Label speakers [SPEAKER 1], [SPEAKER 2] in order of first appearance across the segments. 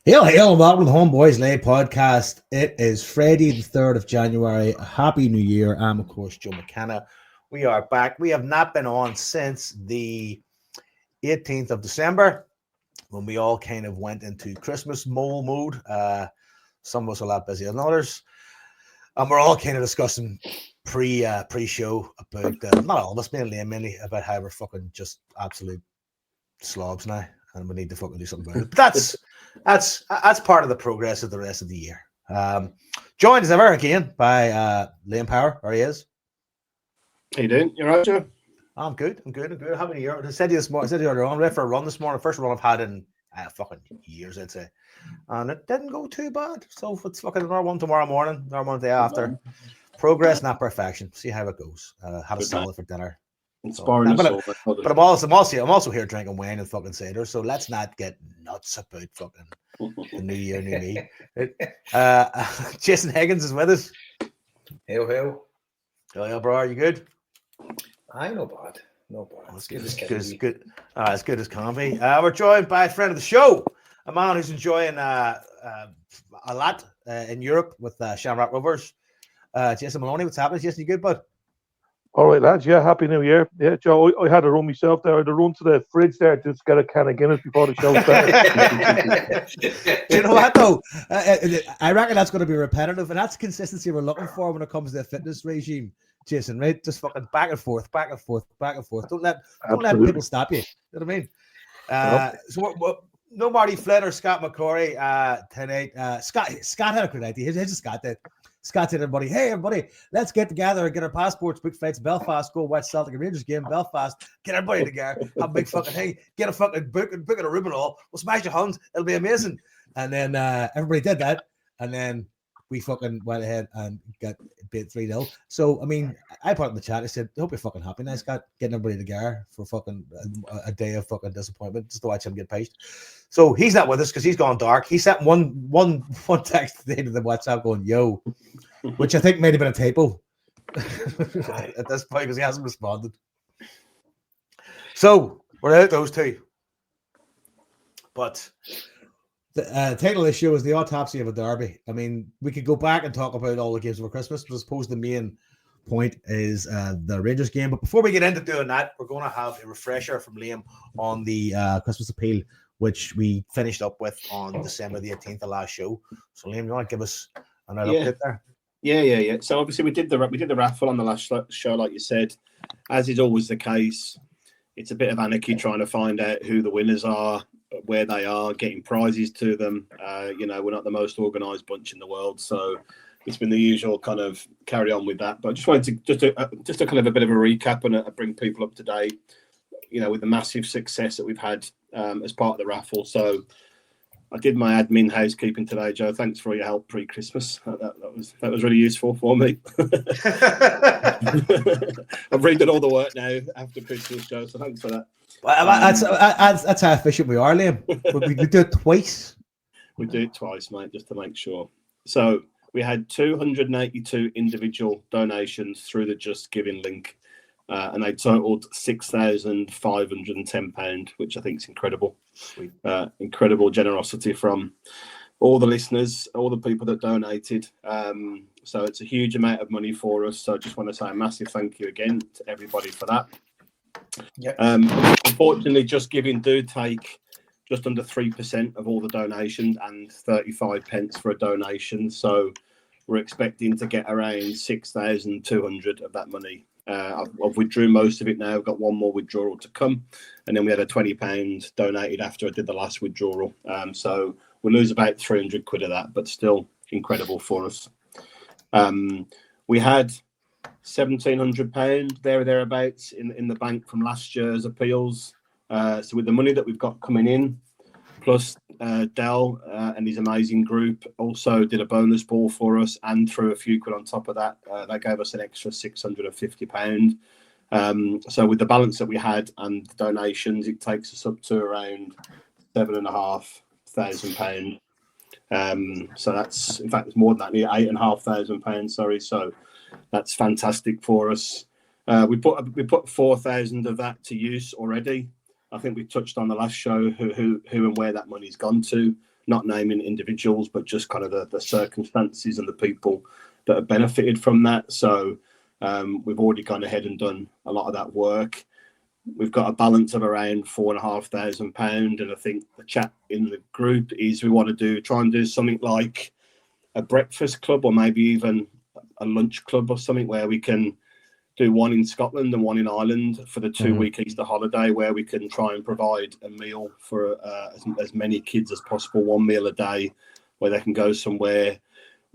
[SPEAKER 1] Hail, hail, and welcome to the HomeBhoys Lay podcast. It is Friday, the 3rd of January. Happy New Year. I'm, of course, Joe McKenna. We are back. We have not been on since the 18th of December when we all kind of went into Christmas mode. Some of us are a lot busier than others. And we're all kind of discussing pre-show about, not all of us, mainly about how we're fucking just absolute slobs now. And we need to fucking do something about it. But that's part of the progress of the rest of the year. Joined as ever again by Liam Power. There he is.
[SPEAKER 2] How you doing? You all right, Joe?
[SPEAKER 1] I'm good. Happy New Year. I said to you this morning, I'm ready for a run this morning. First run I've had in fucking years, I'd say. And it didn't go too bad. So it's fucking another one tomorrow morning, another one the day after. Progress, not perfection. See how it goes. Had a salad for dinner.
[SPEAKER 2] Inspiring
[SPEAKER 1] but I'm also here drinking wine and fucking cider, so let's not get nuts about fucking the new year, new me. Jason Higgins is with us.
[SPEAKER 3] Hail.
[SPEAKER 1] Hail, bro. Are you good?
[SPEAKER 3] Aye, no bad.
[SPEAKER 1] It's good as good as can be. We're joined by a friend of the show, a man who's enjoying a lot in Europe with Shamrock Rovers. Jason Maloney, what's happening? Jason, you good, bud?
[SPEAKER 4] All right, lads. Yeah, Happy New Year. Yeah, Joe, I had to run myself there. I had to run to the fridge there to just get a can of Guinness before the show
[SPEAKER 1] started. Do you know what, though? I reckon that's going to be repetitive, and that's consistency we're looking for when it comes to the fitness regime, Jason, right? Just fucking back and forth. Don't let people stop you. You know what I mean? So no Marty Flynn or Scott McCrory tonight. Scott had a great idea. Here's Scott did. Scott said, everybody, hey, everybody, let's get together and get our passports, book flights, Belfast, go watch Celtic and Rangers game, Belfast, get everybody together, have a big fucking thing, get a fucking book at a room and all, we'll smash your hands, it'll be amazing. And then everybody did that, and then we fucking went ahead and got beat 3-0. So, I mean, I put it in the chat, I said, I hope you're fucking happy now, Scott, getting everybody together for fucking a day of fucking disappointment, just to watch him get paged. So he's not with us because he's gone dark. He sent one text today to the WhatsApp going, yo, which I think might have been a typo at this point because he hasn't responded. So we're out those two. But the title of the show is The Autopsy of a Derby. I mean, we could go back and talk about all the games over Christmas, but I suppose the main point is the Rangers game. But before we get into doing that, we're going to have a refresher from Liam on the Christmas appeal, which we finished up with on December the 18th, the last show. So, Liam, you want to give us another update there?
[SPEAKER 2] Yeah. So, obviously, we did the raffle on the last show, like you said. As is always the case, it's a bit of anarchy trying to find out who the winners are, where they are, getting prizes to them. We're not the most organised bunch in the world, so it's been the usual kind of carry on with that. But I just wanted to just a kind of a bit of a recap and bring people up to date, with the massive success that we've had as part of the raffle. So I did my admin housekeeping today, Joe. Thanks for your help pre-Christmas. That was really useful for me. I've redone all the work now after Christmas, Joe. So thanks for that.
[SPEAKER 1] Well, that's how efficient we are, Liam. We do it twice.
[SPEAKER 2] We do it twice, mate, just to make sure. So we had 282 individual donations through the Just Giving link. And they totaled £6,510, which I think is incredible. Incredible generosity from all the listeners, all the people that donated. So it's a huge amount of money for us. So I just want to say a massive thank you again to everybody for that. Yep. Unfortunately, Just Giving do take just under 3% of all the donations and 35 pence for a donation. So we're expecting to get around 6,200 of that money. I've withdrew most of it now. I've got one more withdrawal to come, and then we had a £20 donated after I did the last withdrawal. So we'll lose about 300 quid of that, but still incredible for us. We had £1,700 thereabouts in the bank from last year's appeals. So with the money that we've got coming in, plus Dell and his amazing group also did a bonus ball for us and threw a few quid on top of that. They gave us an extra £650. So with the balance that we had and the donations, it takes us up to around £7,500. So that's, in fact, it's more than that, nearly £8,500. Sorry. So that's fantastic for us. We put 4,000 of that to use already. I think we touched on the last show who and where that money's gone to. not naming individuals, but just kind of the circumstances and the people that have benefited from that. So we've already gone ahead and done a lot of that work. We've got a balance of around £4,500, and I think the chat in the group is we want to try and do something like a breakfast club, or maybe even a lunch club or something, where we can do one in Scotland and one in Ireland for the 2-week Easter holiday, where we can try and provide a meal for as many kids as possible, one meal a day, where they can go somewhere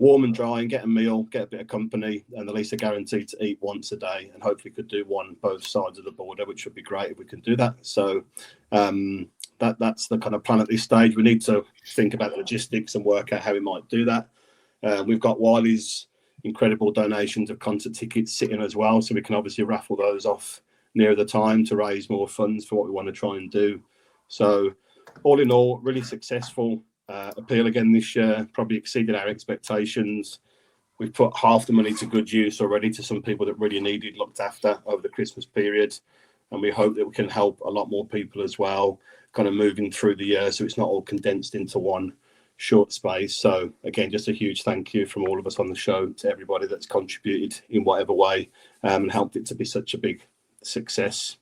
[SPEAKER 2] warm and dry and get a meal, get a bit of company, and at least they're guaranteed to eat once a day, and hopefully could do one both sides of the border, which would be great if we can do that. So that's the kind of plan at this stage. We need to think about the logistics and work out how we might do that. We've got Wiley's incredible donations of concert tickets sitting as well, so we can obviously raffle those off near the time to raise more funds for what we want to try and do. So all in all, really successful appeal again this year, probably exceeded our expectations. We've put half the money to good use already to some people that really needed looked after over the Christmas period, and we hope that we can help a lot more people as well, kind of moving through the year, so it's not all condensed into one short space. So again, just a huge thank you from all of us on the show to everybody that's contributed in whatever way and helped it to be such a big success.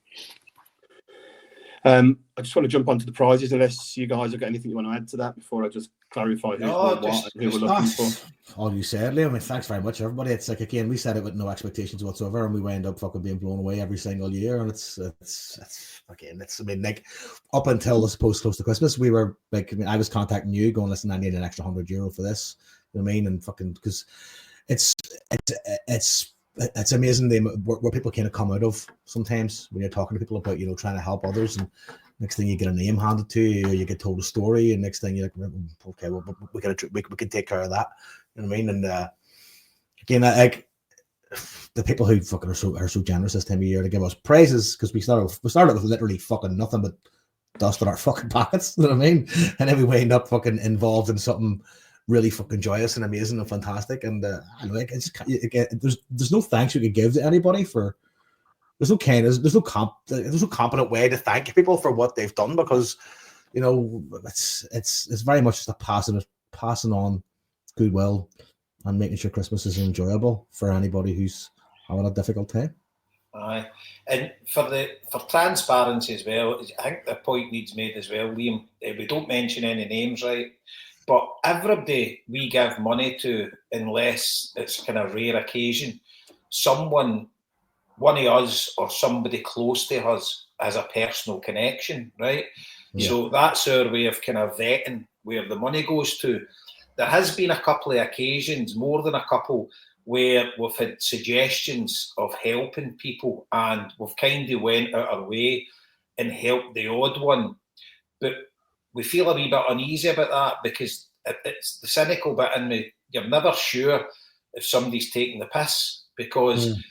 [SPEAKER 2] I just want to jump onto the prizes, unless you guys have got anything you want to add to that before I just clarify who we're looking for.
[SPEAKER 1] All you said, Liam. I mean, thanks very much, everybody. It's like, again, we said it with no expectations whatsoever, and we wind up fucking being blown away every single year. And it's again, I mean, like, up until I suppose close to Christmas, we were like, I mean, I was contacting you, going, listen, I need an extra €100 for this. You know what I mean? And fucking, because it's amazing where people kind of come out of sometimes when you're talking to people about, you know, trying to help others, and next thing you get a name handed to you, or you get told a story, and next thing you're like, okay, well, we can take care of that. You know what I mean? And again, like, the people who fucking are so generous this time of year to give us prizes, because we started with literally fucking nothing but dust in our fucking pockets. You know what I mean? And then we wind up fucking involved in something really fucking joyous and amazing and fantastic. And I know, like, it's there's no thanks you can give to anybody for. There's no competent way to thank people for what they've done, because, you know, it's very much just a passing on goodwill and making sure Christmas is enjoyable for anybody who's having a difficult time.
[SPEAKER 3] Aye, and for transparency as well, I think the point needs made as well, Liam. We don't mention any names, right? But everybody we give money to, unless it's kind of rare occasion, one of us or somebody close to us has a personal connection, right? Yeah. So that's our way of kind of vetting where the money goes to. There has been a couple of occasions, more than a couple, where we've had suggestions of helping people, and we've kind of went out our way and helped the odd one. But we feel a wee bit uneasy about that, because it's the cynical bit in me. You're never sure if somebody's taking the piss, because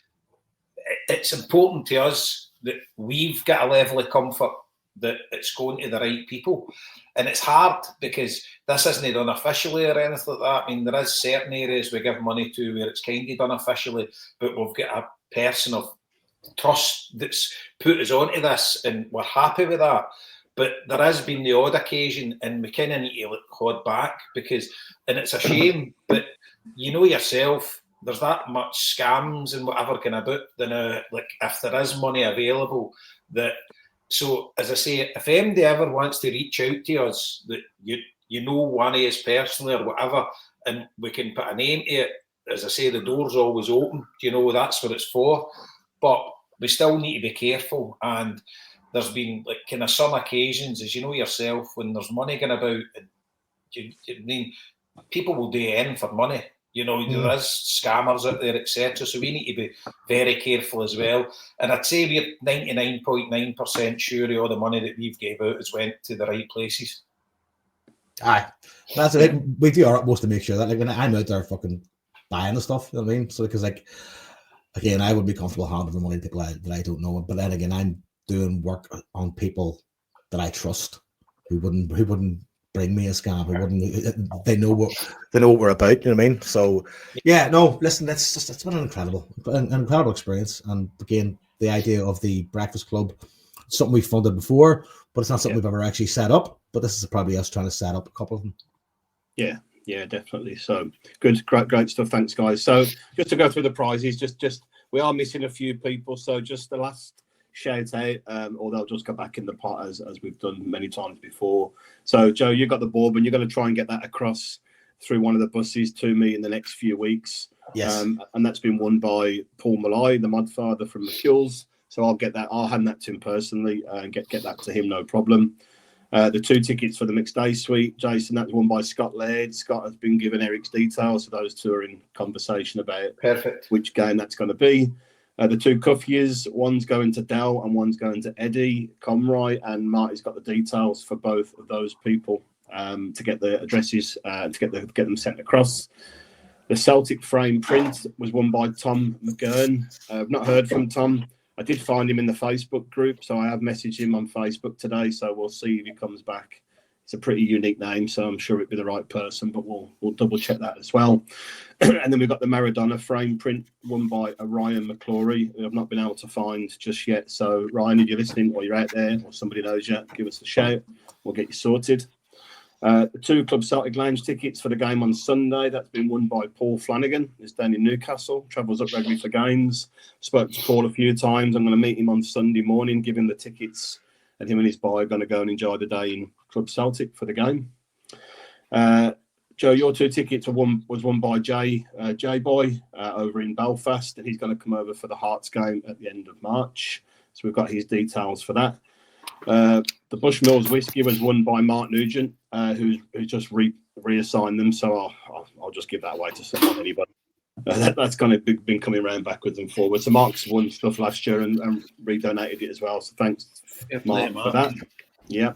[SPEAKER 3] it's important to us that we've got a level of comfort that it's going to the right people. And it's hard because this isn't done officially or anything like that. I mean, there is certain areas we give money to where it's kind of done officially, but we've got a person of trust that's put us onto this, and we're happy with that. But there has been the odd occasion, and we kind of need to hold back, because, and it's a shame, but you know yourself, there's that much scams and whatever kind of about, like, if there is money available, that. So, as I say, if anybody ever wants to reach out to us, that you know one of us personally or whatever, and we can put a name to it, as I say, the door's always open. You know, that's what it's for. But we still need to be careful. And there's been, like, kind of some occasions, as you know yourself, when there's money going about, and I mean, people will do anything for money. You know, there is scammers out there, etc. So we need to be very careful as well. And I'd say we're 99.9% sure all the money that we've gave out has went to the right places.
[SPEAKER 1] Aye, that's it. We do our utmost to make sure that, like, when I'm out there fucking buying the stuff, you know what I mean? So, because, like, again, I would be comfortable handling the money to people that I don't know, but then again, I'm doing work on people that I trust, who wouldn't bring me a scam, who wouldn't. They know what we're about. You know what I mean? So, yeah, no, listen, it's been an incredible experience. And again, the idea of the breakfast club, something we've funded before, but it's not something we've ever actually set up. but this is probably us trying to set up a couple of them.
[SPEAKER 2] Yeah, definitely. So good, great stuff. Thanks, guys. So just to go through the prizes, just we are missing a few people. So just the last shout out, or they'll just go back in the pot as we've done many times before. So Joe, you got the board, and you're going to try and get that across through one of the buses to me in the next few weeks.
[SPEAKER 1] Yes.
[SPEAKER 2] And that's been won by Paul Malloy, the Modfather from McKills. So I'll hand that to him personally and get that to him, no problem. The 2 tickets for the mixed day suite, Jason, that's won by Scott Laird. Scott has been given Eric's details, so those two are in conversation about which game that's going to be. The 2 cuffees, one's going to Dell and one's going to Eddie Comroy, and Marty's got the details for both of those people to get the addresses to get them sent across. The Celtic frame print was won by Tom McGurn. I've not heard from Tom. I did find him in the Facebook group, so I have messaged him on Facebook today, so we'll see if he comes back. It's a pretty unique name, so I'm sure it'd be the right person, but we'll double check that as well. And then we've got the Maradona frame print won by Ryan McClory, who I've not been able to find just yet. So Ryan, if you're listening or you're out there or somebody knows you, give us a shout. We'll get you sorted. The 2 Club Celtic Lounge tickets for the game on Sunday, that's been won by Paul Flanagan. He's down in Newcastle, travels up regularly for games. Spoke to Paul a few times. I'm going to meet him on Sunday morning, give him the tickets, and him and his boy are going to go and enjoy the day in Club Celtic for the game. Joe, your 2 tickets was won by J-Boy over in Belfast, and he's going to come over for the Hearts game at the end of March. So we've got his details for that. The Bushmills whiskey was won by Mark Nugent, who's just reassigned them. So I'll just give that away to someone, anybody. That's kind of been coming around backwards and forwards. So Mark's won stuff last year and redonated it as well. So thanks, Mark, for that. Yeah.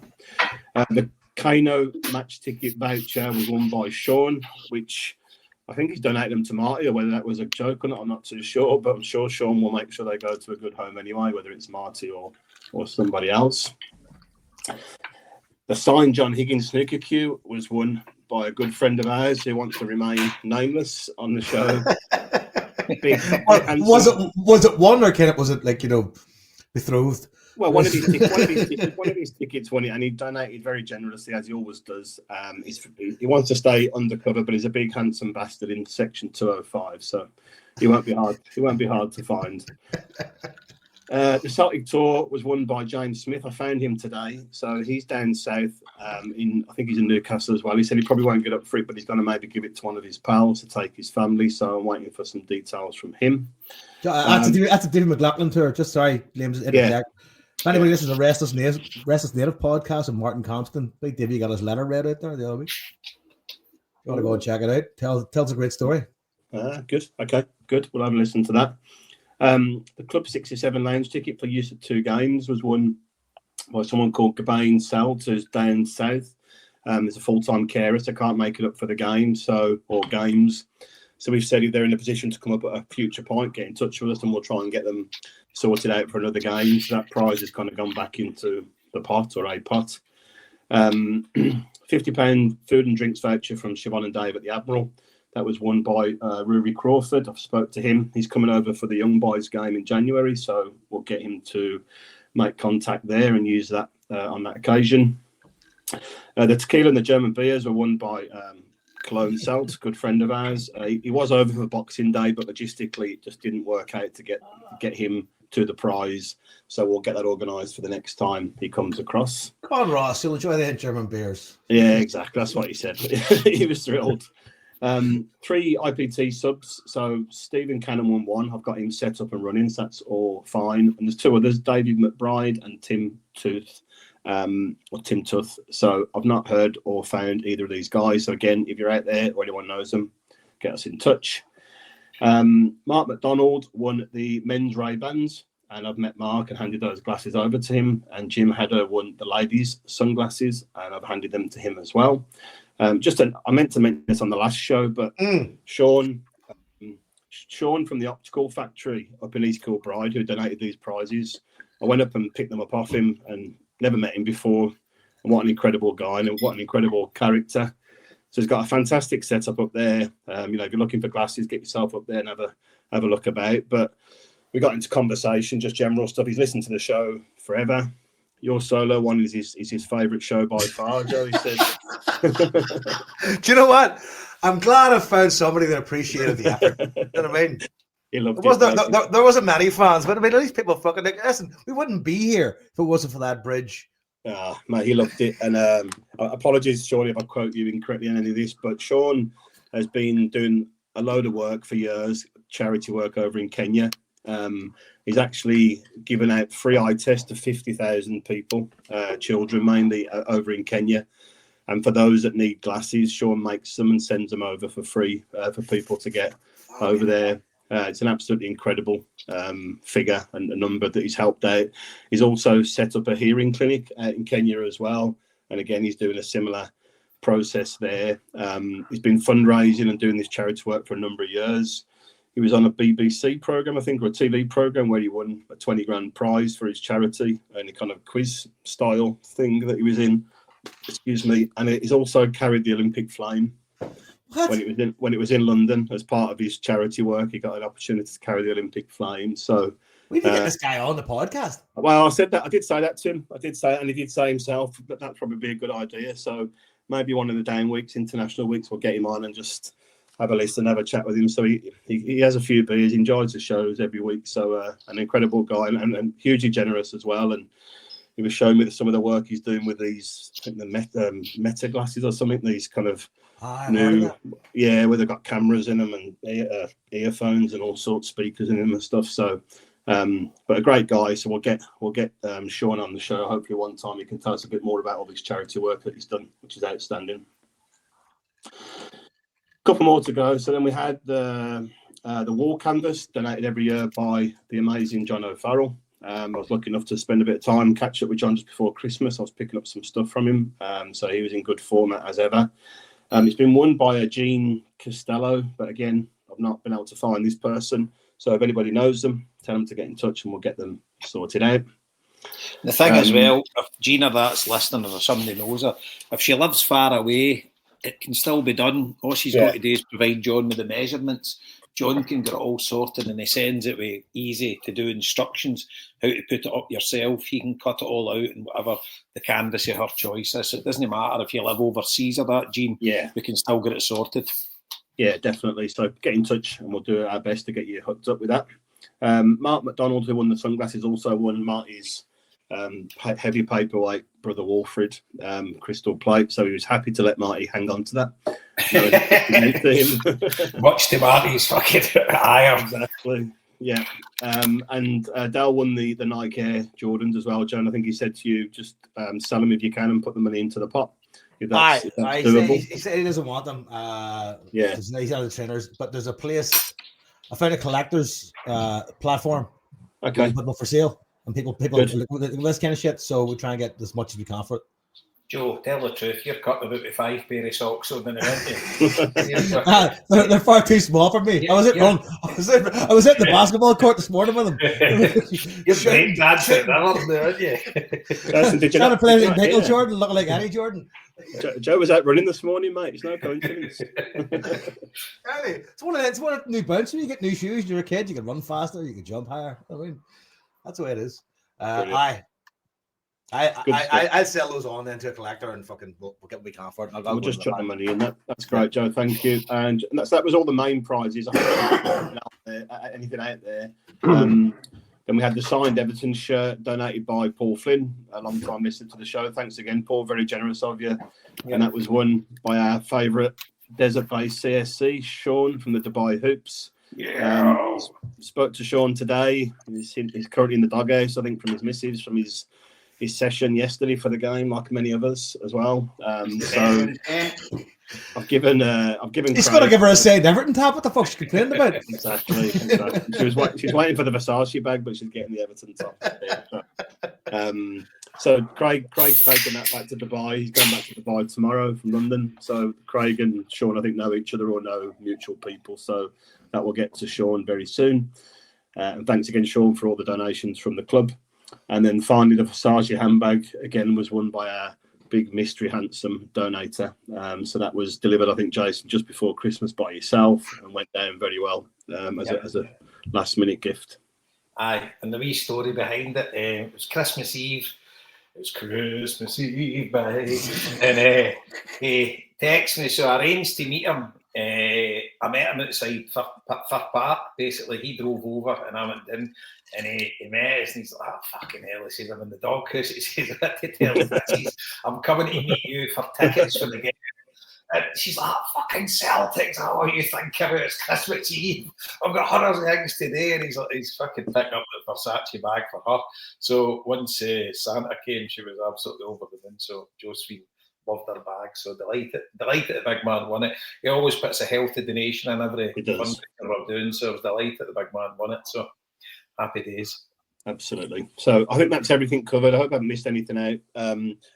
[SPEAKER 2] The Kano match ticket voucher was won by Sean, which I think he's donated them to Marty, or whether that was a joke or not, I'm not too sure. But I'm sure Sean will make sure they go to a good home anyway, whether it's Marty or somebody else. The signed John Higgins snooker cue was won by a good friend of ours who wants to remain nameless on the show.
[SPEAKER 1] Was it one, or was it like, betrothed?
[SPEAKER 2] Well, one of his tickets won it, and he donated very generously, as he always does. He wants to stay undercover, but he's a big, handsome bastard in section 205, so he won't be hard to find. The Celtic tour was won by James Smith. I found him today, so he's down south. I think he's in Newcastle as well. He said he probably won't get up for it, but he's going to maybe give it to one of his pals to take his family. So I'm waiting for some details from him.
[SPEAKER 1] That's a David McLaughlin tour. Just sorry, Liam's interject. If anybody listens to Restless Native podcast and Martin Compton, Big Davey got his letter read out there the other week. You want to go and check it out? Tells a great story.
[SPEAKER 2] Good. Okay, good. We'll have a listen to that. The Club 67 lounge ticket for use at 2 games was won by someone called Gabain Selt, who's down south. He's a full-time carer, so can't make it up for the game, or games. So we've said if they're in a position to come up at a future point, get in touch with us, and we'll try and get them sorted out for another game. So that prize has kind of gone back into the pot, or a pot. £50 food and drinks voucher from Siobhan and Dave at the Admiral. That was won by Rory Crawford. I've spoke to him. He's coming over for the Young Boys game in January, so we'll get him to make contact there and use that on that occasion. The tequila and the German beers were won by Cologne Selt, good friend of ours. He was over for Boxing Day, but logistically it just didn't work out to get him to the prize. So we'll get that organised for the next time he comes across.
[SPEAKER 1] Come on, Ross, you'll enjoy the German beers.
[SPEAKER 2] Yeah, exactly. That's what he said. He was thrilled. 3 IPT subs. So Stephen Cannon won 1. I've got him set up and running, so that's all fine. And there's 2 others, David McBride and Tim Tooth. So I've not heard or found either of these guys. So again, if you're out there or anyone knows them, get us in touch. Mark McDonald won the men's Ray-Bans, and I've met Mark and handed those glasses over to him. And Jim Hedder won the ladies' sunglasses, and I've handed them to him as well. I meant to mention this on the last show, but Sean from the Optical Factory up in East Kilbride, who donated these prizes, I went up and picked them up off him and never met him before. And what an incredible guy and what an incredible character. So he's got a fantastic setup up there. If you're looking for glasses, get yourself up there and have a look about. But we got into conversation, just general stuff. He's listened to the show forever. Your solo one is his favourite show by far, Joe. He said.
[SPEAKER 1] Do you know what? I'm glad I found somebody that appreciated the effort. You know what I mean?
[SPEAKER 2] He loved
[SPEAKER 1] there wasn't many fans, but I mean, at least people fucking like, listen, we wouldn't be here if it wasn't for that bridge.
[SPEAKER 2] Mate, he loved it. And apologies, Sean, if I quote you incorrectly on any of this, but Sean has been doing a load of work for years, charity work over in Kenya. He's actually given out free eye tests to 50,000 people, children mainly, over in Kenya. And for those that need glasses, Sean makes them and sends them over for free for people to get over there. It's an absolutely incredible figure and a number that he's helped out. He's also set up a hearing clinic out in Kenya as well. And again, he's doing a similar process there. He's been fundraising and doing this charity work for a number of years. He was on a BBC program, I think, or a TV program where he won a 20 grand prize for his charity and a kind of quiz style thing that he was in. Excuse me. And he's also carried the Olympic flame. What? When it was in London as part of his charity work, he got an opportunity to carry the Olympic flame. So
[SPEAKER 1] we need to get this guy on the podcast.
[SPEAKER 2] Well, I did say that to him. I did say it, and he did say himself that that'd probably be a good idea. So maybe one of the down weeks, international weeks, we'll get him on and just have a listen, have a chat with him. So he has a few beers, enjoys the shows every week. So an incredible guy and hugely generous as well. And he was showing me some of the work he's doing with these, I think the Meta glasses or something. These kind of new, where they've got cameras in them and earphones and all sorts of speakers in them and stuff. So, but a great guy. So we'll get Sean on the show. Hopefully, one time he can tell us a bit more about all this charity work that he's done, which is outstanding. Couple more to go. So then we had the wall canvas donated every year by the amazing John O'Farrell. I was lucky enough to spend a bit of time, catch up with John just before Christmas. I was picking up some stuff from him. So he was in good format as ever. It's been won by a Gene Costello, but again, I've not been able to find this person. So if anybody knows them, tell them to get in touch and we'll get them sorted out.
[SPEAKER 3] The thing as well, if Gina that's listening or somebody knows her, if she lives far away, it can still be done. All she's got to do is provide John with the measurements. John can get it all sorted and he sends it with easy to do instructions, how to put it up yourself. He can cut it all out and whatever the canvas of her choice is. So it doesn't matter if you live overseas or that, Gene. Yeah. We can still get it sorted.
[SPEAKER 2] Yeah, definitely. So get in touch and we'll do our best to get you hooked up with that. Mark McDonald, who won the sunglasses, also won Marty's heavy paperweight Brother Walfrid crystal plate. So he was happy to let Marty hang on to that.
[SPEAKER 3] Watch the Marty's fucking iron.
[SPEAKER 2] Exactly. Yeah. And Dal won the Nike Air Jordans as well, John. I think he said to you, just sell them if you can and put the money into the pot. If that's doable.
[SPEAKER 1] He said he doesn't want them. He's out of the trainers, but there's a place. I found a collector's platform.
[SPEAKER 2] Okay.
[SPEAKER 1] But for sale. And people look this kind of shit, so we try and get as much as we can for it.
[SPEAKER 3] Joe, tell the truth. You're cutting about with 5 pair of socks on the event.
[SPEAKER 1] They're far too small for me. I was wrong. I was at the basketball court this morning with them.
[SPEAKER 3] You're great dancing, aren't you?
[SPEAKER 1] Trying to play like Michael Jordan, looking like Eddie Jordan.
[SPEAKER 2] Joe was out running this morning, mate. It's no coincidence.
[SPEAKER 1] It's one of the new bounce. When you get new shoes, you're a kid. You can run faster. You can jump higher. I mean, that's the way it is. I'd sell those on then to a collector and fucking we'll get what we can for it.
[SPEAKER 2] We'll just chuck the money in. That's great, Joe. Thank you. And that was all the main prizes. Anything out there? Then we had the signed Everton shirt donated by Paul Flynn, a long time listener to the show. Thanks again, Paul. Very generous of you. Yeah. And that was won by our favourite desert-based CSC, Sean from the Dubai Hoops.
[SPEAKER 3] Yeah.
[SPEAKER 2] Spoke to Sean today. He's currently in the doghouse, I think, from his missus, from his session yesterday for the game, like many of us as well. So I've given.
[SPEAKER 1] He's got to give her a say. Everton tap. What the fuck's she complaining about?
[SPEAKER 2] Exactly. She's waiting for the Versace bag, but she's getting the Everton top. So Craig's taking that back to Dubai. He's going back to Dubai tomorrow from London. So Craig and Sean, I think, know each other or know mutual people. So that will get to Sean very soon. And thanks again, Sean, for all the donations from the club. And then finally, the Versace handbag, again, was won by our big mystery handsome donator. So that was delivered, I think, Jason, just before Christmas by yourself and went down very well as a last-minute gift.
[SPEAKER 3] Aye, and the wee story behind it, it was Christmas Eve. It's Christmas Eve, babe. And he texts me, so I arranged to meet him. I met him outside for Park. Basically, he drove over and I went in, and he met us, and he's like, "Oh, fucking hell," he says, "I'm in the doghouse." He says, "I have to tell you that." He says, "I'm coming to meet you for tickets for the game." And she's like, "Fucking Celtics, how are you thinking about it? It's Christmas Eve. I've got hundreds of things today." And he's fucking picking up the Versace bag for her. So once Santa came, she was absolutely over the moon. So Josephine loved her bag. So delighted the big man won it. He always puts a healthy donation in every fundraiser we're doing. So I was delighted the big man won it. So happy days.
[SPEAKER 2] Absolutely. So I think that's everything covered. I hope I haven't missed anything out.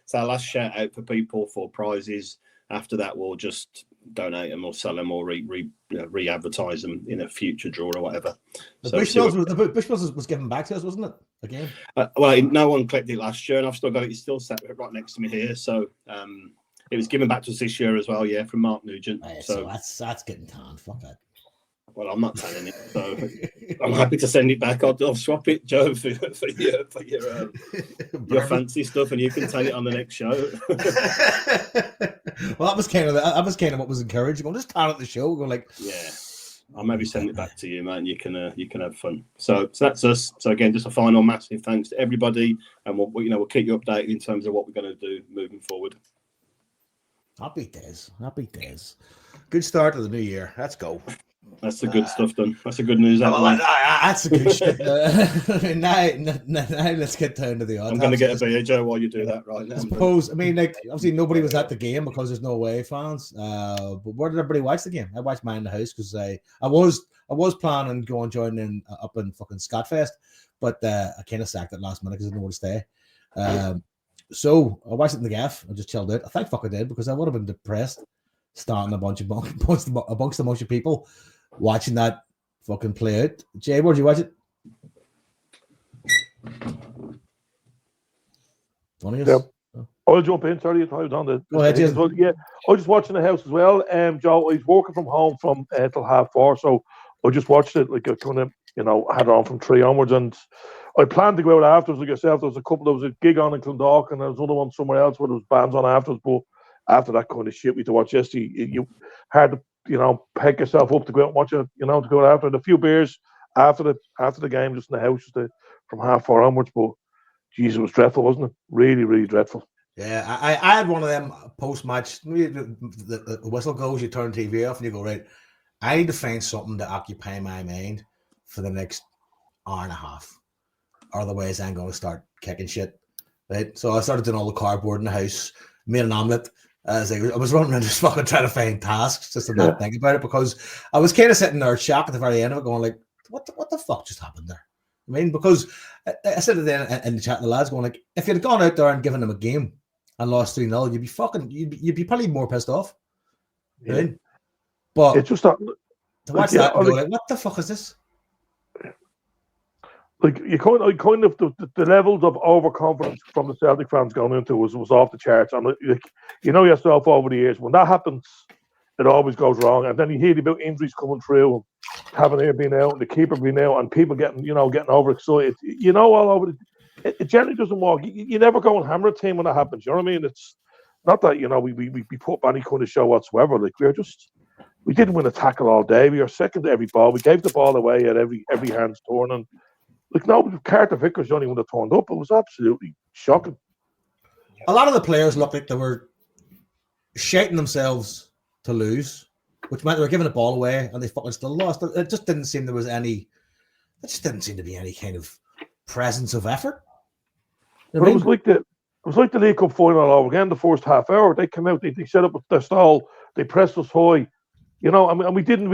[SPEAKER 2] So our last shout out for people for prizes. After that, we'll just donate them or sell them or re-advertise them in a future draw or whatever.
[SPEAKER 1] The Bushmills was given back to us, wasn't it? Again.
[SPEAKER 2] Well, no one collected it last year, and I've still got it. It's still sat right next to me here. So it was given back to us this year as well. Yeah, from Mark Nugent.
[SPEAKER 1] So that's getting tanned. Fuck that.
[SPEAKER 2] Well, I'm not tanning it, so I'm happy to send it back. I'll swap it, Joe, for your fancy stuff, and you can tan it on the next show.
[SPEAKER 1] Well, that was kind of what was encouraged. Going, just tan at the show. Go like,
[SPEAKER 2] yeah, I'll maybe send it back to you, man. You can have fun. So that's us. So again, just a final massive thanks to everybody, and we'll keep you updated in terms of what we're going to do moving forward.
[SPEAKER 1] Happy days. Good start to the new year. Let's go.
[SPEAKER 2] That's the good stuff done. That's the good news.
[SPEAKER 1] That's the good shit. Now let's get down to the autopsy.
[SPEAKER 2] I'm going to get a beer, Joe, while you do that right now.
[SPEAKER 1] I suppose, obviously nobody was at the game because there's no away fans. But where did everybody watch the game? I watched mine in the house because I was planning on going joining up in fucking Scotfest, but I kind of sacked it last minute because I didn't know where to stay. So I watched it in the gaff. I just chilled out. I thank fuck I did because I would have been depressed starting amongst a bunch of people watching that fucking play out. Jay, where'd you watch it?
[SPEAKER 4] Yeah. I'll jump in. Sorry, I was on the.
[SPEAKER 1] Go ahead, Jason.
[SPEAKER 4] Yeah, I was just watching the house as well. Joe, I was working from home from till 4:30, so I just watched it. Like I kind of, had it on from 3 onwards, and I planned to go out afterwards. Like yourself, there was a gig on in Clondalk, and there was another one somewhere else where there was bands on afterwards. But after that kind of shit we had to watch yesterday, you had to, pick yourself up to go out and watch it, to go after it. A few beers after the game, just in the house, from 4:30 onwards. But Jesus, it was dreadful, wasn't it? Really, really dreadful.
[SPEAKER 1] Yeah, I had one of them post-match. The whistle goes, you turn the TV off, and you go, right, I need to find something to occupy my mind for the next hour and a half. Otherwise, I'm going to start kicking shit. Right? So I started doing all the cardboard in the house, made an omelette. I was running around just fucking trying to find tasks just to not think about it, because I was kind of sitting there shocked at the very end of it, going like, what the fuck just happened there? I mean, because I said it then in the chat, the lads going like, if you'd gone out there and given them a game and lost 3-0, you'd be probably more pissed off.
[SPEAKER 4] Yeah.
[SPEAKER 1] Right? But
[SPEAKER 4] it's just that
[SPEAKER 1] to watch that and go like, what the fuck is this?
[SPEAKER 4] Like you kind of the levels of overconfidence from the Celtic fans going into was off the charts. And yourself over the years, when that happens, it always goes wrong. And then you hear about injuries coming through, and Tavernier being out, and the keeper being out, and people getting overexcited. All over. It generally doesn't work. You never go and hammer a team when that happens. You know what I mean? It's not that we put up any kind of show whatsoever. Like we didn't win a tackle all day. We were second to every ball. We gave the ball away at every hand's turn. And Carter Vickers the only one that turned up. It was absolutely shocking.
[SPEAKER 1] A lot of the players looked like they were shouting themselves to lose, which meant they were giving the ball away and they fucking still lost. It just didn't seem to be any kind of presence of effort.
[SPEAKER 4] It was like the League Cup final all over again. The first half hour, they came out, they set up their stall, they pressed us high. And we didn't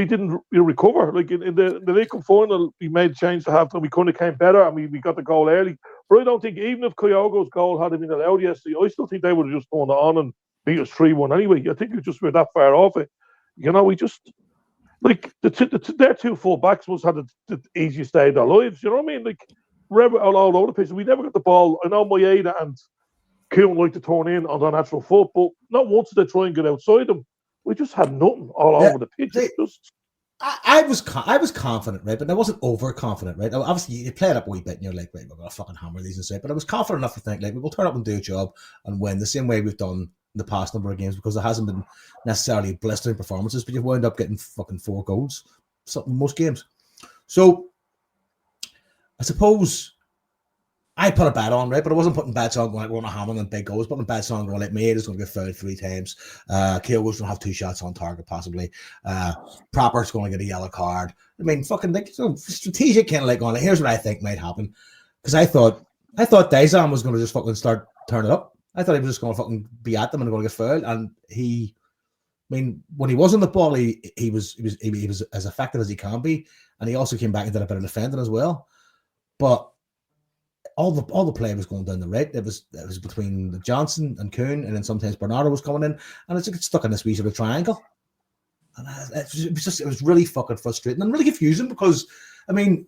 [SPEAKER 4] recover. Like in the League Cup final, we made change to half time. We kind of came better, and we got the goal early. But I don't think, even if Kyogo's goal had been allowed yesterday, I still think they would have just gone on and beat us 3-1 anyway. I think we just were that far off it. We just their two full backs must have the easiest day of their lives. You know what I mean? Like all over the place. We never got the ball. I know Maeda and Kuhn like to turn in on their natural foot, but not once did they try and get outside them. We just had nothing all over the pitch.
[SPEAKER 1] I was confident, right? But I wasn't overconfident, right? Obviously, you play it up a wee bit and you're like, right, we're going to fucking hammer these and say, but I was confident enough to think, like, we'll turn up and do a job and win the same way we've done in the past number of games, because there hasn't been necessarily blistering performances, but you've wound up getting fucking 4 goals something most games. So I suppose I put a bet on, right? But I wasn't putting bets on going, like, we're going to hammer them big goals. Putting bets on going, like, Maid is going to get fouled 3 times. Keoghl's going to have 2 shots on target, possibly. Proper's going to get a yellow card. I mean, fucking, like, so strategic kind of like going, like, here's what I think might happen. Because I thought Dazan was going to just fucking start turning up. I thought he was just going to fucking be at them and going to get fouled. And I mean, when he was on the ball, he was as effective as he can be. And he also came back and did a bit of defending as well. But all the play was going down the right. It was between Johnson and Kuhn, and then sometimes Bernardo was coming in, and it's like stuck in this wee sort of triangle. And it was really fucking frustrating and really confusing, because I mean,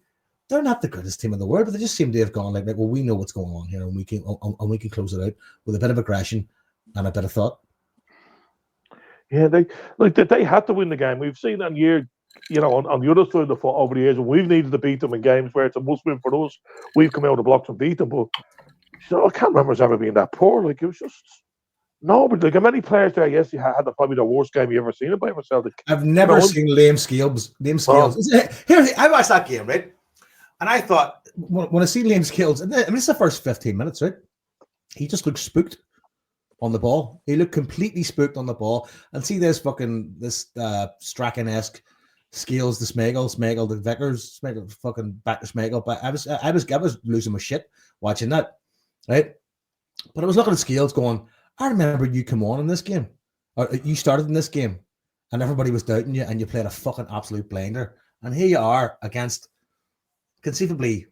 [SPEAKER 1] they're not the greatest team in the world, but they just seem to have gone like, well, we know what's going on here, and we can close it out with a bit of aggression and a bit of thought.
[SPEAKER 4] Yeah, they had to win the game. We've seen that year. On the other side of the foot over the years, and we've needed to beat them in games where it's a must-win for us. We've come out of the blocks and beat them, but I can't remember us ever being that poor. Like, it was just but like, how many players there? Yes, you had probably the worst game you ever seen by yourself.
[SPEAKER 1] I've never seen Liam Scales. Here, I watched that game, right? And I thought, when I see Liam Scales, I mean, it's the first 15 minutes, right? He just looked spooked on the ball. He looked completely spooked on the ball. And see this Strachan-esque Scales, the Smegel, the Vickers, Smegel, fucking back to Smegel. But I was losing my shit watching that, right? But I was looking at Scales going, I remember you come on in this game, or you started in this game, and everybody was doubting you, and you played a fucking absolute blinder. And here you are against conceivably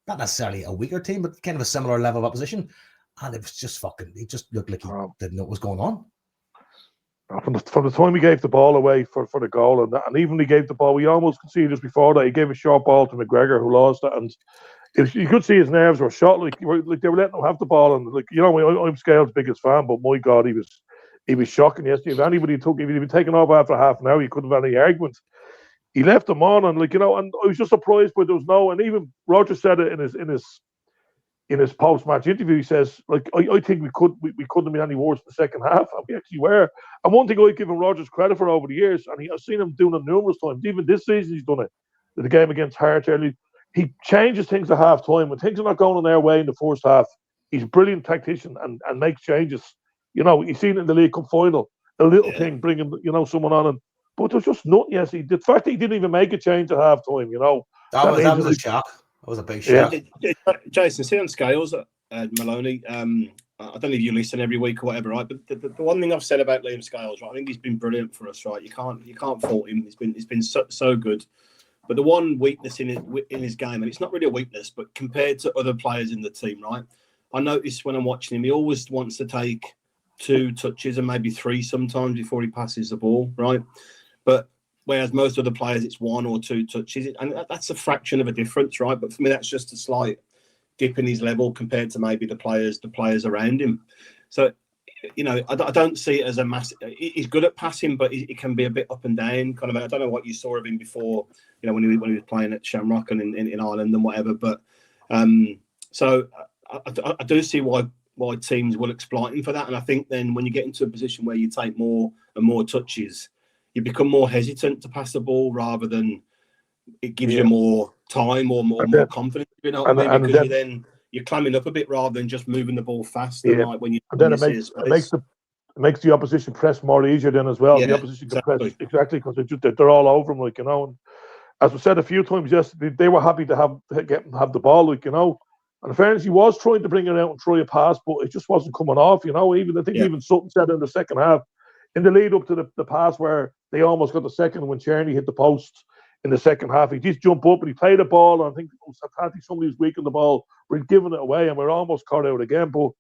[SPEAKER 1] not necessarily a weaker team, but kind of a similar level of opposition. And it was just fucking, he just looked like he didn't know what was going on.
[SPEAKER 4] From the time he gave the ball away for the goal, and even he gave the ball, we almost conceded just before that. He gave a short ball to McGregor, who lost it, and you could see his nerves were shot. Like they were letting him have the ball, and I'm Scales' biggest fan, but my God, he was shocking yesterday. If anybody if he'd been taken off after half an hour, he couldn't have any argument. He left him on, and and I was just surprised, but there was no. And even Roger said it in his post-match interview. He says, I think we couldn't have been any worse in the second half, and we actually were. And one thing I've given Rodgers credit for over the years, and I've seen him doing it numerous times, even this season he's done it, the game against Hearts early, he changes things at half-time. When things are not going in their way in the first half, he's a brilliant tactician and makes changes. You've seen it in the League Cup final, a little thing, bringing, someone on, but there's just nothing. Yes, the fact that he didn't even make a change at half-time,
[SPEAKER 1] that was a shock. That was a big shock.
[SPEAKER 2] Yeah. Jason, see on Scales, Maloney, I don't know if you listen every week or whatever, right? But the one thing I've said about Liam Scales, right, I think he's been brilliant for us, right? You can't fault him. He's been so good. But the one weakness in his game, and it's not really a weakness, but compared to other players in the team, right? I notice when I'm watching him, he always wants to take 2 touches and maybe 3 sometimes before he passes the ball, right? But whereas most other players, it's 1 or 2 touches, and that's a fraction of a difference, right? But for me, that's just a slight dip in his level compared to maybe the players around him. So, I don't see it as a massive. He's good at passing, but it can be a bit up and down. Kind of, I don't know what you saw of him before, when he was playing at Shamrock and in Ireland and whatever. But so I do see why teams will exploit him for that. And I think then when you get into a position where you take more and more touches, you become more hesitant to pass the ball rather than it gives you more time or more confidence. Because you're climbing up a bit rather than just moving the ball fast.
[SPEAKER 4] Yeah.
[SPEAKER 2] Like when you,
[SPEAKER 4] and then it makes the opposition press more easier then as well.
[SPEAKER 2] Yeah,
[SPEAKER 4] the opposition can press exactly because they're all over them, And as we said a few times yesterday, they were happy to have the ball, And in fairness, he was trying to bring it out and try a pass, but it just wasn't coming off. Even Sutton said in the second half, in the lead up to the pass where they almost got the second when Czerny hit the post in the second half, he just jumped up and he played the ball. And I think somebody was weak on the ball. We're giving it away and we're almost caught out again. But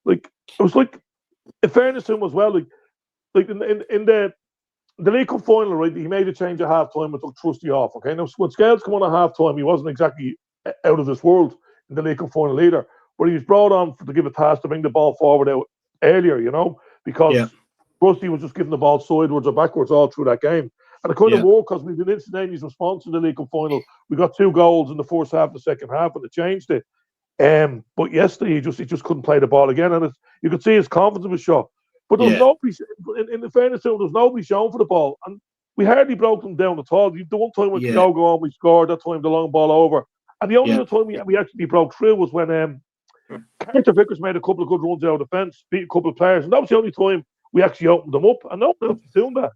[SPEAKER 4] it was in fairness to him as well, in the League Cup final, right? He made a change at half time and took Trusty off. Okay, now when Scales come on at half time, he wasn't exactly out of this world in the League Cup final either, but he was brought on to give a task to bring the ball forward out earlier, because Rusty was just giving the ball sideways or backwards all through that game. And it kind of worked because we've been instantaneous response in the League Cup final. We got 2 goals in the first half, the second half, and it changed it. But yesterday, he just couldn't play the ball again, and you could see his confidence was shot. But there was nobody, in the fairness to him, there was nobody shown for the ball, and we hardly broke them down at all. The one time when Kyogo on, we scored. That time, the long ball over, and the only other time we actually broke through was when Carter Vickers made a couple of good runs out of the fence, beat a couple of players, and that was the only time we actually opened them up. And no one else was doing that.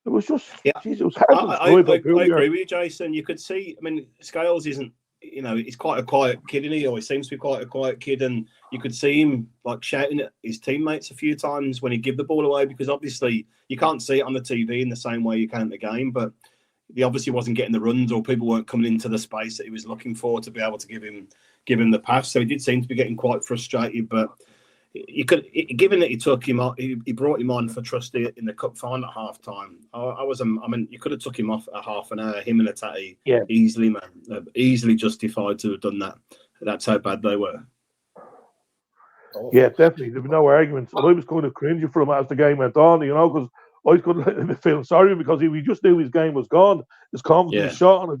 [SPEAKER 4] It was just, geez, it was hard to describe.
[SPEAKER 2] I agree with you, Jason. You could see, I mean, Scales isn't, he's quite a quiet kid, isn't he? Or he seems to be quite a quiet kid, and you could see him like shouting at his teammates a few times when he give the ball away, because obviously you can't see it on the TV in the same way you can at the game, but he obviously wasn't getting the runs, or people weren't coming into the space that he was looking for to be able to give him the pass. So he did seem to be getting quite frustrated, but you could, given that he took him on, he brought him on for Trusty in the cup final at half time. I mean, you could have took him off at half an hour, him and Atati, easily, man, easily justified to have done that. That's how bad they were.
[SPEAKER 4] Yeah, definitely. There was no arguments. I was kind of cringing for him as the game went on, because I was kind of feeling sorry because we just knew his game was gone. His confidence shot, and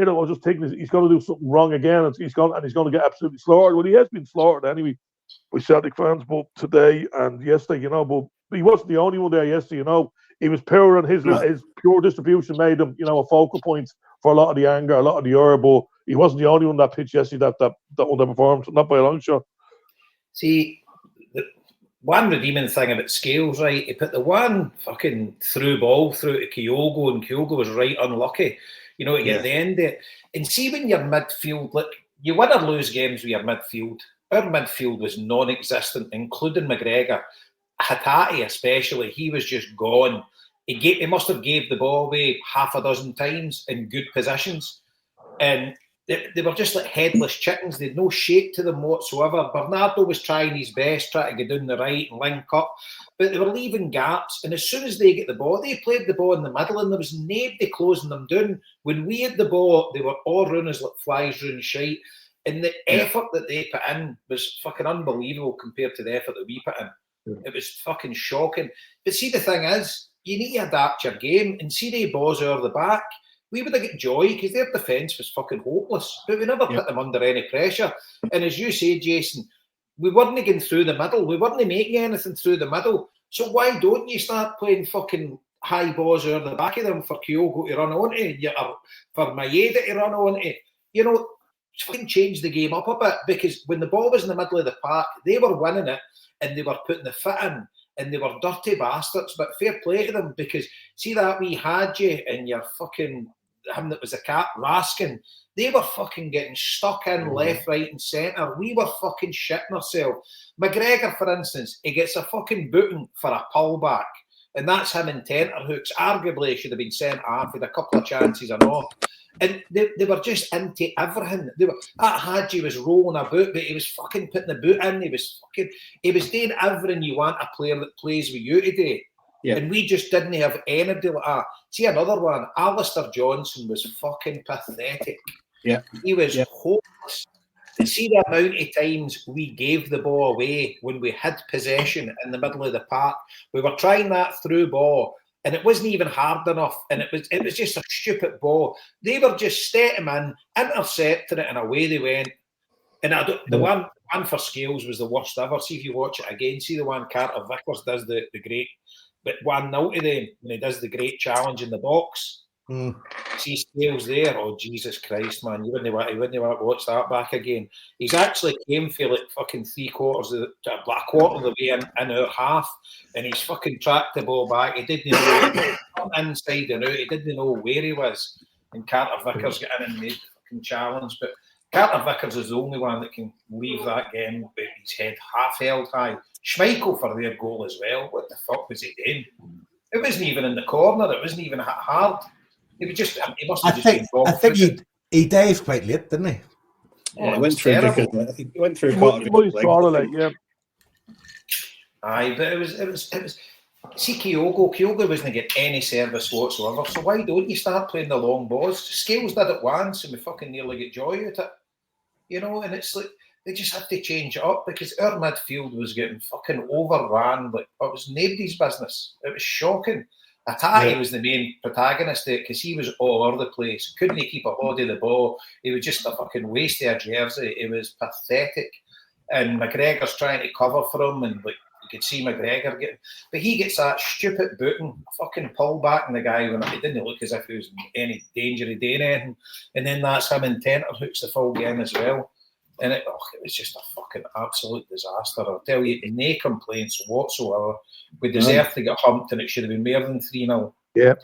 [SPEAKER 4] I was just thinking he's going to do something wrong again, and he's going to get absolutely slaughtered. Well, he has been slaughtered anyway by Celtic fans, both today and yesterday, but he wasn't the only one there yesterday, He was pure, and his pure distribution made him, a focal point for a lot of the anger, a lot of the ire, but he wasn't the only one that pitch yesterday that underperformed, not by a long shot.
[SPEAKER 3] See, the one redeeming thing about Scales, right, he put the one fucking through ball through to Kyogo, and Kyogo was right unlucky, to get the end of it. And see, when you're midfield, like, you win or lose games with your midfield. Our midfield was non-existent, including McGregor. Hatate especially, he was just gone. He must have gave the ball away half a dozen times in good positions. And they were just like headless chickens. They had no shape to them whatsoever. Bernardo was trying his best, trying to get down the right and link up, but they were leaving gaps. And as soon as they get the ball, they played the ball in the middle, and there was nobody closing them down. When we had the ball, they were all running us like flies running shite. And the effort that they put in was fucking unbelievable compared to the effort that we put in. It was fucking shocking. But see, the thing is, you need to adapt your game. And see, they balls over the back, we would have got joy because their defence was fucking hopeless. But we never put them under any pressure. And as you say, Jason, we weren't getting through the middle. We weren't making anything through the middle. So why don't you start playing fucking high balls over the back of them for Kyogo to run onto, or for Maeda to run onto? Fucking change the game up a bit, because when the ball was in the middle of the park, they were winning it and they were putting the fit in, and they were dirty bastards. But fair play to them, because see that wee Hadji and your fucking him that was a cat Raskin, they were fucking getting stuck in left, right, and centre. We were fucking shitting ourselves. McGregor, for instance, he gets a fucking booting for a pullback, and that's him in tenterhooks. Arguably, should have been sent off with a couple of chances and all. And they were just into everything. That Hadji was rolling about, but he was fucking putting the boot in. He was doing everything you want a player that plays with you today. Yeah. And we just didn't have anybody like that. See, another one, Alistair Johnson was fucking pathetic.
[SPEAKER 2] Yeah.
[SPEAKER 3] He was hopeless. To see the amount of times we gave the ball away when we had possession in the middle of the park. We were trying that through ball, and it wasn't even hard enough, and it was just a stupid ball. They were just setting in, intercepting it, and away they went. And the one for Scales was the worst ever. See if you watch it again. See the one Carter Vickers does the great, but 1-0 to them when he does the great challenge in the box. See Scales there. Oh Jesus Christ, man! You wouldn't want to watch that back again. He's actually came for like fucking a quarter of the way in our half, and he's fucking tracked the ball back. He didn't know inside and out. He didn't know where he was. And Carter Vickers got in and made the fucking challenge. But Carter Vickers is the only one that can leave that game with his head half held high. Schmeichel for their goal as well. What the fuck was he doing? It wasn't even in the corner. It wasn't even hard. He must have
[SPEAKER 1] I think he dived quite late, didn't he?
[SPEAKER 2] Yeah, he went through quite a bit.
[SPEAKER 3] Aye, but it was. See, Kyogo wasn't getting any service whatsoever. So why don't you start playing the long balls? Scales did it once, and we fucking nearly get joy out of it. And it's like they just have to change it up, because our midfield was getting fucking overrun like it was nobody's business. It was shocking. Ataki was the main protagonist there because he was all over the place. Couldn't he keep a hold of the ball? He was just a fucking waste of a jersey. It was pathetic. And McGregor's trying to cover for him, and like you could see McGregor getting, but he gets that stupid booting, fucking pull back in the guy when it didn't look as if he was in any danger of doing anything. And then that's him in tenterhooks the full game as well. And it was just a fucking absolute disaster. I'll tell you, no complaints whatsoever. We deserved to get humped, and it should have been more than 3-0.
[SPEAKER 4] Yeah.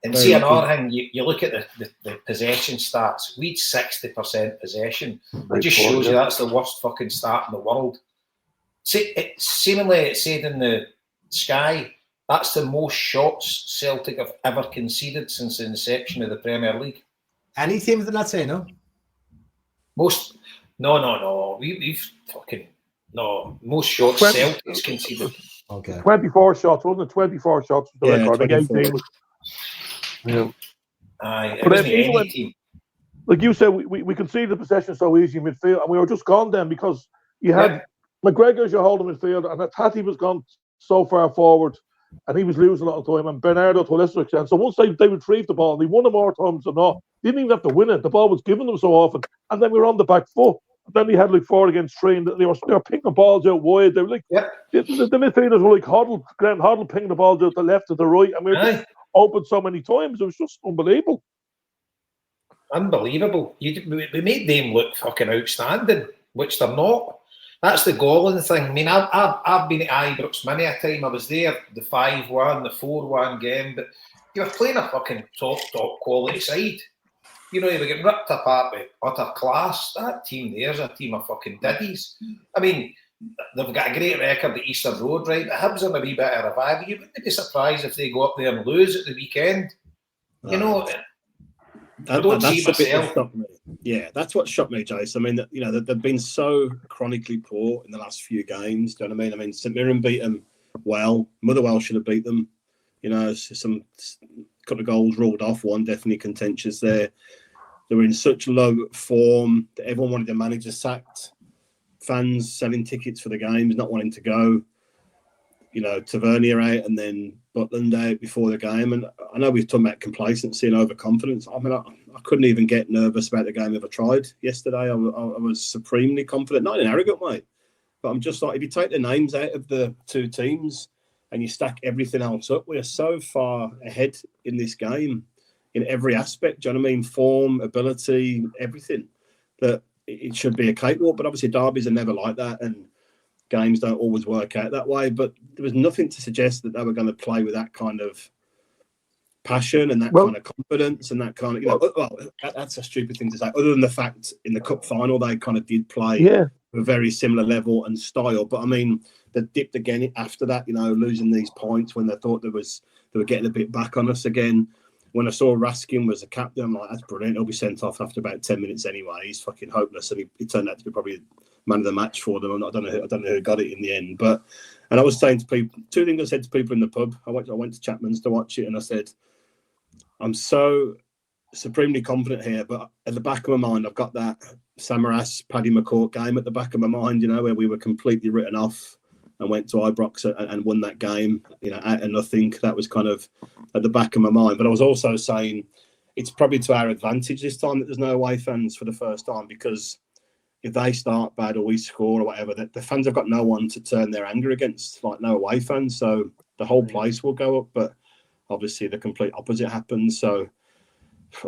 [SPEAKER 3] And see, another thing, you look at the possession stats. We'd 60% possession. It just shows you that's the worst fucking stat in the world. Seemingly, it said in the Sky, that's the most shots Celtic have ever conceded since the inception of the Premier League.
[SPEAKER 1] Any team did not say no?
[SPEAKER 3] Most... No. We've fucking... No, most shots Celtic's conceded.
[SPEAKER 1] Okay.
[SPEAKER 4] 24 shots, wasn't it? 24 shots was the record.
[SPEAKER 2] 24.
[SPEAKER 4] Yeah.
[SPEAKER 3] Aye, it wasn't any team.
[SPEAKER 4] Like you said, we conceded the possession so easy in midfield, and we were just gone then because you had McGregor as your holding midfield, and Tati was gone so far forward, and he was losing a lot of time, and Bernardo to a lesser extent. So once they retrieved the ball, they won it more times than not. Didn't even have to win it. The ball was given them so often, and then we were on the back foot. Then they had like 4 against 3, and they were picking balls out wide. They were like the midfielders were like Grant Hoddle picking the balls out the left to the right, and we were just open so many times. It was just unbelievable.
[SPEAKER 3] Unbelievable. We made them look fucking outstanding, which they're not. That's the galling thing. I mean, I've been at Ibrox many a time. I was there, the 5-1, the 4-1 game, but you were playing a fucking top quality side. You know, you were getting ripped apart with utter class. That team there's a team of fucking diddies. I mean, they've got a great record at Easter Road, right? But Hibs are a wee bit of a revival. You wouldn't be surprised if they go up there and lose at the weekend. You know, I don't see myself.
[SPEAKER 2] Yeah, that's what shocked me, Jason. I mean, you know, they've been so chronically poor in the last few games. Do you know what I mean? I mean, St Mirren beat them well. Motherwell should have beat them. You know, some couple of goals rolled off. One definitely contentious there. They were in such low form that everyone wanted their manager sacked. Fans selling tickets for the games, not wanting to go. You know, Tavernier out and then Butland out before the game. And I know we've talked about complacency and overconfidence. I mean, I couldn't even get nervous about the game if I tried yesterday. I was supremely confident, not in an arrogant way, but I'm just like, if you take the names out of the two teams and you stack everything else up, we are so far ahead in this game in every aspect. Do you know what I mean? Form, ability, everything. That it should be a cakewalk, but obviously derbies are never like that, and games don't always work out that way. But there was nothing to suggest that they were going to play with that kind of passion and that kind of confidence and that kind of, you know, well, that's a stupid thing to say, other than the fact in the cup final they kind of did play a very similar level and style. But I mean, they dipped again after that, you know, losing these points when they thought they were getting a bit back on us again. When I saw Raskin was a captain, I'm like, that's brilliant. He'll be sent off after about 10 minutes anyway. He's fucking hopeless. And he turned out to be probably man of the match for them. I don't know who got it in the end. And I was saying to people, two things I said to people in the pub. I went to Chapman's to watch it, and I said, I'm so supremely confident here, but at the back of my mind, I've got that Samaras, Paddy McCourt game at the back of my mind, you know, where we were completely written off and went to Ibrox and won that game, you know, out of nothing. That was kind of at the back of my mind. But I was also saying it's probably to our advantage this time that there's no away fans for the first time, because if they start bad or we score or whatever, the fans have got no one to turn their anger against, like no away fans. So the whole place will go up. But obviously the complete opposite happened. So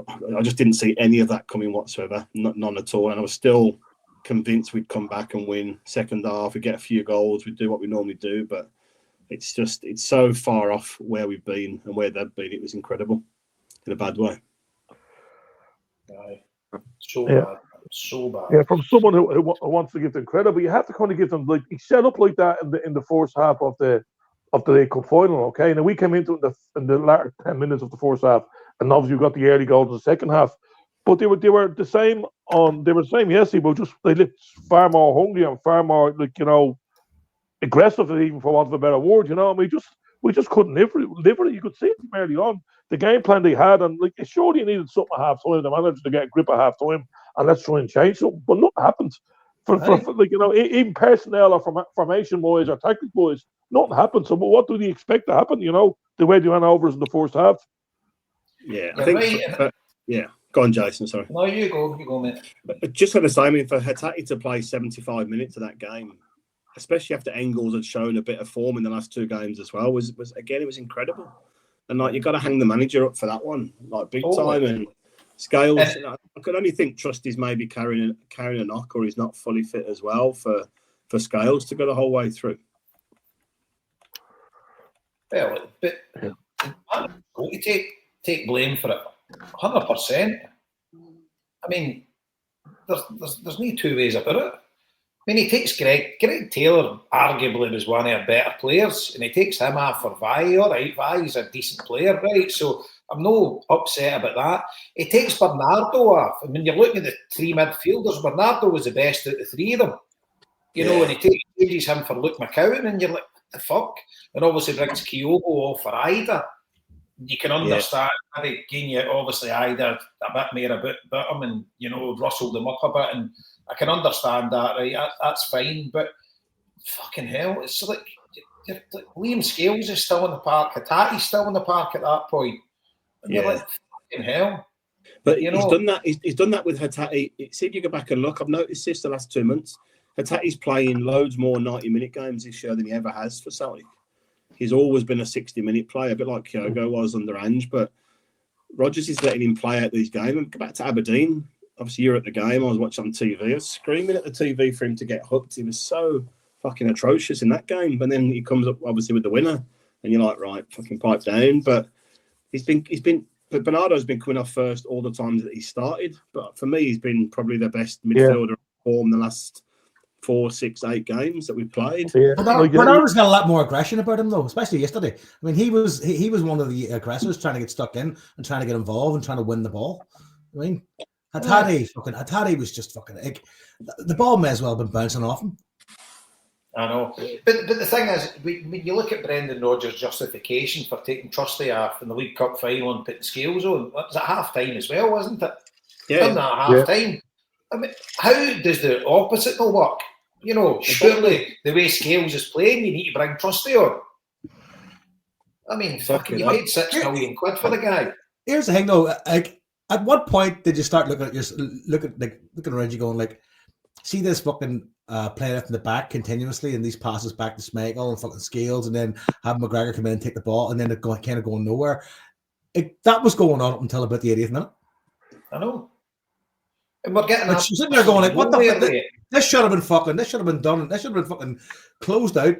[SPEAKER 2] I just didn't see any of that coming whatsoever, none at all. And I was still convinced we'd come back and win second half. We'd get a few goals. We'd do what we normally do. But it's so far off where we've been and where they've been. It was incredible in a bad way.
[SPEAKER 3] So bad.
[SPEAKER 4] Yeah, from someone who wants to give them credit, but you have to kind of give them, like, he set up like that in the first half of the League Cup final. Okay, and then we came into it in the latter 10 minutes of the first half, and obviously we got the early goals in the second half. But they were the same yesterday, but just they looked far more hungry and far more, like, you know, aggressive, even for want of a better word, you know. And we just couldn't live it. You could see it from early on. The game plan they had, and like, surely you needed something at half time, the manager to get a grip at half time, and let's try and change something. But nothing happened. For like, you know, even personnel or formation wise or tactic wise, nothing happened. So what do they expect to happen? You know, the way they ran over us in the first half.
[SPEAKER 2] Yeah, I
[SPEAKER 3] You're
[SPEAKER 2] think.
[SPEAKER 3] right.
[SPEAKER 2] Yeah, go on, Jason. Sorry.
[SPEAKER 3] No, you go, mate.
[SPEAKER 2] But just going to say, I mean, for Hatate to play 75 minutes of that game, especially after Engels had shown a bit of form in the last 2 games as well, was again, it was incredible. And like, you got to hang the manager up for that one, like big time. And Scales, I could only think Trusty's maybe carrying a knock, or he's not fully fit as well for Scales to go the whole way through.
[SPEAKER 3] Well, but I'm going to take blame for it, 100%. I mean, there's no 2 ways about it. I mean, he takes Greg Taylor, arguably was one of our better players, and he takes him off for Vi. All right, Vi's a decent player, right? So I'm no upset about that. He takes Bernardo off. I mean, you're looking at the 3 midfielders. Bernardo was the best out of the 3 of them. You know, and he changes him for Luke McCowan, and you're like, what the fuck? And obviously brings Kyogo off for Ida. You can understand, again, you obviously Ida a bit more about him and, you know, rustled him up a bit, and I can understand that, right? That's fine, but fucking hell, it's like Liam Scales is still in the park, Hatate's still in the park at that point. And you're like, fucking hell.
[SPEAKER 2] But you know, he's done that with Hatate. See if you go back and look, I've noticed this the last 2 months. Hatate's playing loads more 90-minute games this year than he ever has for Celtic. He's always been a 60-minute player, a bit like Kyogo was under Ange, but Rodgers is letting him play out these games. And go back to Aberdeen. Obviously, you're at the game. I was watching on TV. I was screaming at the TV for him to get hooked. He was so fucking atrocious in that game. And then he comes up, obviously, with the winner. And you're like, right, fucking pipe down. But but Bernardo's been coming off first all the times that he started. But for me, he's been probably the best midfielder in form the last 4, 6, 8 games that we've played.
[SPEAKER 1] Yeah. Bernardo's got a lot more aggression about him, though, especially yesterday. I mean, he was one of the aggressors, trying to get stuck in and trying to get involved and trying to win the ball. I mean, Hatate was just fucking egg. The ball may as well have been bouncing off him.
[SPEAKER 3] I know, but the thing is, when you look at Brendan Rodgers' justification for taking Trusty off in the League Cup final and putting Scales on, it was at half time as well, wasn't it?
[SPEAKER 2] Yeah,
[SPEAKER 3] done that at half time. I mean, how does the opposite not work? You know, surely the way Scales is playing, you need to bring Trusty on. I mean, fucking, you paid £6 million for the guy.
[SPEAKER 1] Here's the thing, though. Like, at what point did you start looking around you going like, see this fucking playing it in the back continuously and these passes back to Schmeichel and fucking Scales, and then have McGregor come in and take the ball, and then it kind of going nowhere. That was going on up until about the 80th minute.
[SPEAKER 3] I know. And we're getting
[SPEAKER 1] like, sitting there going like, what the fuck? This should have been fucking. This should have been done. This should have been fucking closed out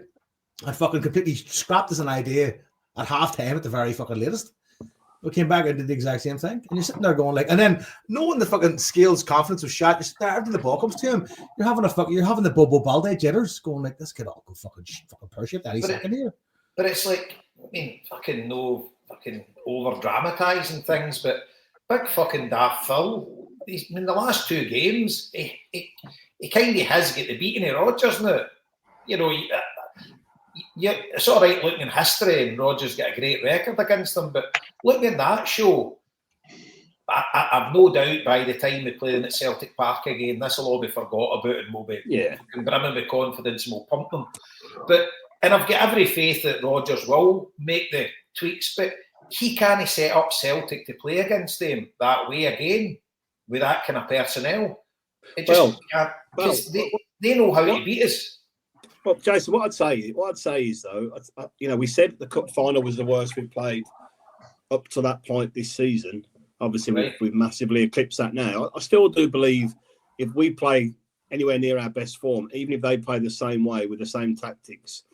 [SPEAKER 1] and fucking completely scrapped as an idea at halftime at the very fucking latest. We came back and did the exact same thing, and you're sitting there going like, and then knowing the fucking Scales' confidence was shot, you're sitting there, every the ball comes to him, you're having the Bobo Balde jitters, going like, this kid ought to go fucking pear-shaped any second here.
[SPEAKER 3] But it's like, I mean, fucking no fucking over dramatising things, but big fucking daft Phil. In the last 2 games, he kind of has got the beating of Rodgers now. You know, it's all right looking in history, and Rodgers got a great record against them, but looking at that show, I've no doubt by the time we play at Celtic Park again, this will all be forgot about, and we'll be brimming with confidence, and we'll pump them. And I've got every faith that Rodgers will make the tweaks, but he can't set up Celtic to play against them that way again with that kind of personnel. It just can't, because they know how to beat us.
[SPEAKER 2] Well, Jason, what I'd say is though, you know, we said the cup final was the worst we've played up to that point this season. Obviously, we've massively eclipsed that now. I still do believe if we play anywhere near our best form, even if they play the same way with the same tactics,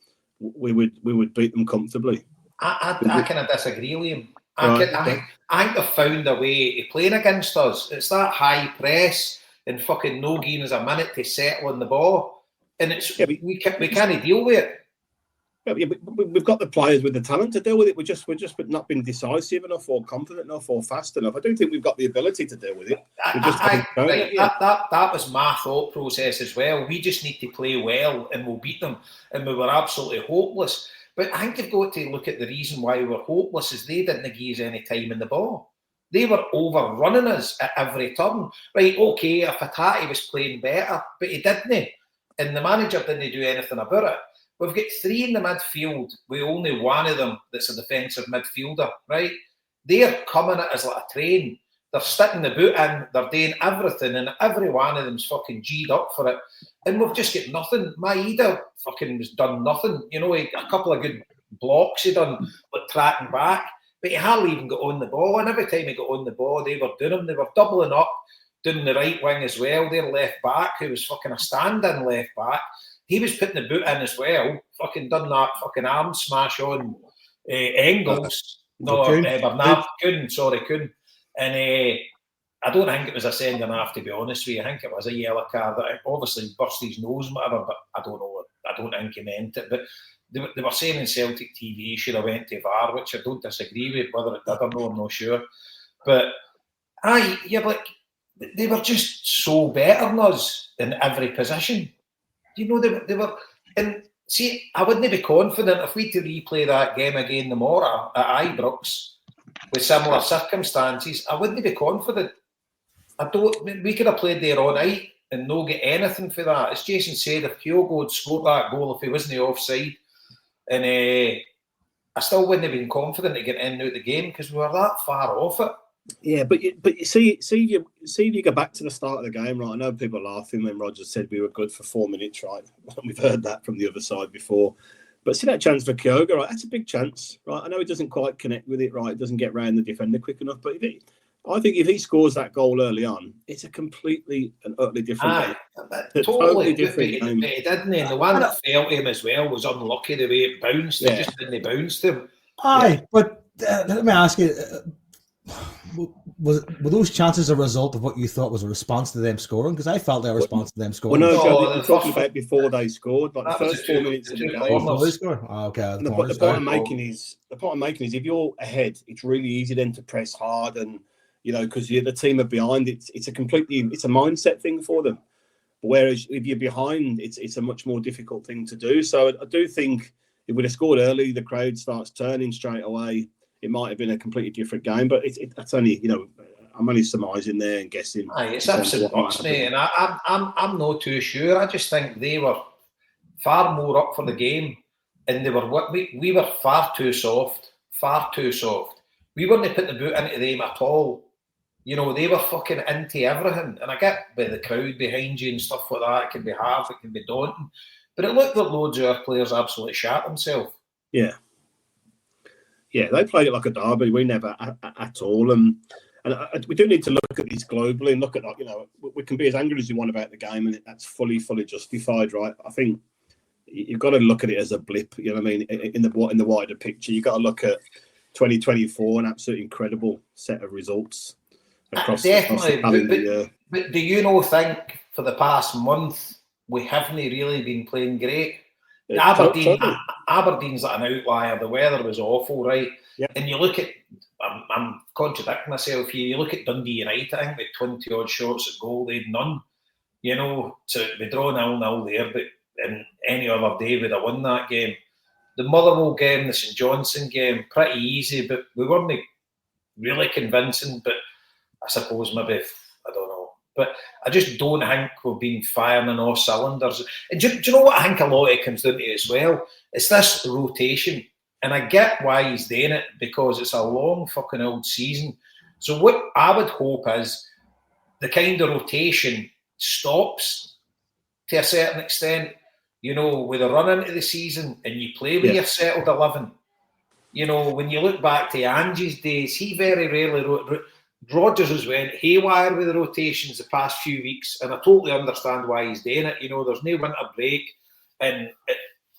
[SPEAKER 2] we would beat them comfortably.
[SPEAKER 3] I kind of disagree, Liam. I think they've found a way of playing against us. It's that high press and fucking no giving us a minute to settle on the ball, and it's we can't deal with it.
[SPEAKER 2] Yeah, we've got the players with the talent to deal with it. We're just not been decisive enough, or confident enough, or fast enough. I don't think we've got the ability to deal with it.
[SPEAKER 3] That was my thought process as well. We just need to play well, and we'll beat them. And we were absolutely hopeless. But I think you've got to look at the reason why we were hopeless is they didn't give us any time in the ball. They were overrunning us at every turn. Right, okay, if Hatate was playing better, but he didn't. And the manager didn't do anything about it. We've got 3 in the midfield with only one of them that's a defensive midfielder, right? They're coming at us like a train. They're sticking the boot in, they're doing everything, and every one of them's fucking G'd up for it. And we've just got nothing. Maeda fucking has done nothing. You know, a couple of good blocks he done, like tracking back, but he hardly even got on the ball. And every time he got on the ball, they were doing him. They were doubling up, doing the right wing as well. Their left back, who was fucking a stand-in left back, he was putting the boot in as well. Fucking done that fucking arm smash on Engels. No, Bernard Kuhn. And I don't think it was a sending off, to be honest with you. I think it was a yellow card that obviously burst his nose and whatever, but I don't know. I don't think he meant it. But they were saying in Celtic TV he should have went to VAR, which I don't disagree with. Whether it did or no, I'm not sure. But like they were just so better than us in every position. You know, they were. And see, I wouldn't be confident if we to replay that game again tomorrow at Ibrox with similar circumstances. I wouldn't be confident. We could have played there all night and no get anything for that. As Jason said, if Kyogo had scored that goal, if he wasn't offside, and I still wouldn't have been confident to get in and out the game because we were that far off it.
[SPEAKER 2] Yeah, but you see if you go back to the start of the game, right? I know people are laughing when Roger said we were good for 4 minutes, right? We've heard that from the other side before. But see that chance for Kyogo, right? That's a big chance, right? I know he doesn't quite connect with it, right? It doesn't get round the defender quick enough. But I think if he scores that goal early on, it's a completely and utterly different game.
[SPEAKER 3] Totally different game. Didn't he? And the one that fell to him as well was unlucky the way it bounced.
[SPEAKER 2] Yeah.
[SPEAKER 3] It just didn't bounce to him.
[SPEAKER 1] But let me ask you, were those chances a result of what you thought was a response to them scoring? Because I felt their response to them scoring.
[SPEAKER 2] Well, no, I'm talking about before they scored, like the first 4 minutes of the game. The point I'm making is, if you're ahead, it's really easy then to press hard, and because the team are behind. It's a mindset thing for them. Whereas if you're behind, it's a much more difficult thing to do. So I do think if we'd have scored early, the crowd starts turning straight away. It might have been a completely different game, but that's only, I'm only surmising there and guessing.
[SPEAKER 3] It's absolute box, mate, and I'm not too sure. I just think they were far more up for the game, and we were far too soft. We weren't putting the boot into them at all. They were fucking into everything, and I get by the crowd behind you and stuff like that. It can be hard, it can be daunting, but it looked like loads of our players absolutely shat themselves.
[SPEAKER 2] Yeah, they played it like a derby. We never at all. And we do need to look at these globally and look at that. We can be as angry as you want about the game, and that's fully justified, right? I think you've got to look at it as a blip. You know what I mean? In the wider picture, you've got to look at 2024, an absolutely incredible set of results across
[SPEAKER 3] definitely.
[SPEAKER 2] The calendar year.
[SPEAKER 3] But do you think for the past month we haven't really been playing great? Aberdeen's like an outlier. The weather was awful, right?
[SPEAKER 2] Yep.
[SPEAKER 3] And you look at, I'm contradicting myself here. You look at Dundee United, I think with 20 odd shots at goal, they'd none. So we draw 0-0 there, but in any other day we'd have won that game. The Motherwell game, the St Johnstone game, pretty easy, but we weren't really convincing. But I suppose maybe, I don't know. But I just don't think we've been firing on all cylinders. And do you know what I think a lot of it comes down to as well? It's this rotation. And I get why he's doing it, because it's a long fucking old season. So what I would hope is the kind of rotation stops to a certain extent, with a run into the season and you play with your settled 11. When you look back to Angie's days, he very rarely Rodgers has went haywire with the rotations the past few weeks, and I totally understand why he's doing it. There's no winter break, and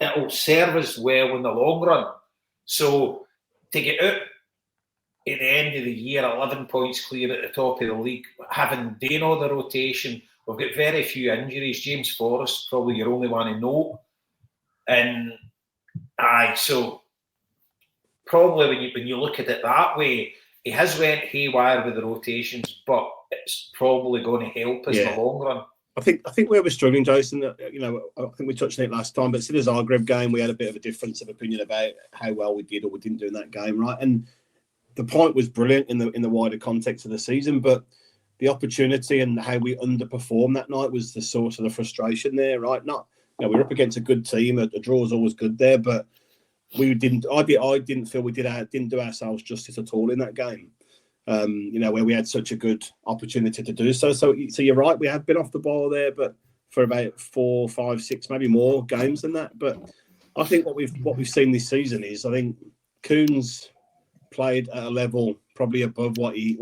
[SPEAKER 3] it'll serve us well in the long run. So to get out at the end of the year, 11 points clear at the top of the league, having done all the rotation, we've got very few injuries. James Forrest, probably your only one to note. And so probably when you look at it that way, he has went haywire with the rotations, but it's probably going to help us in the long run.
[SPEAKER 2] I think where we're struggling, Jason, I think we touched on it last time, but see the Zagreb game, we had a bit of a difference of opinion about how well we did or we didn't do in that game, right? And the point was brilliant in the wider context of the season, but the opportunity and how we underperformed that night was the source of the frustration there, right? Not we're up against a good team. A draw is always good there, but we didn't. I didn't feel we didn't do ourselves justice at all in that game. Where we had such a good opportunity to do so. So you're right. We have been off the ball there, but for about 4, 5, 6, maybe more games than that. But I think what we've seen this season is I think Kuhn's played at a level probably above what he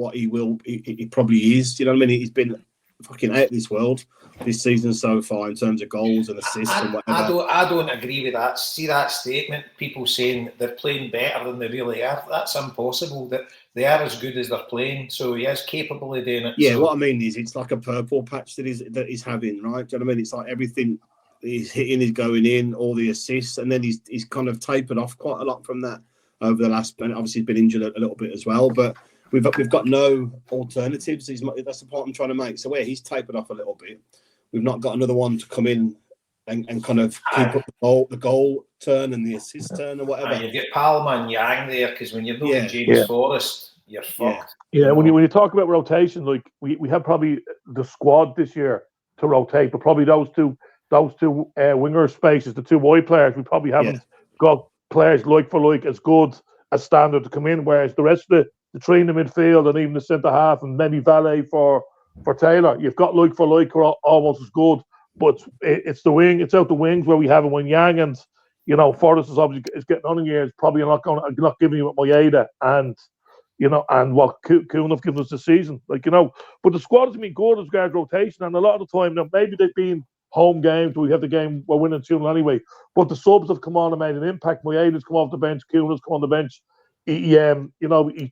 [SPEAKER 2] probably is. You know what I mean? He's been fucking out of this world this season so far in terms of goals and assists and whatever.
[SPEAKER 3] I don't agree with that. See that statement? People saying they're playing better than they really are. That's impossible. That they are as good as they're playing. So he is capable of doing it.
[SPEAKER 2] Yeah, what I mean is it's like a purple patch that he's having, right? Do you know what I mean? It's like everything he's hitting is going in, all the assists, and then he's kind of tapered off quite a lot from that over the last. And obviously he's been injured a little bit as well, but. We've got no alternatives. That's the point I'm trying to make. So where he's tapered off a little bit, we've not got another one to come in and kind of keep up the goal turn and the assist turn or whatever.
[SPEAKER 3] You get Palma and Yang there because when you're not James Forrest, you're fucked.
[SPEAKER 4] Yeah, when you talk about rotation, like we have probably the squad this year to rotate, but probably those two winger spaces, the two wide players, we probably haven't got players like for like as good as standard to come in. Whereas the rest of the three in the midfield and even the centre half and maybe Valet for Taylor, you've got like for like are almost as good, but it's the wing, it's out the wings where we have it when Yang and Forrest is obviously is getting on in years, probably not giving you Moyeda and what Kuhn have given us this season, but the squad has been good as regards rotation, and a lot of the time now maybe they've been home games, we have the game we're winning 2-0 anyway, but the subs have come on and made an impact. Moyeda's come off the bench, Kuhn has come on the bench. He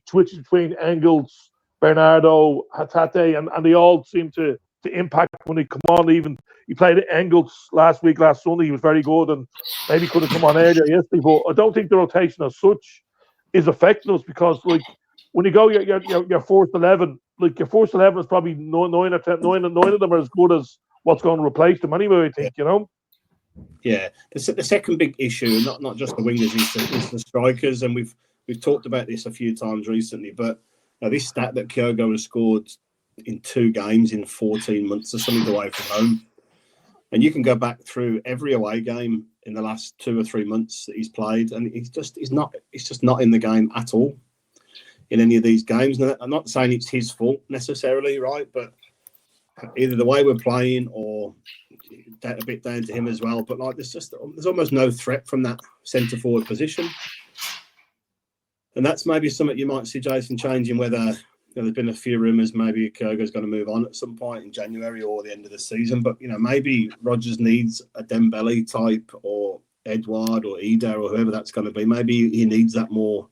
[SPEAKER 4] switches between Engels, Bernardo, Hatate, and they all seem to impact when they come on. Even he played Engels last Sunday. He was very good, and maybe could have come on earlier yesterday. But I don't think the rotation as such is affecting us because, like, when you go your first 11, like your first 11 is probably 9 or 10, 9 of them are as good as what's going to replace them anyway. I think
[SPEAKER 2] Yeah, the second big issue, not just the wingers, is the strikers, and we've talked about this a few times recently, but this stat that Kyogo has scored in 2 games in 14 months or something away from home, and you can go back through every away game in the last 2 or 3 months that he's played, and he's just not in the game at all in any of these games. Now, I'm not saying it's his fault necessarily, right? But either the way we're playing or a bit down to him as well. But like, there's almost no threat from that centre forward position. And that's maybe something you might see Jason changing, whether there's been a few rumours maybe Kyogo's going to move on at some point in January or the end of the season. But, maybe Rodgers needs a Dembele type or Edouard or Ida or whoever that's going to be. Maybe he needs that more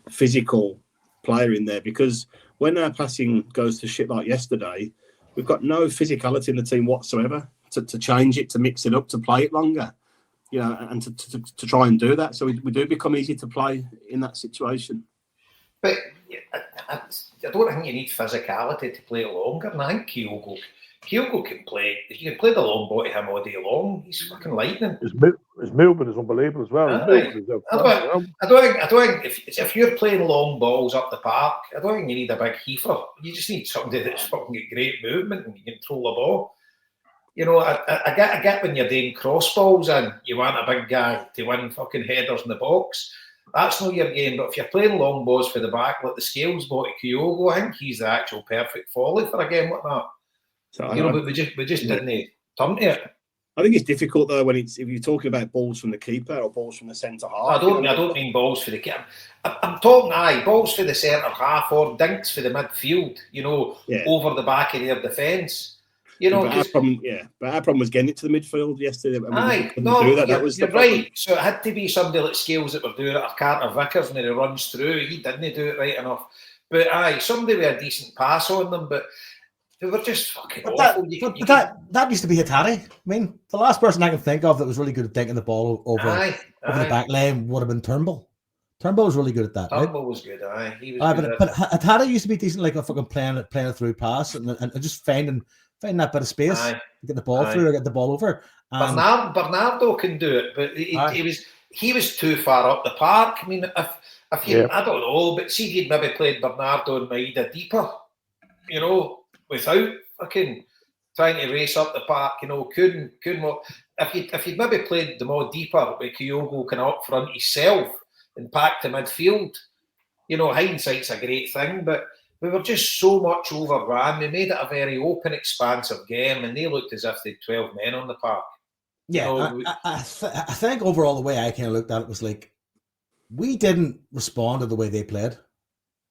[SPEAKER 2] physical player in there, because when our passing goes to shit like yesterday, we've got no physicality in the team whatsoever to change it, to mix it up, to play it longer. And to try and do that. So we do become easy to play in that situation.
[SPEAKER 3] But I don't think you need physicality to play it longer. And I think Kyogo can play. You can play the long ball to him all day long. He's fucking lightning.
[SPEAKER 4] His movement is unbelievable as well.
[SPEAKER 3] I don't think if you're playing long balls up the park, I don't think you need a big heifer. You just need somebody that's fucking got great movement and you can control the ball. I get when you're doing cross balls and you want a big guy to win fucking headers in the box. That's not your game. But if you're playing long balls for the back, like the Scales ball to Kyogo, I think he's the actual perfect volley for a game like that. So but we just didn't turn to it.
[SPEAKER 2] I think it's difficult though if you're talking about balls from the keeper or balls from the centre half.
[SPEAKER 3] I don't mean balls for the keeper. I'm talking balls for the centre half or dinks for the midfield. Over the back of their defence. But our problem was getting it to the midfield yesterday. You're right. So it had to be somebody like Scales that were doing it, or Carter Vickers, and then he runs through. He didn't do it right enough. But somebody with a decent pass on them, but they were just fucking awful.
[SPEAKER 1] That used to be Hatate. I mean, the last person I can think of that was really good at taking the ball over the back lane would have been Turnbull. Turnbull was really good at that.
[SPEAKER 3] Turnbull was good, He was good
[SPEAKER 1] but Hatate used to be decent, like a fucking playing a through pass and just finding that bit of space, get the ball through or get the ball over.
[SPEAKER 3] Bernardo can do it, but he was too far up the park. I mean, if you, I don't know, but see if you'd maybe played Bernardo and Maida deeper, without fucking trying to race up the park, couldn't. if you'd maybe played them all deeper with Kyogo kind of up front himself and packed to midfield, you know, hindsight's a great thing, but we were just so much overrun. We made it a very open, expansive game, and they looked as if they'd 12 men on the park.
[SPEAKER 1] Yeah,
[SPEAKER 3] you know,
[SPEAKER 1] I think overall the way I kind of looked at it was like, we didn't respond to the way they played.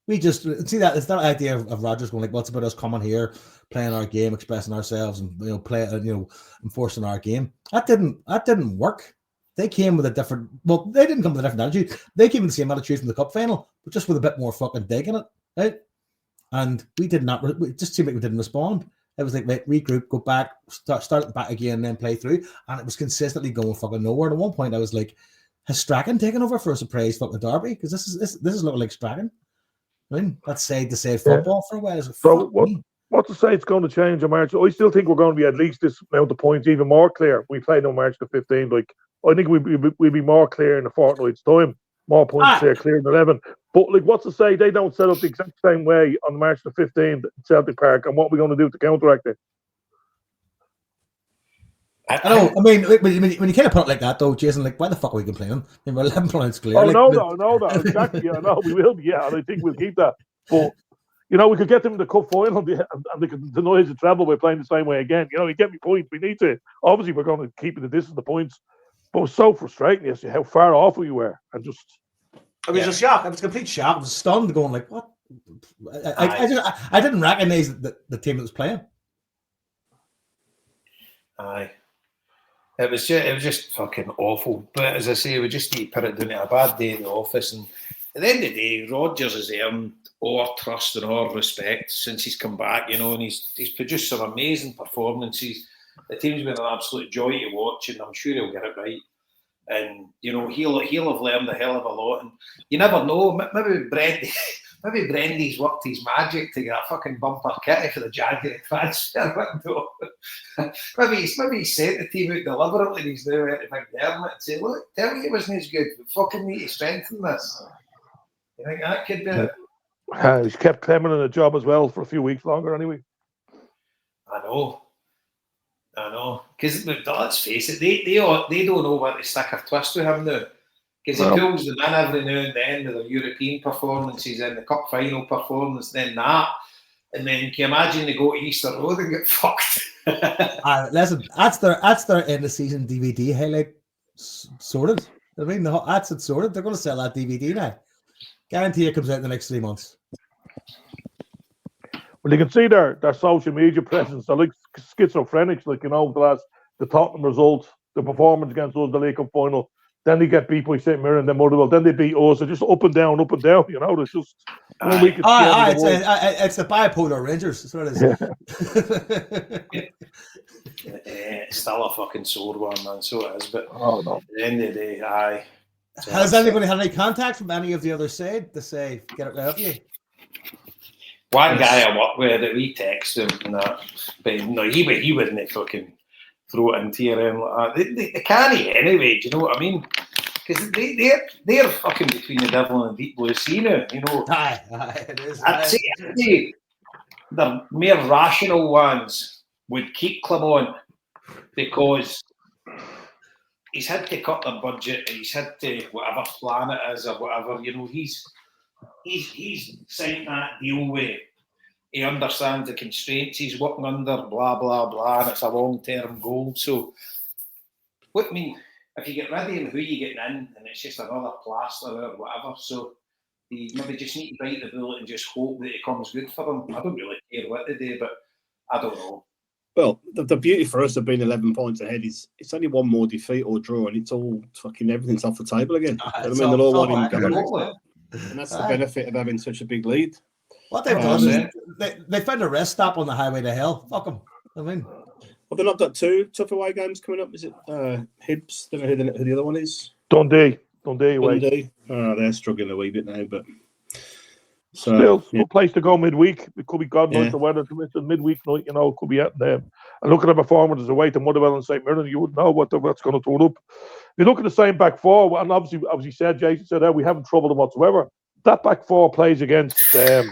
[SPEAKER 1] We just see that it's that idea of Rodgers going like, "What's about us coming here, playing our game, expressing ourselves, and enforcing our game." That didn't work. They came with a different. Well, they didn't come with a different attitude. They came with the same attitude from the cup final, but just with a bit more fucking dig in it, right? And we did not. It just seemed like we didn't respond. It was like, right, regroup, go back, start back again, and then play through. And it was consistently going fucking nowhere. And at one point, I was like, "Has Strachan taken over for a surprise fucking derby? Because this is looking like Strachan." I mean, that's side-to-side football for a while.
[SPEAKER 4] So what to say it's going to change in March? I still think we're going to be at least this amount of points, even more clear. We played on March the 15th. Like, I think we'll be more clear in a fortnight's time. More points clear in 11. But like, what's to say they don't set up the exact same way on March the 15th at Celtic Park? And what are we going to do to counteract it?
[SPEAKER 1] I know. I mean, when you kind of put it like that, though, Jason, like, why the fuck are we complaining? I mean, we're 11 points clear.
[SPEAKER 4] Oh,
[SPEAKER 1] like,
[SPEAKER 4] no, exactly. Yeah, no, we will be. Yeah, and I think we'll keep that. But, you know, we could get them in the cup final and they could deny us the treble by playing the same way again. You know, you get me point. We need to. Obviously, we're going to keep it the distance, the points. But it was so frustrating yesterday how far off we were. And just.
[SPEAKER 1] It was a shock. It was a complete shock. I was stunned, going like, "What?" I didn't recognize the team that was playing.
[SPEAKER 3] Aye. It was just fucking awful. But as I say, we just need to put it down to a bad day in the office. And at the end of the day, Rodgers has earned our trust and our respect since he's come back, you know, and he's produced some amazing performances. The team's been an absolute joy to watch, and I'm sure he'll get it right. And, you know, he'll have learned a hell of a lot. And you never know, maybe Brendy's worked his magic to get a fucking bumper kitty for the January transfer window. maybe he's sent the team out deliberately and he's now out to McDermott and say, "Look, tell me it wasn't as good. We fucking need to strengthen this." You think that could be it?
[SPEAKER 4] He's kept Clement in a job as well for a few weeks longer anyway.
[SPEAKER 3] I know. Because let's face it, they don't know where to stick or twist with him now. Because he pulls them in every now and then with their European performances and the cup final performance, then that. And then can you imagine they go to Easter Road and get fucked?
[SPEAKER 1] Listen, that's their end of season DVD highlight sorted. I mean, that's it sorted. They're going to sell that DVD now. Guarantee it comes out in the next 3 months.
[SPEAKER 4] Well, you can see their social media presence. They're like schizophrenics, like, you know, the Tottenham result, the performance against us, the League Cup final. Then they get beat by St. Mirren and then Motherwell. Then they beat us. They're just up and down, you know. There's just one week.
[SPEAKER 1] It's the bipolar Rangers. That's what it is.
[SPEAKER 3] It's still a fucking sore one, man. So it is. But
[SPEAKER 4] no.
[SPEAKER 3] At the end of the day, aye.
[SPEAKER 1] Has anybody had any contact from any of the other side to say, "Get it out of you"?
[SPEAKER 3] One guy I work with, that we text him and that, but no, he wouldn't fucking throw it into your own like that. They can't anyway, do you know what I mean? Because they're fucking between the devil and the deep blue sea now, you know.
[SPEAKER 1] Aye, it is.
[SPEAKER 3] I'd say the more rational ones would keep Clement because he's had to cut their budget, he's had to whatever plan it is or whatever, you know, he's signed that deal with. He understands the constraints he's working under, blah, blah, blah, and it's a long-term goal. So, what I mean, if you get rid of him, who are you getting in? And it's just another plaster or whatever. So, you maybe just need to bite the bullet and just hope that it comes good for them. I don't really care what they do, but I don't know.
[SPEAKER 2] Well, the beauty for us of being 11 points ahead is it's only one more defeat or draw, and it's all fucking everything's off the table again. I mean, they'll all want him going. And that's the benefit of having such a big lead.
[SPEAKER 1] What they've done is they found a rest stop on the highway to hell. Fuck them. I mean,
[SPEAKER 2] well, they've not got 2 tough away games coming up. Is it Hibs? Don't know who the other one is.
[SPEAKER 4] Dundee.
[SPEAKER 2] Dundee. Oh, they're struggling a wee bit now, but
[SPEAKER 4] still a place to go midweek. It could be God knows the weather. It's a midweek night, you know, it could be out there. And look at the performances away to Motherwell and St. Mirren, you wouldn't know what's going to turn up. You look at the same back four, and obviously said, Jason said, we haven't troubled them whatsoever. that back four plays against them,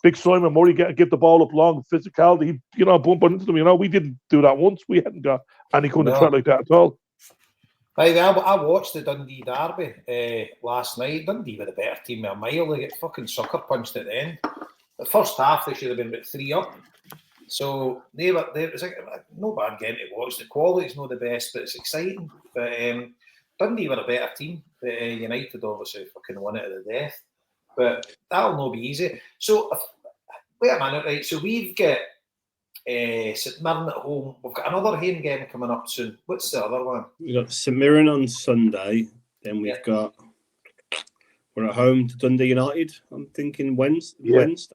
[SPEAKER 4] Big Simon Murray get the ball up long, physicality, bumping into them. We didn't do that once. We hadn't got any kind of threat like that at all.
[SPEAKER 3] I watched the Dundee derby last night. Dundee were the better team by a mile. They get fucking sucker punched at the end. The first half, they should have been about 3 up. So it was like no bad game to watch. The quality's not the best, but it's exciting. But Dundee were a better team. United obviously fucking won it to the death. But that'll not be easy. So wait a minute, right? So we've got St Mirren at home. We've got another home game coming up soon. What's the other one?
[SPEAKER 2] We've got St Mirren on Sunday. Then we're at home to Dundee United. I'm thinking Wednesday. Is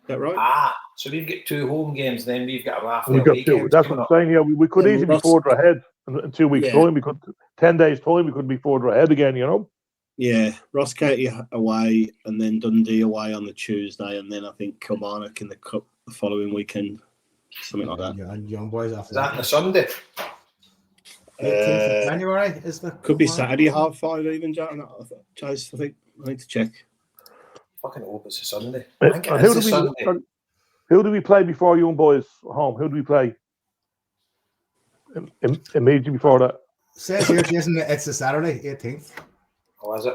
[SPEAKER 2] that right?
[SPEAKER 3] So we've got 2 home games. Then we've got a raft.
[SPEAKER 4] We've got 2. That's what I'm saying. Yeah, we could easily be further ahead in 2 weeks' time. We could 10 days' time. We could be further ahead again.
[SPEAKER 2] Yeah, Ross County away, and then Dundee away on the Tuesday, and then I think Kilmarnock in the Cup the following weekend. Something like that.
[SPEAKER 1] Yeah, and Young Boys after
[SPEAKER 3] that. Is that on a Sunday?
[SPEAKER 1] 18th of January is the.
[SPEAKER 2] Could be Saturday 5:30 even, Chase, I think. I need to check.
[SPEAKER 3] Fucking hope it's a Sunday.
[SPEAKER 4] Who do we play before Young Boys home? Who do we play? Immediately before that.
[SPEAKER 1] Says here, Jason, it's a Saturday, 18th.
[SPEAKER 3] Oh, is it?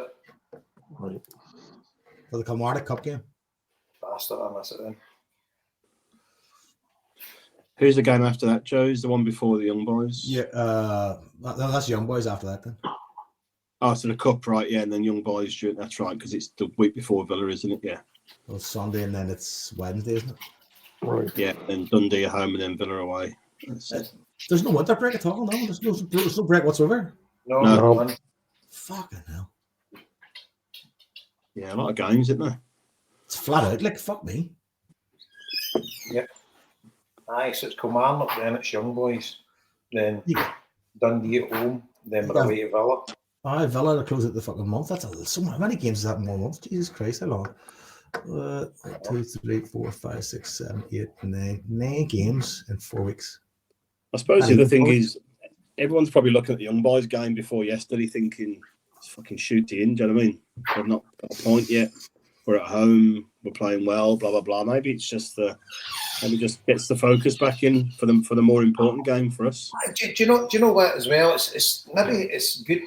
[SPEAKER 4] Right.
[SPEAKER 1] For the Kilmarnock Cup game.
[SPEAKER 3] Bastard, I miss it then.
[SPEAKER 2] Who's the game after that, Joe? Is the one before the Young Boys?
[SPEAKER 1] Yeah, that's Young Boys after that then.
[SPEAKER 2] Oh, so the Cup, right, yeah, and then Young Boys, that's right, because it's the week before Villa, isn't it? Yeah.
[SPEAKER 1] Well, it's Sunday and then it's Wednesday, isn't it?
[SPEAKER 4] Right.
[SPEAKER 2] Yeah, then Dundee at home and then Villa away.
[SPEAKER 1] There's no winter break at all, no? There's no break whatsoever?
[SPEAKER 3] No.
[SPEAKER 1] Fucking hell.
[SPEAKER 2] Yeah, a lot of games, isn't there?
[SPEAKER 1] It's flat out, like, fuck me.
[SPEAKER 3] Yep. Aye, so it's Kilmarnock, then it's Young Boys, then Dundee at home, then we're away to Villa.
[SPEAKER 1] Aye, Villa are close at the fucking month. That's so many games is that in 1 month? Jesus Christ, how long? 2, 3, 4, 5, 6, 7, 8, 9 games in 4 weeks.
[SPEAKER 2] I suppose the other thing is everyone's probably looking at the Young Boys game before yesterday thinking, let's fucking shoot it in, do you know what I mean? We've not got a point yet. We're at home, we're playing well, blah, blah, blah. Maybe it's just maybe just gets the focus back in for the more important game for us.
[SPEAKER 3] Do you know what as well? It's maybe it's good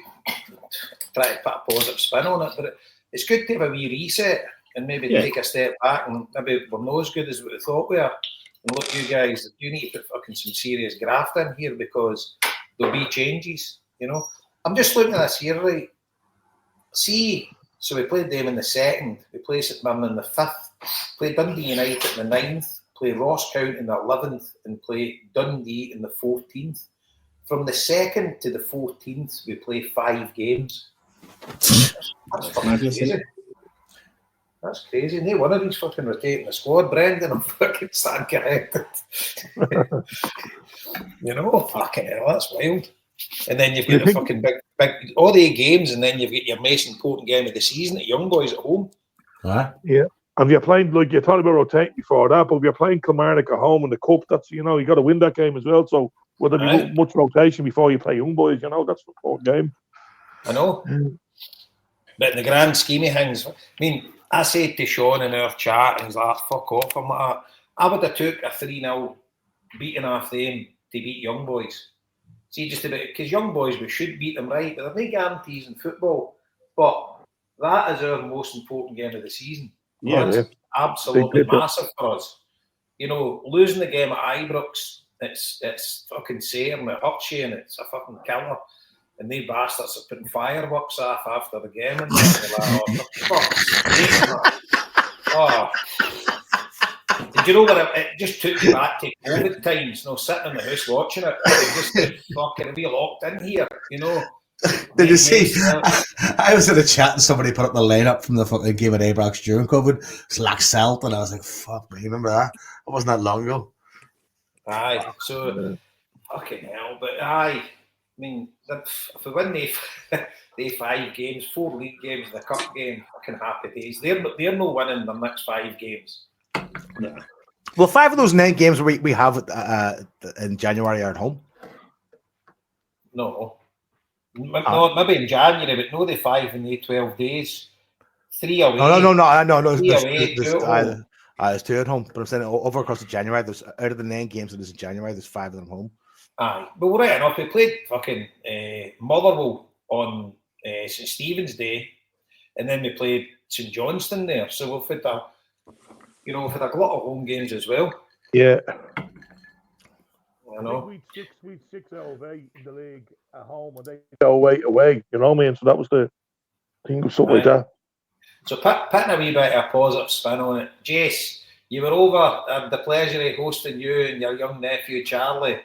[SPEAKER 3] try to put a positive spin on it, but it's good to have a wee reset and maybe take a step back and maybe we're not as good as we thought we are. And look, you guys, you need to put fucking some serious graft in here because there'll be changes, I'm just looking at this here, right? See, so we played them in the 2nd, we played St Mirren in the 5th, played Dundee United in the 9th, play Ross County in the 11th, and play Dundee in the 14th. From the 2nd to the 14th, we play 5 games. That's fucking crazy. That's crazy. No one of these fucking rotating the squad, Brendan. I'm fucking stand corrected. Fucking hell, that's wild. And then you've got the fucking big all the games, and then you've got your most important game of the season at Young Boys at home.
[SPEAKER 4] Yeah. And you're playing, like you're talking about rotating before that, but if you're playing Kilmarnock at home in the Cup, that's, you got to win that game as well. So will there be much rotation before you play Young Boys? That's an important game.
[SPEAKER 3] I know. But in the grand scheme of things, I mean, I said to Sean in our chat, and he's like, fuck off. I'm like, I would have took a 3-0 beating off them to beat Young Boys. See, just about, because Young Boys, we should beat them, right? But there are no guarantees in football. But that is our most important game of the season.
[SPEAKER 2] Yeah,
[SPEAKER 3] it's absolutely massive for us. Losing the game at Ibrox, it's fucking saying it hurts you and it's a fucking killer. And they bastards are putting fireworks off after the game and Did you know what it just took me back to COVID times? Sitting in the house watching it, just fucking be locked in here,
[SPEAKER 1] Did you see? I was in a chat and somebody put up the lineup from the fucking game at Ibrox during COVID. It's like Celt, and I was like, fuck me, remember that? It wasn't that long ago.
[SPEAKER 3] Aye, so fucking hell, but aye. I mean, if we win the 5 games, 4 league games, the cup game, fucking happy days. They're no winning the next 5 games.
[SPEAKER 2] No.
[SPEAKER 1] Well, 5 of those 9 games we have in January are at home.
[SPEAKER 3] No, maybe in January, but no, the 5 in the 12 days. 3 away.
[SPEAKER 1] No.
[SPEAKER 3] Three away, 2 at home.
[SPEAKER 1] There's 2 at home, but I'm saying over across to January. There's out of the 9 games that is in January, there's 5 of them home.
[SPEAKER 3] Aye, but right enough. We played fucking Motherwell on St Stephen's Day, and then we played St Johnstone there. So we've had we've had a lot of home games as well.
[SPEAKER 4] Yeah.
[SPEAKER 3] I know.
[SPEAKER 4] We'd 6 out of 8 in the league at home, and they 8 away. You know what I mean? So that was the thing, or something like that.
[SPEAKER 3] So putting a wee bit of a positive spin on it, Jace, you were over. I had the pleasure of hosting you and your young nephew Charlie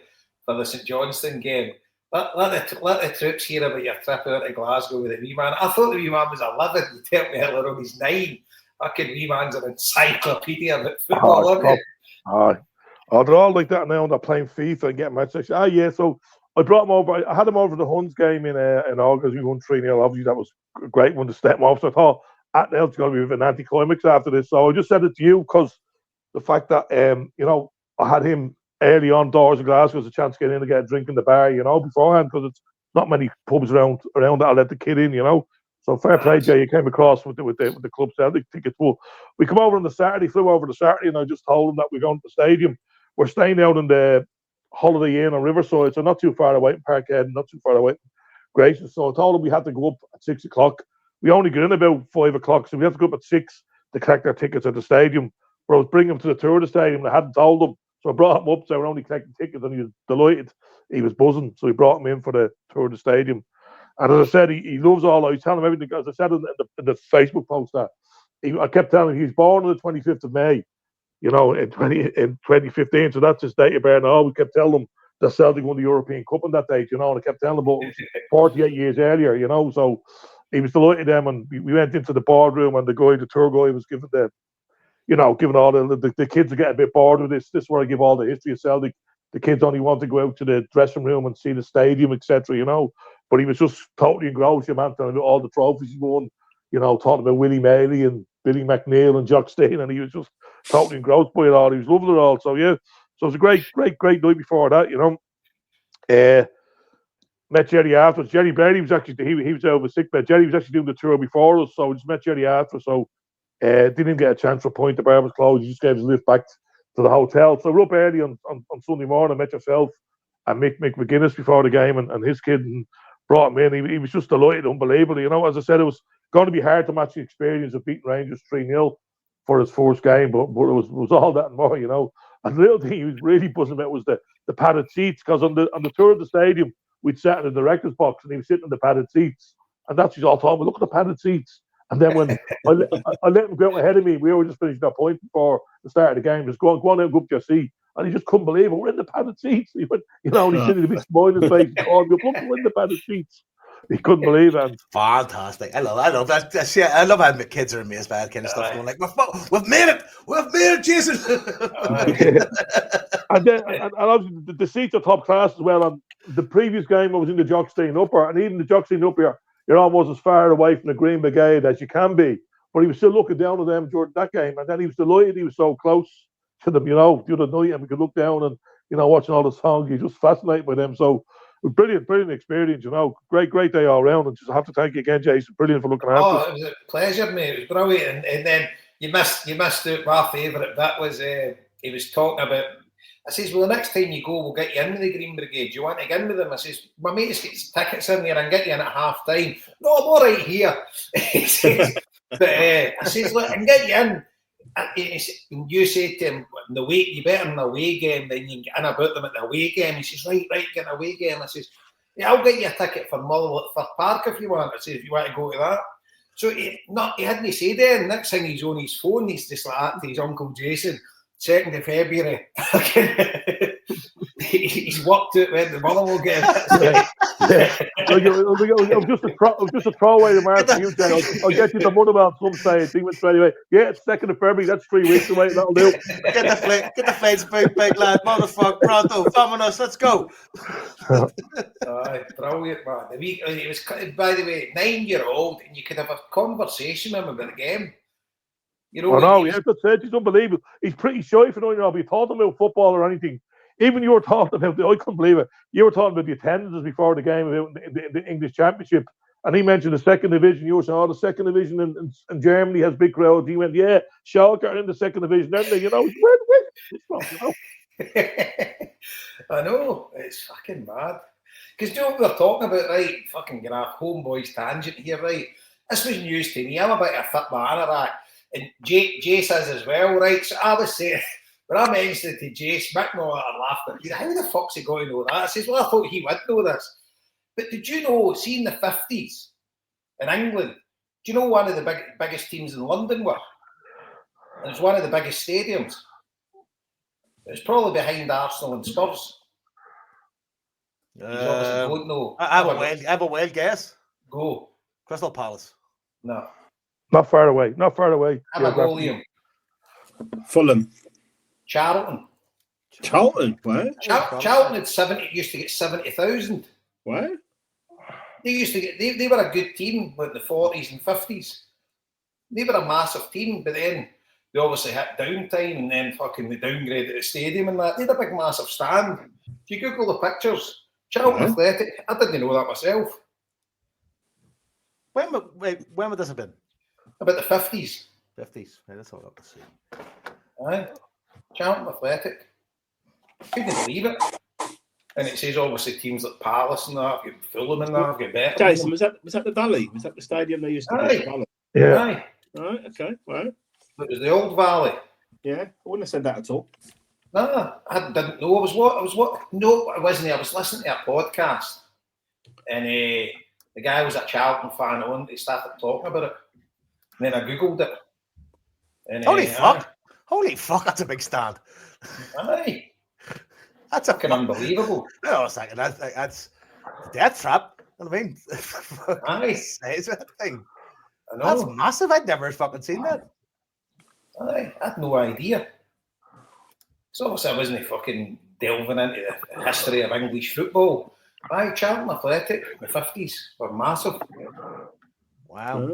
[SPEAKER 3] for the St Johnstone game. Let the troops hear about your trip out to Glasgow with the wee man. I thought the wee man was 11. You tell me earlier on he's 9. Fucking wee man's an encyclopedia about football, isn't it?
[SPEAKER 4] They're all like that now. They're playing FIFA and getting matches. Yeah. So I brought him over. I had him over the Huns game in August. We won 3-0. Obviously, that was a great one to step him off. So I thought, now it's going to be an anticlimax after this. So I just said it to you because the fact that I had him early on doors in Glasgow was a chance to get in and get a drink in the bar, beforehand, because it's not many pubs around that I'll let the kid in, So fair play, Jay. You came across with the club Celtic tickets. Well, we come over on the Saturday, flew over the Saturday, and I just told him that we're going to the stadium. We're staying out in the Holiday Inn on Riverside, so not too far away from Parkhead, not too far away from Grayson. So I told him we had to go up at 6 o'clock. We only get in about 5 o'clock, so we have to go up at 6 to collect our tickets at the stadium. But I was bringing him to the tour of the stadium, and I hadn't told him. So I brought him up, so we're only collecting tickets, and he was delighted. He was buzzing, so we brought him in for the tour of the stadium. And as I said, he loves all. I was telling him everything. As I said in the Facebook post, that I kept telling him he was born on the 25th of May, in 2015. So that's his date of birth. And we kept telling him that Celtic won the European Cup on that date, and I kept telling him about 48 years earlier, So he was delighted then, and we went into the boardroom, and the tour guy, was giving giving all the kids to get a bit bored with this. This is where I give all the history of Celtic. The kids only want to go out to the dressing room and see the stadium, etc. But he was just totally engrossed, telling about all the trophies he won. Talking about Willie Maley and Billy McNeil and Jock Stein, and he was just totally engrossed by it all. He was loving it all. So yeah, so it was a great night before that. Met Jerry after. Jerry Brady was actually he was out of a sick bed. Jerry was actually doing the tour before us, so we just met Jerry after. So didn't get a chance for a point. The bar was closed. He just gave us a lift back to the hotel. So we're up early on Sunday morning. Met yourself and Mick McGuinness before the game, and his kid, and brought him in. He was just delighted, unbelievable. As I said, it was going to be hard to match the experience of beating Rangers 3-0 for his first game, but it was all that and more. And the little thing he was really buzzing about was the padded seats, because on the tour of the stadium, we'd sat in the director's box, and he was sitting in the padded seats, and that's what he's all talking about. Look at the padded seats. And then when I let him go out ahead of me, we were just finishing our point before the start of the game. Just go on and go up to your seat. And he just couldn't believe it. We're in the padded seats. He went, and he's sitting with a big smile on his face. He called me up, look, we're in the padded seats. He couldn't believe it.
[SPEAKER 1] Fantastic. I love that. I love how kids are amazed by that kind of stuff. Going like, we've made it, Jason.
[SPEAKER 4] and obviously the seats are top class as well. On the previous game, I was in the Jock Stein Upper, and even the Jock Stein Upper, you're almost as far away from the Green Brigade as you can be. But he was still looking down at them during that game, and then he was delighted he was so close to them, the other night, and we could look down and, watching all the songs. He's just fascinated by them. So, brilliant experience, Great day all round. And just have to thank you again, Jason. Brilliant for looking after us.
[SPEAKER 3] It was a pleasure, mate. It was brilliant. And then you missed out my favourite bit was he was talking about. I says, well, the next time you go, we'll get you in with the Green Brigade. Do you want to get in with them? I says, my mate's got tickets in there and get you in at half time. No, I'm all right here. He says, but I says, look, I can get you in. And you say to him, you better in the away game than you can get in about them at the away game. He says, right, get an away game. I says, yeah, I'll get you a ticket for Motherwell for Park if you want. I says, if you want to go to that. So he hadn't said then. Next thing he's on his phone, he's just like that to his Uncle Jason. 2nd of February. He's worked out when the Motherwell game.
[SPEAKER 4] I'm just a throwaway remark for you, Jay. I'll get you the Motherwell at some stage. He went straight away. Yeah, it's 2nd of February. That's 3 weeks away. That'll do.
[SPEAKER 1] Get the flames, big lad. Motherfucker, pronto. Vamonos, let's go.
[SPEAKER 3] Brilliant, man. He was, by the way, 9-year-old, and you could have a conversation with him about the game.
[SPEAKER 4] That's it. He's unbelievable. He's pretty shy for 9-year-old. He taught him about football or anything. Even you were talking about, I couldn't believe it. You were talking about the attendances before the game in the English Championship, And he mentioned the second division. You were saying, the second division in Germany has big crowds. He went, yeah, Schalke are in the second division, aren't they? You know, where it's from, you know?
[SPEAKER 3] I know, it's fucking mad. Because you know what we're talking about, right? Fucking get a HomeBhoys tangent here, right? This was news to me. I'm a bit of a fit man, right? And Jay says as well, right? So I was saying, when I mentioned it to Jace, Mick and all that, I laughed at me. How the fuck's he going to know that? I says, well, I thought he would know this. But did you know, see in the 50s in England, do you know one of the biggest teams in London were? And it's one of the biggest stadiums. It was probably behind Arsenal and Spurs. You obviously don't know.
[SPEAKER 1] I have a wild guess.
[SPEAKER 3] Go.
[SPEAKER 1] Crystal Palace.
[SPEAKER 3] No.
[SPEAKER 4] Not far away. Not far away.
[SPEAKER 3] Have a go, Liam.
[SPEAKER 2] Fulham.
[SPEAKER 3] Charlton.
[SPEAKER 2] Charlton, what?
[SPEAKER 3] Charlton used to get 70,000.
[SPEAKER 2] What?
[SPEAKER 3] They used to get. They were a good team in the 40s and 50s. They were a massive team, but then they obviously hit downtime and then fucking they downgraded the stadium and that. They had a big massive stand. If you Google the pictures, Charlton Athletic, I didn't know that myself.
[SPEAKER 1] When would this have been?
[SPEAKER 3] About the 50s.
[SPEAKER 1] 50s. Right, that's all I have to see.
[SPEAKER 3] Aye. Charlton Athletic. Couldn't believe it. And it says obviously teams like Palace and that, I've got Fulham and that, I've got better.
[SPEAKER 2] Jason, was that the Valley? Was that the stadium they used to play? The Valley?
[SPEAKER 4] Yeah.
[SPEAKER 3] Aye.
[SPEAKER 2] Right, okay, right.
[SPEAKER 3] It was the old Valley.
[SPEAKER 2] Yeah, I wouldn't have said that at all.
[SPEAKER 3] No, I didn't know. I wasn't. I was listening to a podcast, and the guy was a Charlton fan on. He started talking about it, and then I googled it. And,
[SPEAKER 1] Holy fuck! Holy fuck! That's a big stand.
[SPEAKER 3] Aye,
[SPEAKER 1] That's a
[SPEAKER 3] fucking unbelievable.
[SPEAKER 1] No, I was thinking that's death trap. I mean,
[SPEAKER 3] Aye,
[SPEAKER 1] says that thing.
[SPEAKER 3] I know.
[SPEAKER 1] That's massive. I'd never fucking seen that.
[SPEAKER 3] Aye, I had no idea. So obviously I wasn't fucking delving into the history of English football. Aye, Charlton Athletic in the 50s were massive.
[SPEAKER 1] Wow.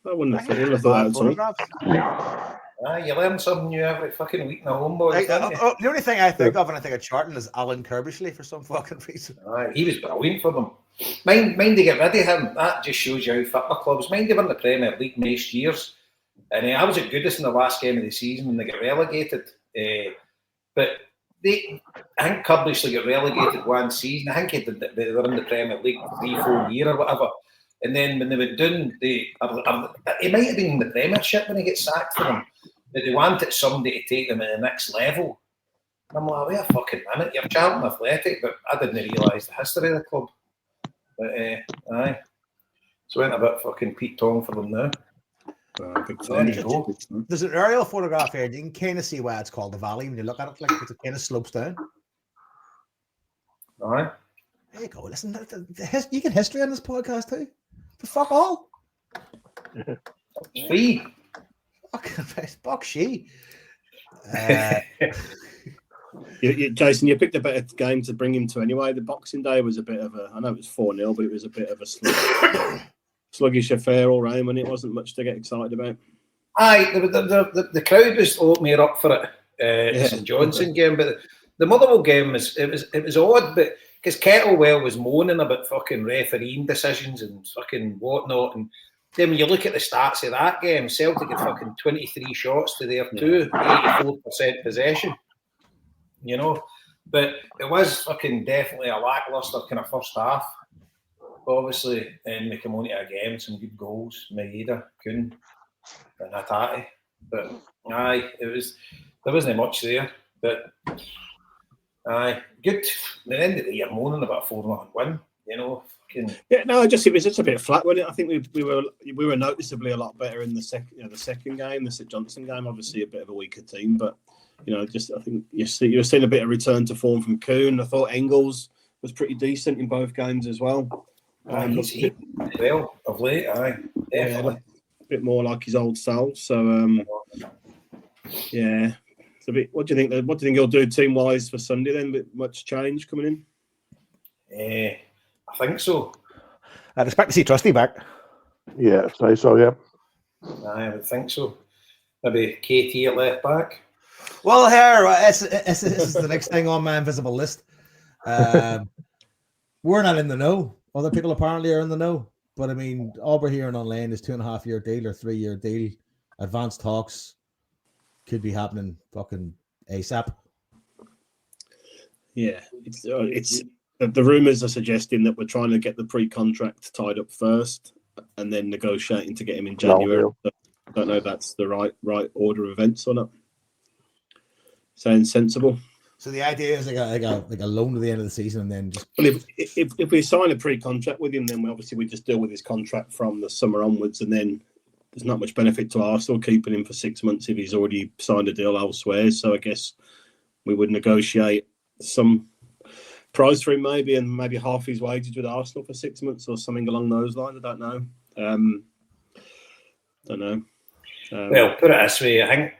[SPEAKER 2] I wouldn't have thought that at all.
[SPEAKER 3] Aye, you learn something new every fucking week in the HomeBhoys.
[SPEAKER 1] The only thing I think of when I think of Charlton is Alan Kirbishley for some fucking reason.
[SPEAKER 3] Aye, he was brilliant for them. Mind to get rid of him. That just shows you how fit the clubs. Mind they were in the Premier League most years. And I was at Goodison in the last game of the season when they got relegated. But I think Kirbishley got relegated one season. I think they were in the Premier League 3-4 years or whatever. And then when they went down, it might have been in the Premiership when he gets sacked for them. But they wanted somebody to take them at the next level. And I'm like, wait a fucking minute, you're Charlton Athletic, but I didn't realise the history of the club. But aye. So went a bit fucking Pete Tong for them now. There you go.
[SPEAKER 1] There's an aerial photograph here. You can kind of see why it's called the Valley when you look at it. Like it kind of slopes down.
[SPEAKER 3] Aye.
[SPEAKER 1] There you go. Listen, you get history on this podcast too. For fuck all.
[SPEAKER 3] Free.
[SPEAKER 1] Fuck she.
[SPEAKER 2] Jason, you picked a better game to bring him to anyway. The Boxing Day was a bit of a, I know it was 4-0, but it was a bit of a sluggish affair all round, and it wasn't much to get excited about.
[SPEAKER 3] Aye, the crowd was a lot more up for it. The St Johnson game, but the Motherwell game was odd, but because Kettlewell was moaning about fucking refereeing decisions and fucking whatnot, and then when you look at the stats of that game, Celtic had fucking 23 shots to their 84% possession. You know, but it was fucking definitely a lackluster kind of first half. But obviously, we came on to again some good goals, Maeda, Kuhn, and Hatate. But aye, there wasn't much there. But aye, good. At the end of the year, moaning about a 4-1 win. You know, fucking. Yeah, no,
[SPEAKER 2] it was just a bit flat, wasn't it? I think we were noticeably a lot better in the second game, the St Johnson game. Obviously, a bit of a weaker team, but. You know, I think you were seeing a bit of return to form from Kuhn. I thought Engels was pretty decent in both games as well.
[SPEAKER 3] He's well of late, aye, definitely.
[SPEAKER 2] A bit more like his old self. So, yeah. It's a bit. What do you think? What do you think he'll do team-wise for Sunday then? Much change coming
[SPEAKER 3] in? I think so.
[SPEAKER 1] I'd expect to see Trusty back.
[SPEAKER 4] Yeah, I'd say so. Yeah.
[SPEAKER 3] I would think so. Maybe KT at left back.
[SPEAKER 1] Well, here, this is the next thing on my invisible list. We're not in the know. Other people apparently are in the know. But I mean, all we're hearing online is 2.5-year deal or 3-year deal. Advanced talks could be happening fucking ASAP.
[SPEAKER 2] Yeah, it's the rumours are suggesting that we're trying to get the pre-contract tied up first, and then negotiating to get him in January. I don't know if that's the right order of events or not. Sounds sensible.
[SPEAKER 1] So the idea is like a loan to the end of the season, and then just.
[SPEAKER 2] Well, if we sign a pre-contract with him, then we just deal with his contract from the summer onwards, and then there's not much benefit to Arsenal keeping him for 6 months if he's already signed a deal elsewhere. So I guess we would negotiate some price for him maybe, and maybe half his wages with Arsenal for 6 months or something along those lines. I don't know.
[SPEAKER 3] Well, put it this way, I think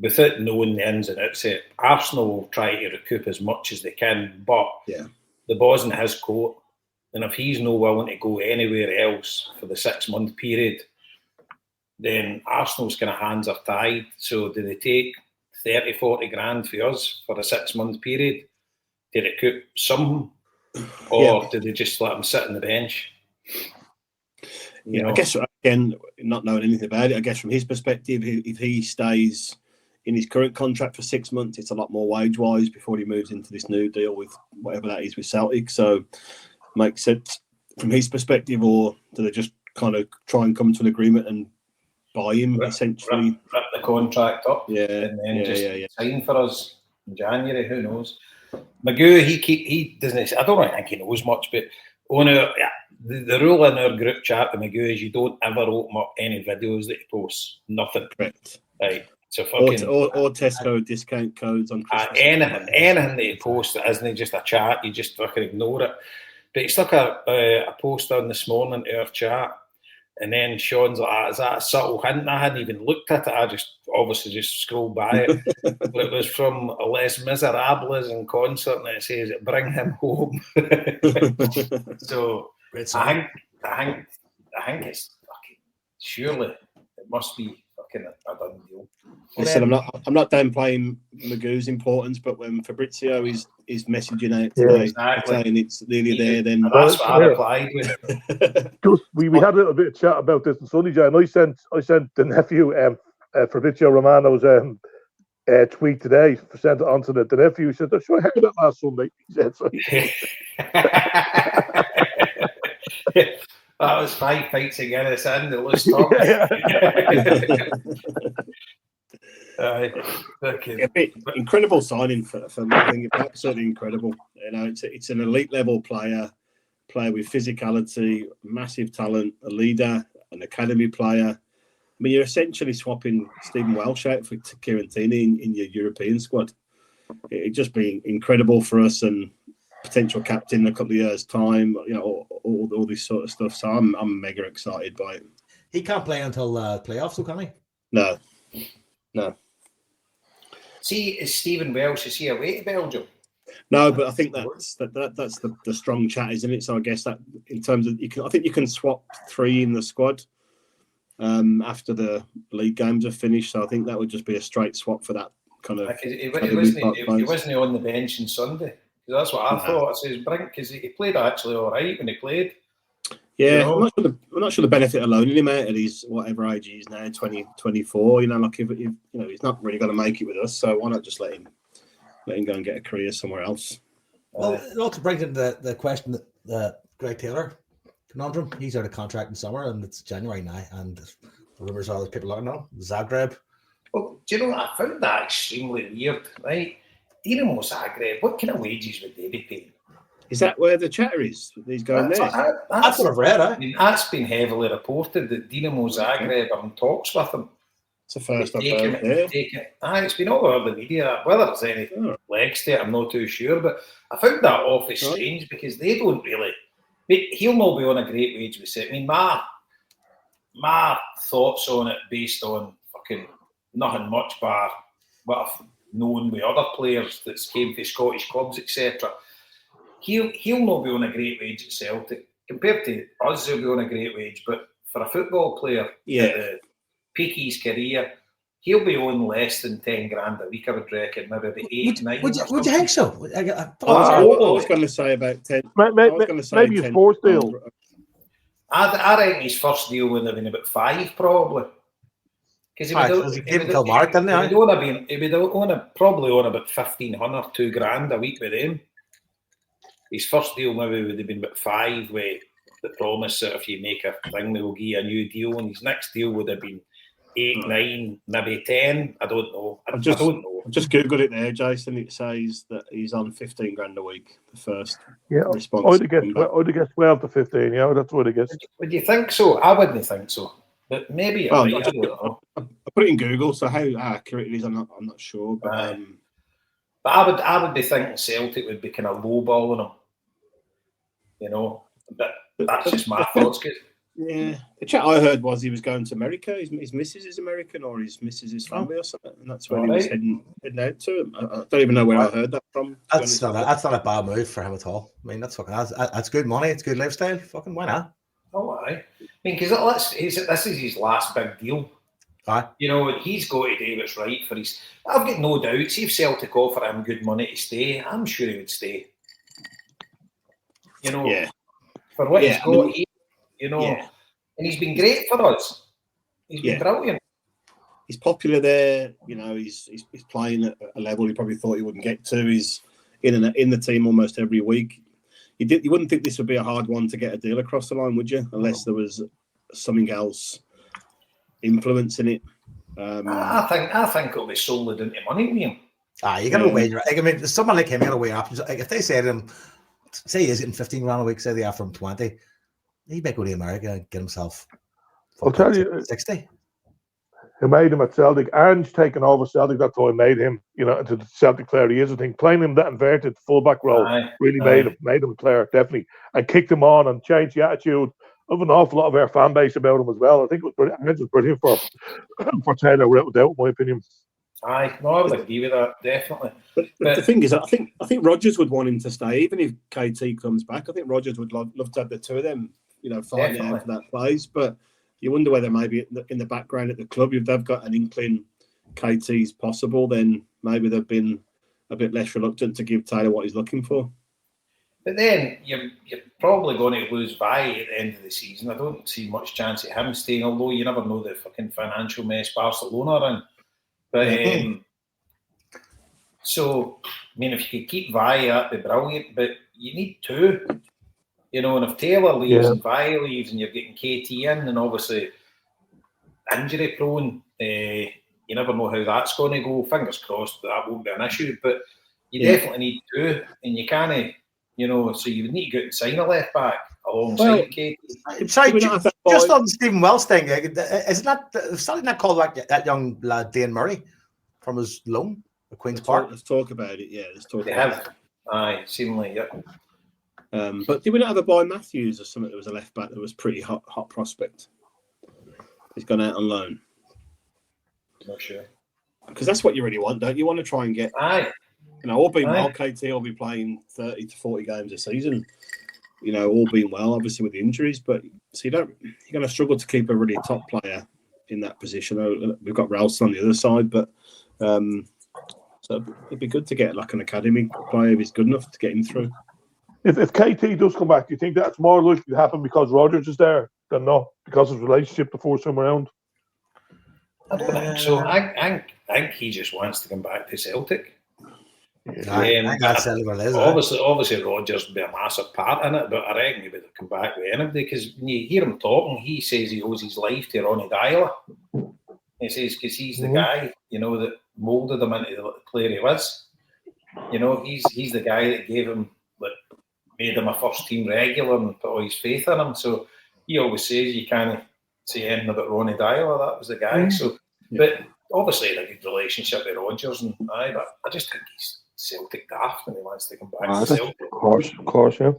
[SPEAKER 3] without knowing the ins and outs of it, Arsenal will try to recoup as much as they can, but the ball's in his court, and if he's no willing to go anywhere else for the 6 month period, then Arsenal's kind of hands are tied. So do they take 30-40 grand for us for a 6 month period to recoup some, or do they just let him sit on the bench? You know?
[SPEAKER 2] I guess, again, not knowing anything about it, I guess from his perspective, if he stays in his current contract for 6 months, it's a lot more wage-wise before he moves into this new deal with whatever that is with Celtic. So makes sense from his perspective, or do they just kind of try and come to an agreement and buy him, essentially?
[SPEAKER 3] Rip the contract up,
[SPEAKER 2] and
[SPEAKER 3] then just sign for us in January, who knows? Magoo, he doesn't, I don't think he knows much, but the rule in our group chat with Magoo is you don't ever open up any videos that he posts. Nothing.
[SPEAKER 2] Correct.
[SPEAKER 3] Right. So fucking,
[SPEAKER 2] or Tesco discount codes on Christmas.
[SPEAKER 3] Anything that he posts that isn't just a chat, you just fucking ignore it. But he stuck a post on this morning to our chat, and then Sean's like, is that a subtle hint? I hadn't even looked at it. I just obviously just scrolled by it. But it was from Les Miserables in concert, and it says, "Bring him home." So I think it's fucking, surely it must be fucking a done deal.
[SPEAKER 2] Listen, I'm not downplaying Magoo's importance, but when Fabrizio is messaging out today saying it's nearly there, then
[SPEAKER 3] that's what I replied with.
[SPEAKER 4] Just we had a little bit of chat about this on Sunday, Jay, and I sent the nephew Fabrizio Romano's tweet today, sent it on to the nephew. He said, "Sure, I heard that last Sunday." He said so.
[SPEAKER 3] That was 5 fights again. It's in the loose top.
[SPEAKER 2] Incredible signing for me. I think it's absolutely incredible. You know, it's an elite level player with physicality, massive talent, a leader, an academy player. I mean, you're essentially swapping Stephen Welsh out for Kieran Tierney in your European squad. It'd just be incredible for us, and potential captain in a couple of years' time. You know, all this sort of stuff. So I'm mega excited by it.
[SPEAKER 1] He can't play until playoffs, so can he?
[SPEAKER 2] No.
[SPEAKER 3] See, is Stephen Welsh, is he away to Belgium?
[SPEAKER 2] No, but I think that's the strong chat, isn't it? So I guess that in terms of I think you can swap 3 in the squad after the league games are finished. So I think that would just be a straight swap for that kind of. He
[SPEAKER 3] wasn't on the bench on Sunday. That's what I thought. I says bring, because he played actually all right when he played.
[SPEAKER 2] Yeah, you know? I'm not sure the benefit of loaning him out at his whatever age he is now, 24. You know, like if he's not really going to make it with us, so why not just let him go and get a career somewhere else?
[SPEAKER 1] Well, it also brings in the question that Greg Taylor conundrum. He's out of contract in summer, and it's January now, and the rumours are there's people looking at him. Zagreb.
[SPEAKER 3] Well, do you know, I found that extremely weird, right? Dinamo Zagreb, what kind of wages would they be paying?
[SPEAKER 2] Is that where the chatter is? He's going there.
[SPEAKER 1] That's what I've read.
[SPEAKER 3] I mean, that's been heavily reported that Dinamo Zagreb are in talks with him.
[SPEAKER 2] It's the first I've heard there.
[SPEAKER 3] It's been all over the media. Whether there's any legs to it, I'm not too sure. But I found that awfully strange because they don't really. He'll not be on a great wage with it. I mean, my thoughts on it based on fucking nothing much bar what I've known with other players that came to Scottish clubs, etc. He'll not be on a great wage at Celtic. Compared to us, he'll be on a great wage. But for a football player at the peak of his career, he'll be on less than 10 grand a week, I would reckon. Maybe 8, 9.
[SPEAKER 1] Would you think so? I
[SPEAKER 2] was going to say about 10.
[SPEAKER 4] Maybe a sports deal.
[SPEAKER 3] I reckon his first deal would have been about 5, probably. Because he would probably own about 1,500, $2,000 a week with him. His first deal maybe would have been about 5, with the promise that if you make a thing, they will give you a new deal. And his next deal would have been 8, 9, maybe 10. I don't know. I don't know.
[SPEAKER 2] I've just googled it there, Jason. It says that he's on 15 grand a week. The first response.
[SPEAKER 4] I'd guess 12 to 15. Yeah, that's what I guess.
[SPEAKER 3] Would you think so? I wouldn't think so. But maybe it might. I don't know.
[SPEAKER 2] I put it in Google, so how accurate it is, I'm not sure. But
[SPEAKER 3] I would be thinking Celtic would be kind of lowballing him. You know, but that's just my thoughts.
[SPEAKER 2] Yeah, the chat I heard was he was going to America. His missus is American, or his missus is family or something, and that's where he was heading out to. I don't even know where I heard that from.
[SPEAKER 1] That's not a bad move for him at all. I mean, that's good money. It's good lifestyle. Fucking why not?
[SPEAKER 3] Oh, aye. I mean, because this is his last big deal.
[SPEAKER 1] Aye.
[SPEAKER 3] You know, he's got to do what's right for his. I've got no doubt. See if Celtic offer him good money to stay, I'm sure he would stay. You know, for what he's got, and he's been great for us. He's been brilliant.
[SPEAKER 2] He's popular there. You know, he's playing at a level he probably thought he wouldn't get to. He's in the team almost every week. You wouldn't think this would be a hard one to get a deal across the line, would you? Unless there was something else influencing it.
[SPEAKER 3] I think it'll be sold into money, Liam.
[SPEAKER 1] You got to weigh. I mean, someone like him, you got to weigh options. Like if they say to him, say he is getting 15 grand a week, say they offer him 20, he might go to America and get himself.
[SPEAKER 4] I'll tell you,
[SPEAKER 1] 60.
[SPEAKER 4] Who made him at Celtic? Ange taking over Celtic. That's how I made him, into the Celtic player he is. I think playing him that inverted fullback role really made him player, definitely, and kicked him on and changed the attitude of an awful lot of our fan base about him as well. I think it was brilliant for Taylor, without doubt, in my opinion.
[SPEAKER 3] Aye, no, I would agree with that, definitely.
[SPEAKER 2] But the thing is, I think Rodgers would want him to stay, even if KT comes back. I think Rodgers would love to have the two of them, fighting out for that place. But you wonder whether maybe in the background at the club, if they've got an inkling KT's possible, then maybe they've been a bit less reluctant to give Taylor what he's looking for.
[SPEAKER 3] But then you're probably going to lose Vi at the end of the season. I don't see much chance of him staying, although you never know the fucking financial mess Barcelona are in. But so, I mean, if you could keep Vi, that'd be brilliant. But you need two, and if Taylor leaves and Vi leaves, and you're getting KT in, and obviously injury prone, you never know how that's going to go. Fingers crossed that won't be an issue. But you definitely need two, and you can't. So you would need to go and sign a left back alongside KT.
[SPEAKER 1] Sorry, just on Stephen Wells thing, isn't that called that young lad Dane Murray from his loan at Queen's Park?
[SPEAKER 2] Let's talk about it. Yeah, let's talk.
[SPEAKER 3] They have. Aye, seemingly, yeah.
[SPEAKER 2] But did we not have a Boy Matthews or something that was a left back that was pretty hot prospect? He's gone out on loan.
[SPEAKER 3] Not sure.
[SPEAKER 2] Because that's what you really want, don't you? Want to try and get.
[SPEAKER 3] Aye.
[SPEAKER 2] All being well, KT will be playing 30 to 40 games a season. All being well, obviously with the injuries, but so you're going to struggle to keep a really top player in that position. We've got Ralston on the other side, but so it'd be good to get like an academy player if he's good enough to get him through.
[SPEAKER 4] If KT does come back, do you think that's more likely to happen because Rodgers is there than not because of his relationship to force him around?
[SPEAKER 3] I don't think so. I think he just wants to come back to Celtic. Obviously, Rodgers would be a massive part in it, but I reckon he would have come back with anybody because when you hear him talking, he says he owes his life to Ronnie Dyler. He says because he's the guy, that moulded him into the player he was. He's the guy that gave him, made him a first team regular and put all his faith in him. So he always says you can't say anything about Ronnie Dyler. That was the guy. So, but obviously, a good relationship with Rodgers but I just think he's Celtic daft when he wants to come back to Celtic.
[SPEAKER 4] Of course, yeah.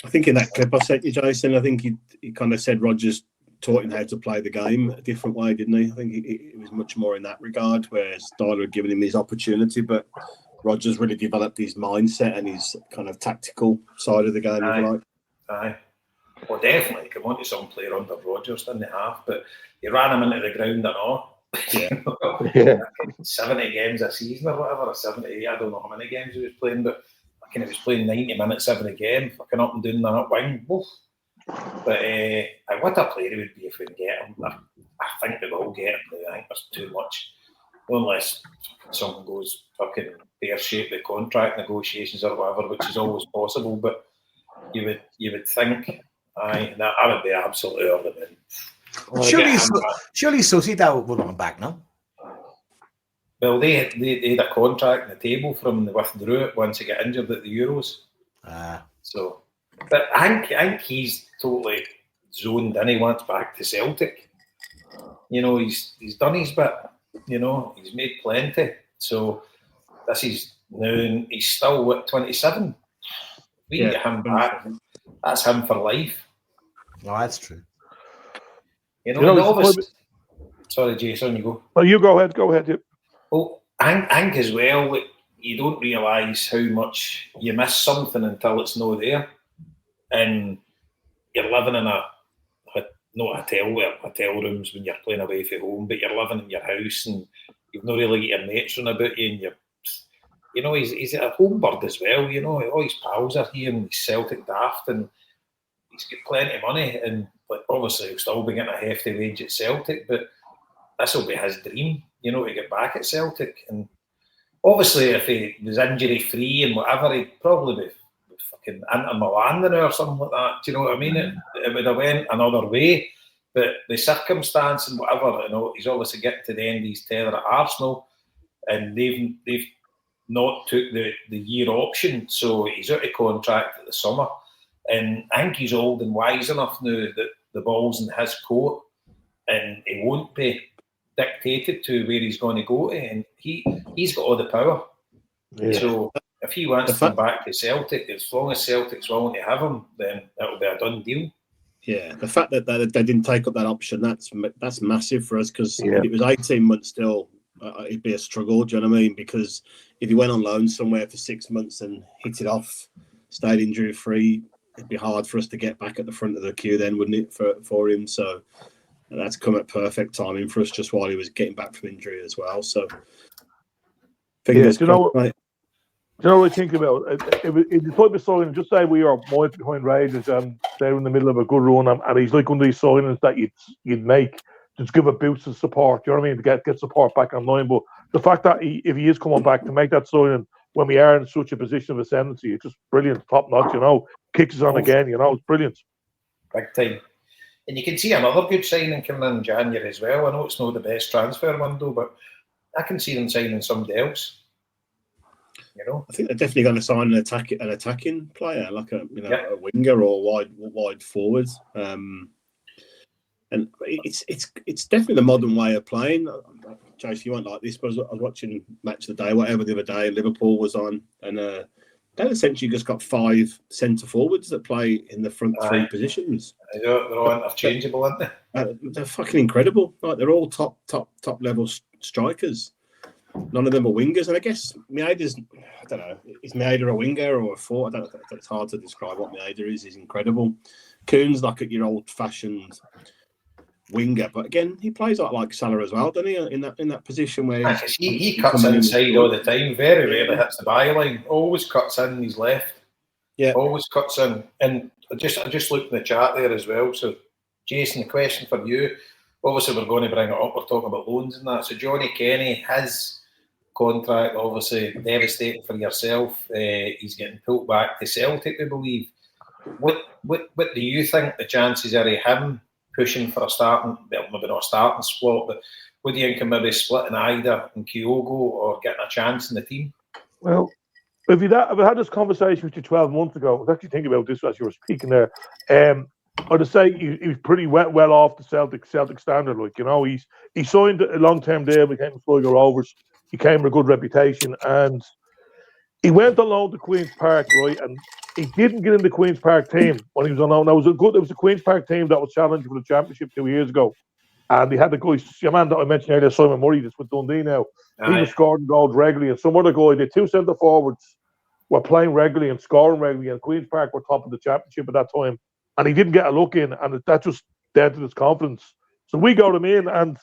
[SPEAKER 2] I think in that clip I sent you, Jason, I think he kind of said Rodgers taught him how to play the game a different way, didn't he? I think it was much more in that regard, whereas Dyler had given him his opportunity, but Rodgers really developed his mindset and his kind of tactical side of the game.
[SPEAKER 3] Aye. Well, definitely. Come on to some player under Rodgers, didn't he have? But he ran him into the ground and all. 70 games a season or whatever, 70. I don't know how many games he was playing, but he was playing 90 minutes every game, fucking up and down that wing. Oof. But what a player he would be if we can get him. I think we will get him. I think there's too much. Unless something goes fucking pear-shaped with contract negotiations or whatever, which is always possible. But you would think, I would be absolutely over the moon.
[SPEAKER 1] Surely Sociedad will run back now.
[SPEAKER 3] Well, they had a contract on the table from them. They withdrew it once he got injured at the Euros. So, but I think he's totally zoned in. He wants back to Celtic. You know, he's done his bit. You know, he's made plenty. So this is now, and he's still 27. We can get him back. That's him for life.
[SPEAKER 1] No, that's true.
[SPEAKER 3] You know, sorry, Jason, you go.
[SPEAKER 4] Well, you go ahead. Go ahead.
[SPEAKER 3] Well, I think as well, you don't realise how much you miss something until it's not there. And you're living in not a hotel rooms when you're playing away from home, but you're living in your house and you've not really got your mates around about you, and he's a home bird as well, you know, all his pals are here and he's Celtic daft and he's got plenty of money and obviously he'll still be getting a hefty wage at Celtic, but this will be his dream, you know, to get back at Celtic. And obviously if he was injury free and whatever, he'd probably be fucking Inter Milan or something like that. Do you know what I mean? It would have went another way. But the circumstance and whatever, you know, he's obviously getting to the end of his tether at Arsenal, and they've not took the year option, so he's out of contract at the summer. And I think he's old and wise enough now that the ball's in his court, and he won't be dictated to where he's going to go to, and he's got all the power. Yeah. So if he wants to come back to Celtic, as long as Celtic's willing to have him, then it'll be a done deal.
[SPEAKER 2] Yeah, the fact that they didn't take up that option, that's massive for us, because if it was 18 months still, it'd be a struggle, do you know what I mean? Because if he went on loan somewhere for 6 months and hit it off, stayed injury free, it'd be hard for us to get back at the front of the queue then, wouldn't it, for him? So that's come at perfect timing for us just while he was getting back from injury as well. So fingers crossed, mate.
[SPEAKER 4] Do you know what I think about? It's the type of signing, just say we are miles behind Rangers and they're in the middle of a good run, and he's like one of these signings that you'd make, just give a boost of support, do you know what I mean, to get support back online. But the fact that if he is coming back to make that signing when we are in such a position of ascendancy, it's just brilliant, top notch, you know, kicks us on again, you know, it's brilliant.
[SPEAKER 3] Big time. And you can see another good signing coming in January as well. I know it's not the best transfer window, but I can see them signing somebody else. You know,
[SPEAKER 2] I think they're definitely going to sign an attacking player, like a winger or wide forward. And it's definitely the modern way of playing. Jason, you won't like this, but I was watching Match of the Day, whatever, the other day. Liverpool was on, and they essentially just got 5 centre forwards that play in the front 3 positions.
[SPEAKER 3] They're all interchangeable, aren't they?
[SPEAKER 2] They're fucking incredible. Like, they're all top level strikers. None of them are wingers, and I guess Maeda's, I don't know, is Maeda a winger or a forward? I don't know. It's hard to describe what Maeda is. He's incredible. Kuhn's like your old-fashioned winger, but again, he plays like Salah as well, doesn't he? In that position where
[SPEAKER 3] he cuts inside all the time. Very rarely hits the byline. Always cuts in his left. Yeah, always cuts in. And I just looked in the chat there as well. So, Jason, the question for you. Obviously, we're going to bring it up. We're talking about loans and that. So, Johnny Kenny, his contract, obviously devastating for yourself. He's getting pulled back to Celtic, I believe. What do you think the chances are of him pushing for a starting, well, maybe not a starting spot, but what do you think of maybe splitting Ida and Kyogo or getting a chance in the team?
[SPEAKER 4] Well, if we had this conversation with you 12 months ago, I was actually thinking about this as you were speaking there. I'd say he was pretty well off the Celtic standard. Like, you know, he signed a long-term deal, became Sligo Rovers. He came with a good reputation, and he went on loan to Queen's Park, right? And he didn't get in the Queen's Park team when he was on loan. It was a Queen's Park team that was challenging for the championship 2 years ago, and he had the guy, your man that I mentioned earlier, Simon Murray, that's with Dundee now. He was scoring goals regularly, and some other guy, the 2 centre forwards were playing regularly and scoring regularly, and Queen's Park were top of the championship at that time, and he didn't get a look in, and that just dented his confidence. So we got him in, and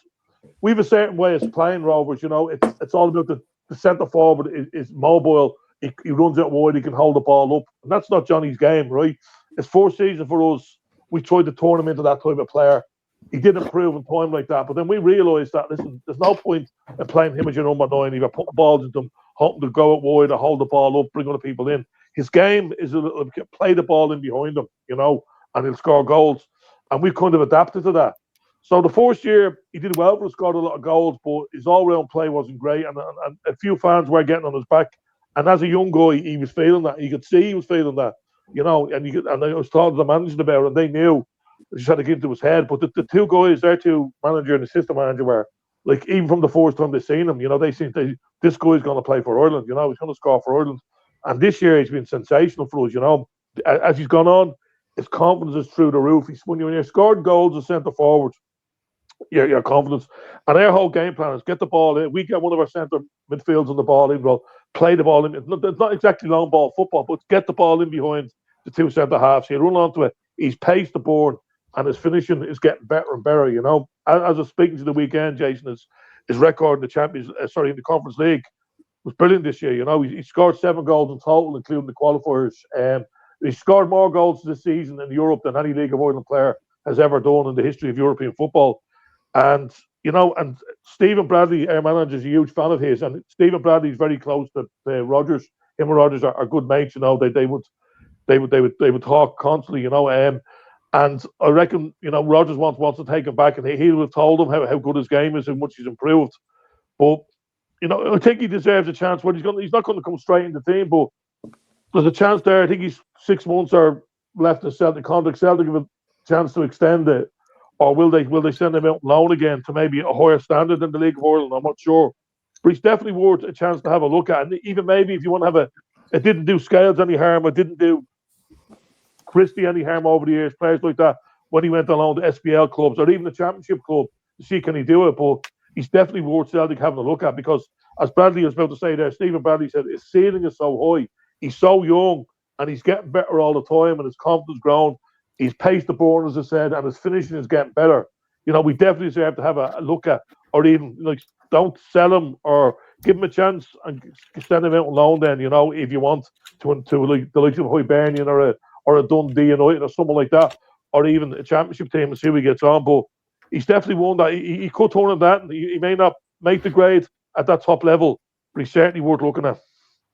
[SPEAKER 4] we have a certain way of playing Rovers, you know. It's all about the centre forward is mobile. He runs out wide. He can hold the ball up, and that's not Johnny's game, right? It's 4 seasons for us we tried to turn him into that type of player. He did improve in time like that, but then we realised that, listen, there's no point in playing him as your number 9 if you're putting balls into him, hoping to go out wide or hold the ball up, bring other people in. His game is a little play the ball in behind him, and he'll score goals. And we've kind of adapted to that. So the first year, he did well, but scored a lot of goals, but his all-round play wasn't great, and a few fans were getting on his back. And as a young guy, he was feeling that. You could see he was feeling that, and I was talking to the manager about it, and they knew. They just had to get into his head. But the two guys, their two manager and assistant manager, were like, even from the first time they seen him, they seen this guy's going to play for Ireland. He's going to score for Ireland. And this year he's been sensational for us. As he's gone on, his confidence is through the roof. When you're scoring goals as centre forward, your confidence. And our whole game plan is get the ball in. We get one of our centre midfields on the ball in. Well, play the ball in. It's not exactly long ball football, but get the ball in behind the two centre halves. He'll run onto it. He's paced the board. And his finishing is getting better and better, As I was speaking to the weekend, Jason, his record in the in the Conference League was brilliant this year. He scored 7 goals in total, including the qualifiers. He scored more goals this season in Europe than any League of Ireland player has ever done in the history of European football. And and Stephen Bradley, our manager, is a huge fan of his. And Stephen Bradley is very close to Rodgers. Him and Rodgers are good mates. They would talk constantly. And I reckon, Rodgers wants to take him back, and he would have told him how good his game is, how much he's improved. But, I think he deserves a chance. He's not going to come straight in the team, but there's a chance there. I think he's 6 months or left in Celtic contract. Celtic have a chance to extend it, or will they send him out on loan again to maybe a higher standard than the League of Ireland? I'm not sure. But he's definitely worth a chance to have a look at. And even maybe if you want to have it didn't do Scales any harm, it didn't do Christie any harm over the years, players like that, when he went along to SPL clubs or even the Championship club to see can he do it. But he's definitely worth Celtic having a look at, because, as Bradley was about to say there, Stephen Bradley said his ceiling is so high. He's so young and he's getting better all the time, and his confidence grown. He's paced the board, as I said, and his finishing is getting better. We definitely deserve to have a look at, or even don't sell him or give him a chance and send him out on loan. Then if you want to like the likes of Hibernian or a Dundee United or something like that, or even a Championship team, and see how he gets on. But he's definitely one that he could turn in that. And he may not make the grade at that top level, but he's certainly worth looking at.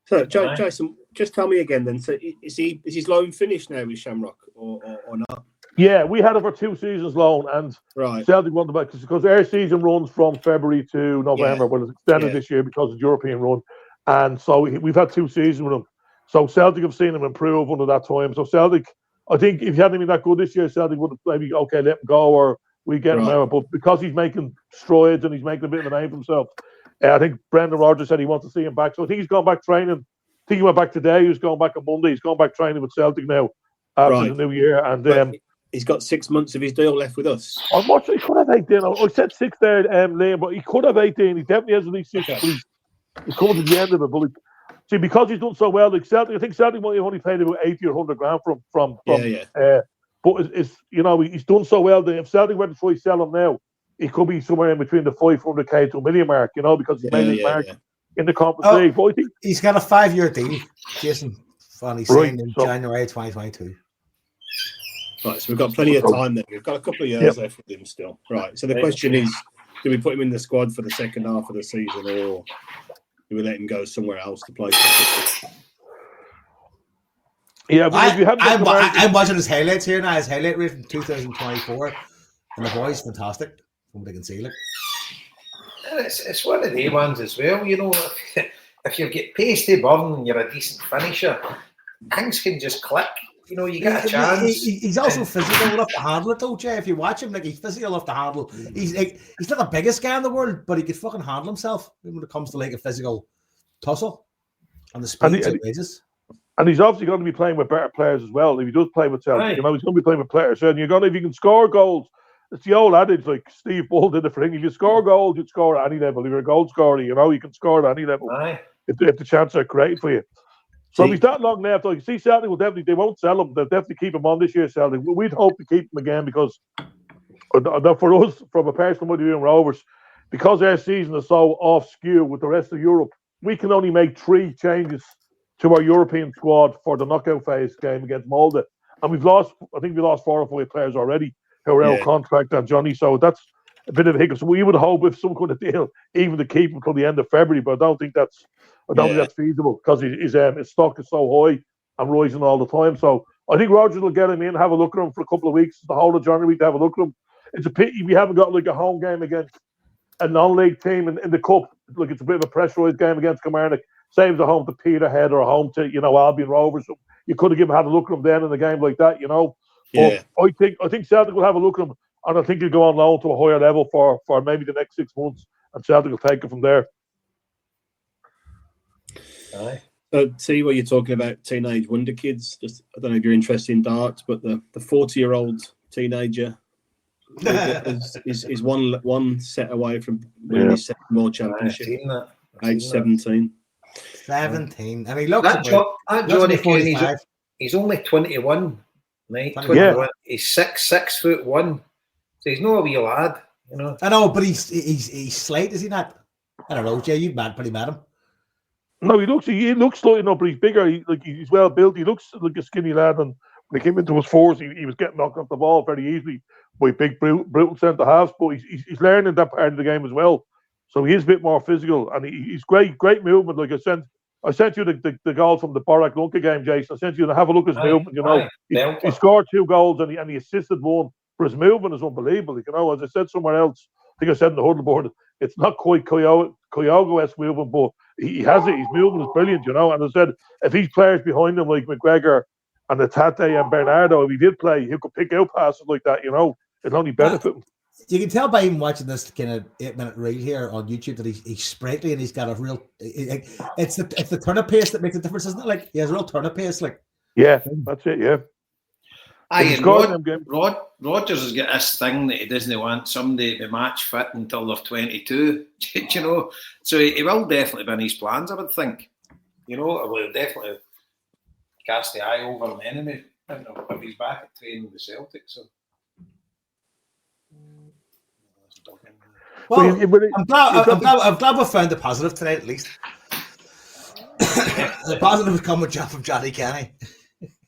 [SPEAKER 2] So, Jason, just tell me again then. So, is his loan finished now with Shamrock or not?
[SPEAKER 4] Yeah, we had him for 2 seasons loan, and Celtic won the back because our season runs from February to November, but it's extended this year because of the European run. And so we've had 2 seasons with him. So Celtic have seen him improve under that time. So Celtic, I think if he hadn't been that good this year, Celtic would have maybe, let him go, or we get him out. But because he's making strides and he's making a bit of a name for himself, I think Brendan Rodgers said he wants to see him back. So I think he's gone back training. I think he went back today. He was going back on Monday. He's gone back training with Celtic now after the new year. And
[SPEAKER 2] he's got 6 months of his deal left with us.
[SPEAKER 4] I'm not sure. He could have 18. I said 6 there, Liam, but he could have 18. He definitely has at least 6. Okay. He's coming to the end of it. But see, because he's done so well, Celtic, I think Celtic might have only paid about 80 or 100 grand from but he's done so well that if Celtic were to try to sell him now, he could be somewhere in between the 500k to $1 million mark, because he's made his mark in the Conference League. But I think
[SPEAKER 1] he's got a 5-year deal, Jason. Funny signed in January 2022.
[SPEAKER 2] Right, so we've got plenty of time then. We've got a couple of years left with him still. Right, so the question is, do we put him in the squad for the second half of the season, or do we let him go somewhere else to play?
[SPEAKER 4] Yeah,
[SPEAKER 1] I'm watching his highlights here now. His highlight rate from 2024, and the boy's fantastic. From what I can see,
[SPEAKER 3] and it's one of the ones as well. If you get pasty above and you're a decent finisher, things can just click. You get a chance.
[SPEAKER 1] He's also physical enough to handle it, though, Jay. If you watch him, he's physical enough to handle. He's not the biggest guy in the world, but he could fucking handle himself when it comes to a physical tussle and the speed and wages.
[SPEAKER 4] And he's obviously going to be playing with better players as well. If he does play with Celtic, he's going to be playing with players. And if you can score goals, it's the old adage, like Steve Bull did the thing. If you score goals, you'd score at any level. If you're a goal scorer, you can score at any level. If the chances are great for you. So if he's that long left, you see, Celtic will definitely, they won't sell him. They'll definitely keep him on this year, Celtic. We'd hope to keep him again because, for us, from a personal point of view in Rovers, because our season is so off skew with the rest of Europe, we can only make 3 changes to our European squad for the knockout phase game against Molde. and we lost 4 or 5 players already who are out of contract and Johnny. So that's a bit of a hiccup. So we would hope if some kind of deal, even to keep him until the end of February. But I don't think that's feasible because his stock is so high and rising all the time. So I think Rogers will get him in, have a look at him for a couple of weeks, the whole of January week to have a look at him. It's a pity we haven't got like a home game against a non-league team in the cup. Like it's a bit of a pressurised game against Kilmarnock. Saves a home to Peterhead or a home to Albion Rovers. So you could have had a look at him then in a game like that, Yeah. But I think Celtic will have a look at him, and I think he'll go on loan to a higher level for maybe the next 6 months, and Celtic will take it from there.
[SPEAKER 2] Aye. See what you're talking about, teenage wonder kids. Just I don't know if you're interested in darts, but the 40-year-old teenager is one set away from winning his second World Championship. Age 17.
[SPEAKER 1] 17. I mean, look,
[SPEAKER 3] that Johnny Kane, he's only 21. Right? 21. He's 6'1". So he's not a wee lad,
[SPEAKER 1] I know, but he's slight, is he not? I don't know, Jay. You've probably met him.
[SPEAKER 4] No, he looks slightly but he's bigger. He's well built. He looks like a skinny lad, and when he came into his fours, he was getting knocked off the ball very easily by big, brutal centre halves. But he's learning that part of the game as well. So he is a bit more physical, and he's great movement. Like I sent you the goal from the Borac Lunka game, Jason. I sent you to have a look at his movement. He scored 2 goals and he assisted 1. But his movement is unbelievable. As I said somewhere else, I think I said in the huddle board, it's not quite Kyogo-esque movement, but he has it. His movement is brilliant, And I said, if he's players behind him like McGregor and the Tate and Bernardo, if he did play, he could pick out passes like that. It'll only benefit him.
[SPEAKER 1] You can tell by him watching this kind of 8-minute reel here on YouTube that he's sprightly and he's got a real. It's the turn of pace that makes a difference, isn't it? Like he has a real turn of pace. Like
[SPEAKER 4] that's it. Yeah.
[SPEAKER 3] Rogers has got this thing that he doesn't want somebody to be match fit until they're 22. So he will definitely be in his plans, I would think. Will definitely cast the eye over him anyway. I don't know if he's back at training with Celtic. So.
[SPEAKER 1] Well, I'm glad we found the positive tonight, at least. The positive has come from Johnny Kenny.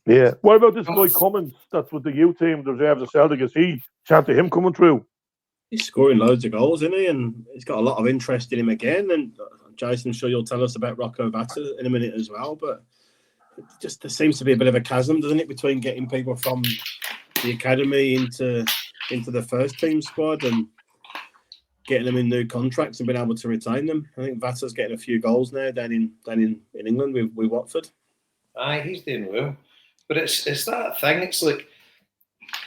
[SPEAKER 4] Yeah. What about this guy Cummins? That's with the youth team, the reserves of Celtic. Is he chance of him coming through?
[SPEAKER 2] He's scoring loads of goals, isn't he? And he's got a lot of interest in him again. And Jason, I'm sure you'll tell us about Rocco Vata in a minute as well. But just there seems to be a bit of a chasm, doesn't it, between getting people from the academy into the first team squad and getting them in new contracts and being able to retain them. I think Vata's getting a few goals now down in England with Watford.
[SPEAKER 3] Aye, he's doing well. But it's that thing. It's like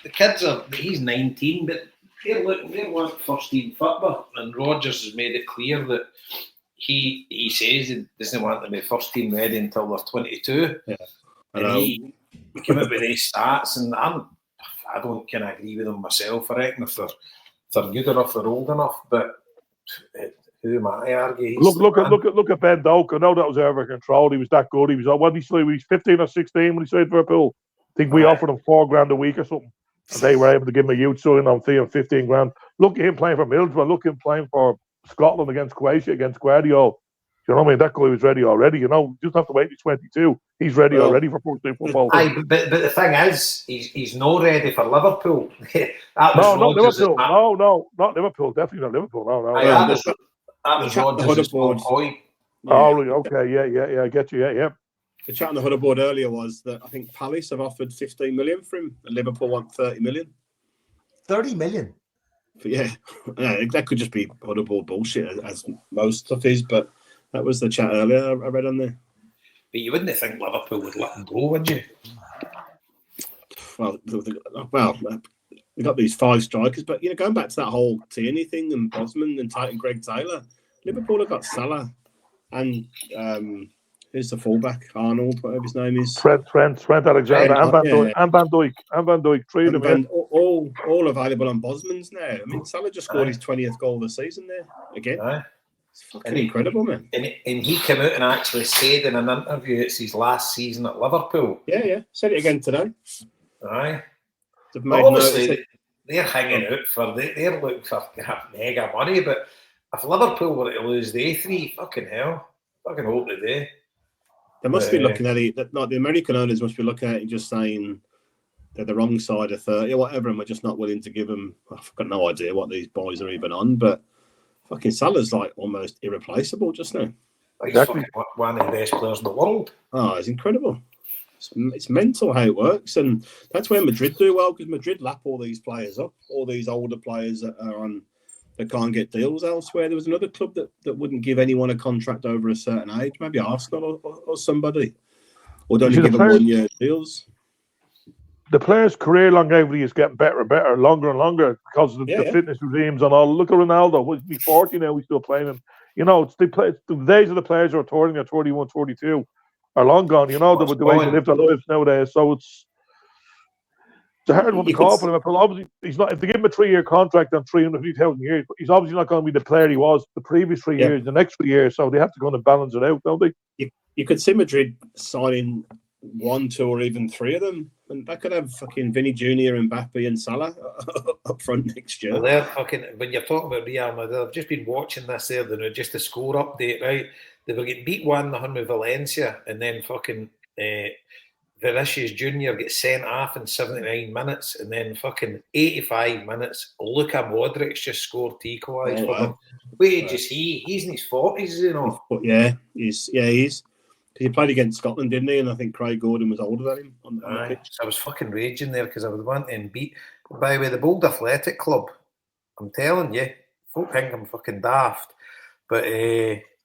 [SPEAKER 3] the kids he's 19, but they want first team football, and Rogers has made it clear that he says he doesn't want them to be first team ready until they're 22. Yeah. And he came up with these stats, and I don't kind of agree with them myself. I reckon if they're good enough, they're old enough, but who am I to argue?
[SPEAKER 4] Look at Ben Doak. I know that was over control. He was that good. He was 15 or 16 when he signed Liverpool. I think we offered him $4,000 a week or something, and they were able to give him a youth sign on fee of $15,000. Look at him playing for Middlesbrough. Look at him playing for Scotland against Croatia, against Guardiola. You know what I mean? That guy was ready already. You just have to wait. He's 22. He's ready already for first team football.
[SPEAKER 3] Aye, but the thing is, he's not ready for Liverpool.
[SPEAKER 4] No, not Liverpool. No, not Liverpool. Definitely not Liverpool. No.
[SPEAKER 3] That was Rogers' point.
[SPEAKER 4] Oh, okay, yeah. I get you. Yeah.
[SPEAKER 2] The chat on the huddle board earlier was that I think Palace have offered 15 million for him, and Liverpool want 30 million.
[SPEAKER 1] 30 million.
[SPEAKER 2] Yeah, that could just be huddle board bullshit, as most stuff is. But that was the chat earlier I read on there.
[SPEAKER 3] But you wouldn't think Liverpool would let him go, would you?
[SPEAKER 2] Well, we got these 5 strikers, but going back to that whole Tierney thing and Bosman and Greg Taylor, Liverpool have got Salah and who's the fullback? Arnold, whatever his name is.
[SPEAKER 4] Trent Alexander and Van Dijk. 3 of them.
[SPEAKER 2] All available on Bosman's now. I mean, Salah just scored his 20th goal of the season there again.
[SPEAKER 3] Aye.
[SPEAKER 2] It's fucking incredible, man.
[SPEAKER 3] And he came out and actually said in an interview it's his last season at Liverpool.
[SPEAKER 2] Yeah. Said it again today.
[SPEAKER 3] Aye. Obviously, they're hanging out they're looking for mega money, but if Liverpool were to lose the A3, fucking hell. Fucking hope they do.
[SPEAKER 2] They must be looking at it, like the American owners must be looking at it and just saying, they're the wrong side of 30 or whatever, and we're just not willing to give them. I've got no idea what these boys are even on, but fucking Salah's like almost irreplaceable just now.
[SPEAKER 3] He's fucking one of the best players in the world.
[SPEAKER 2] Oh, it's incredible. It's mental how it works, and that's where Madrid do well, because Madrid lap all these players up, all these older players that are on that can't get deals elsewhere. There was another club that wouldn't give anyone a contract over a certain age, maybe Arsenal or somebody, or don't give them 1 year deals.
[SPEAKER 4] The players' career longevity is getting better and better, longer and longer because of the fitness regimes and all. Look at Ronaldo. He's 40 now. He's still playing. And, you know, it's the days of the players who are touring at 31, 32 are long gone. You know, the way they live their lives nowadays. So it's a hard one to call for him. Obviously, he's not. If they give him a 3-year contract on 350,000 years, he's obviously not going to be the player he was the previous 3 years, the next 3 years. So they have to go and balance it out, don't they?
[SPEAKER 2] You could see Madrid signing 1, 2, or even 3 of them, and that could have fucking Vinny Jr. and Mbappe and Salah up front next year.
[SPEAKER 3] Well, they're fucking. When you're talking about Real Madrid, I've just been watching this there. Just the score update, right? They were getting beat 1-0 with Valencia, and then fucking Vinicius Jr. gets sent off in 79 minutes, and then fucking 85 minutes, Luka Modric just scored to equalise for them. What age is he? He's in his 40s, you know.
[SPEAKER 2] Yeah, he is. He played against Scotland, didn't he? And I think Craig Gordon was older than him on the pitch.
[SPEAKER 3] So I was fucking raging there because I was wanting to beat. By the way, the Bold Athletic Club, I'm telling you, folk think I'm fucking daft, but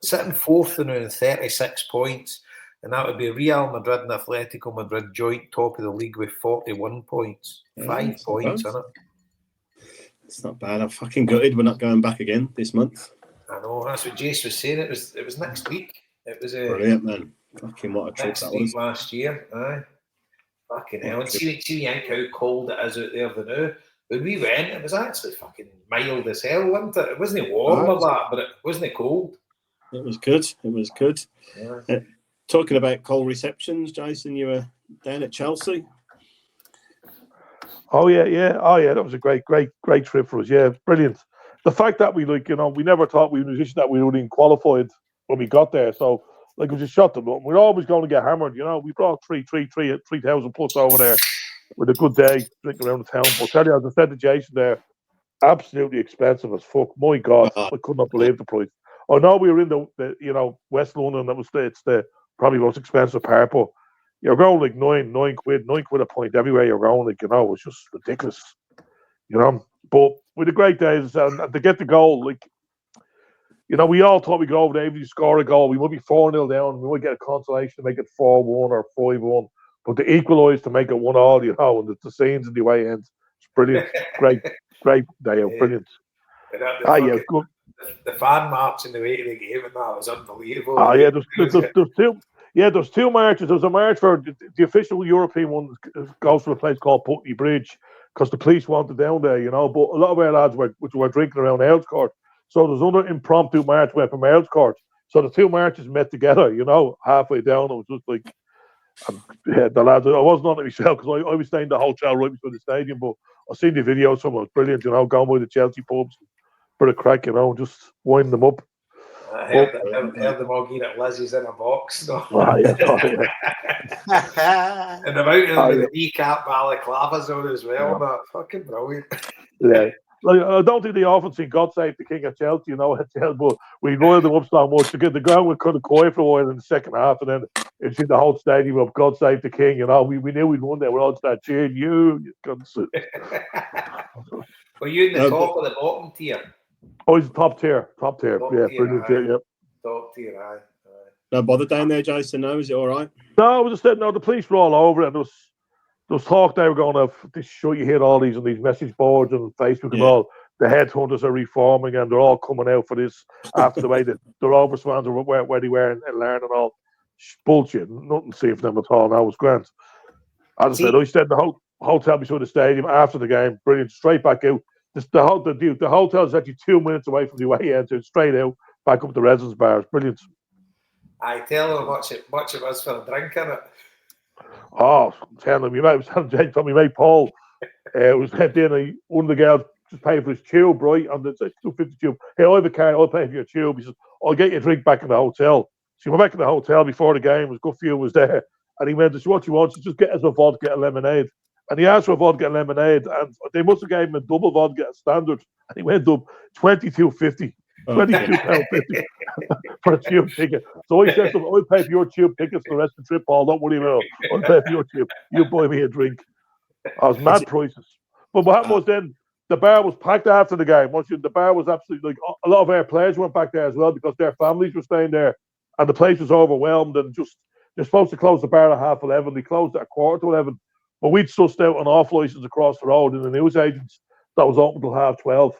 [SPEAKER 3] sitting fourth now in 36 points, and that would be Real Madrid and Atletico Madrid joint top of the league with 41 points. 5 points, isn't it?
[SPEAKER 2] It's not bad. I'm fucking gutted we're not going back again this month.
[SPEAKER 3] I know, that's what Jace was saying. It was next week. It was
[SPEAKER 2] brilliant, man. Fucking what a trip that was.
[SPEAKER 3] Last year, aye. Fucking hell. And see how cold it is out there now. When we went, it was actually fucking mild as hell, wasn't it? It wasn't warm or that, but it wasn't cold.
[SPEAKER 2] It was good. It was good. Yeah. Talking about cold receptions, Jason, you were down at Chelsea.
[SPEAKER 4] Oh yeah. That was a great trip for us. Yeah, brilliant. The fact that we we never thought we would even qualified when we got there. So it was just shot them up. We're always going to get hammered. You know, we brought 3,000 plus over there with a good day drinking around the town. But tell you, as I said to Jason there, absolutely expensive as fuck. My God, I could not believe the price. I know we were in the West London. It's the probably most expensive part, but you're going like nine quid a point everywhere you're going. It's just ridiculous. But with a great day, and to get the goal, we all thought we'd go over there, if you score a goal, we might be 4-0 down, we might get a consolation to make it 4-1 or 5-1, but to equalise to make it 1-1, and the scenes in the way ends, it's brilliant. great day out, brilliant.
[SPEAKER 3] Good. The fan march in the way of the game and that was unbelievable. There's two marches. There's a march for the official European one goes to a place called Putney Bridge because the police wanted down there, but a lot of our lads were drinking around Earls Court. So there's another impromptu march went from Earls Court. So the two marches met together, halfway down. It was just like, the lads, I wasn't on it myself because I was staying in the hotel right beside the stadium, but I seen the videos, some was brilliant, going by the Chelsea pubs, for the crack, just winding them up. I heard them all getting at Lizzie's in a box. No.
[SPEAKER 4] Yeah.
[SPEAKER 3] And about with the kneecap balaclavas on as well. Yeah. Fucking brilliant.
[SPEAKER 4] Yeah. I don't think they often see God Save the King at Chelsea, but we roiled them up so much to get the ground was kind of quiet for a while in the second half, and then it's in the whole stadium of God Save the King. We knew we'd won there. We're all start cheering you.
[SPEAKER 3] Were you in the top or the bottom tier?
[SPEAKER 4] Oh, he's top tier. Top tier. Brilliant tier. Yep.
[SPEAKER 3] Top tier. Aye.
[SPEAKER 2] No bother down there, Jason. No, is it all right?
[SPEAKER 4] No, I was just saying. No, the police were all over it. And there was talk they were going to this show. You hear all these on these message boards and Facebook and all. The headhunters are reforming and they're all coming out for this after the way that their overswans are where they were and learn and all. Bullshit. Nothing safe for them at all. Now it was grand. As I said, I stayed in the hotel beside the stadium after the game. Brilliant. Straight back out. The hotel is actually 2 minutes away from the way end, so it's straight out back up the residence bars. Brilliant.
[SPEAKER 3] I tell them much it was for a drink in it.
[SPEAKER 4] Oh, I'm telling him, I was telling Jake from my mate Paul. It was head in. One of the girls just paid for his tube, right? And it's $2.50 tube. Hey, I have a car. I'll pay for your tube. He says, I'll get you a drink back in the hotel. So he went back in the hotel before the game. It was good for you. Was there, and he went, "What you want? So just get us a vodka and lemonade." and he asked for a vodka and lemonade, and they must have gave him a double vodka at standard, and he went up £22.50. £22.50 for a tube ticket. So I said to him, I'll pay for your tube tickets for the rest of the trip, Paul. Don't worry about it. I'll pay for your tube. You buy me a drink. I was mad prices. But what happened was then the bar was packed after the game. The bar was absolutely like a lot of our players went back there as well because their families were staying there, and the place was overwhelmed. And just they're supposed to close the bar at 11:30. They closed at 11:15. But we'd sussed out an off license across the road in the news agents that was open till 12:30.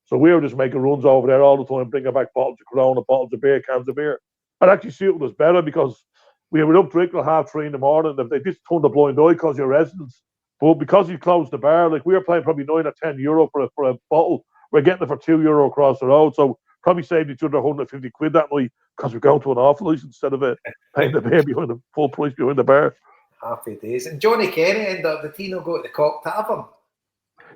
[SPEAKER 4] So we were just making runs over there all the time, bringing back bottles of Corona, bottles of beer, cans of beer. It actually suited us better because we were up drinking at 3:30 in the morning. They just turned a blind eye because you're residents. But because he closed the bar, like we were paying probably €9 or €10 for a bottle, we're getting it for €2 across the road. So probably saved each other £150 that night because we're going to an off license instead of paying the beer behind the full price behind the bar.
[SPEAKER 3] Happy days. And Johnny Kenny ended up, did he not go to the Cock Tavern?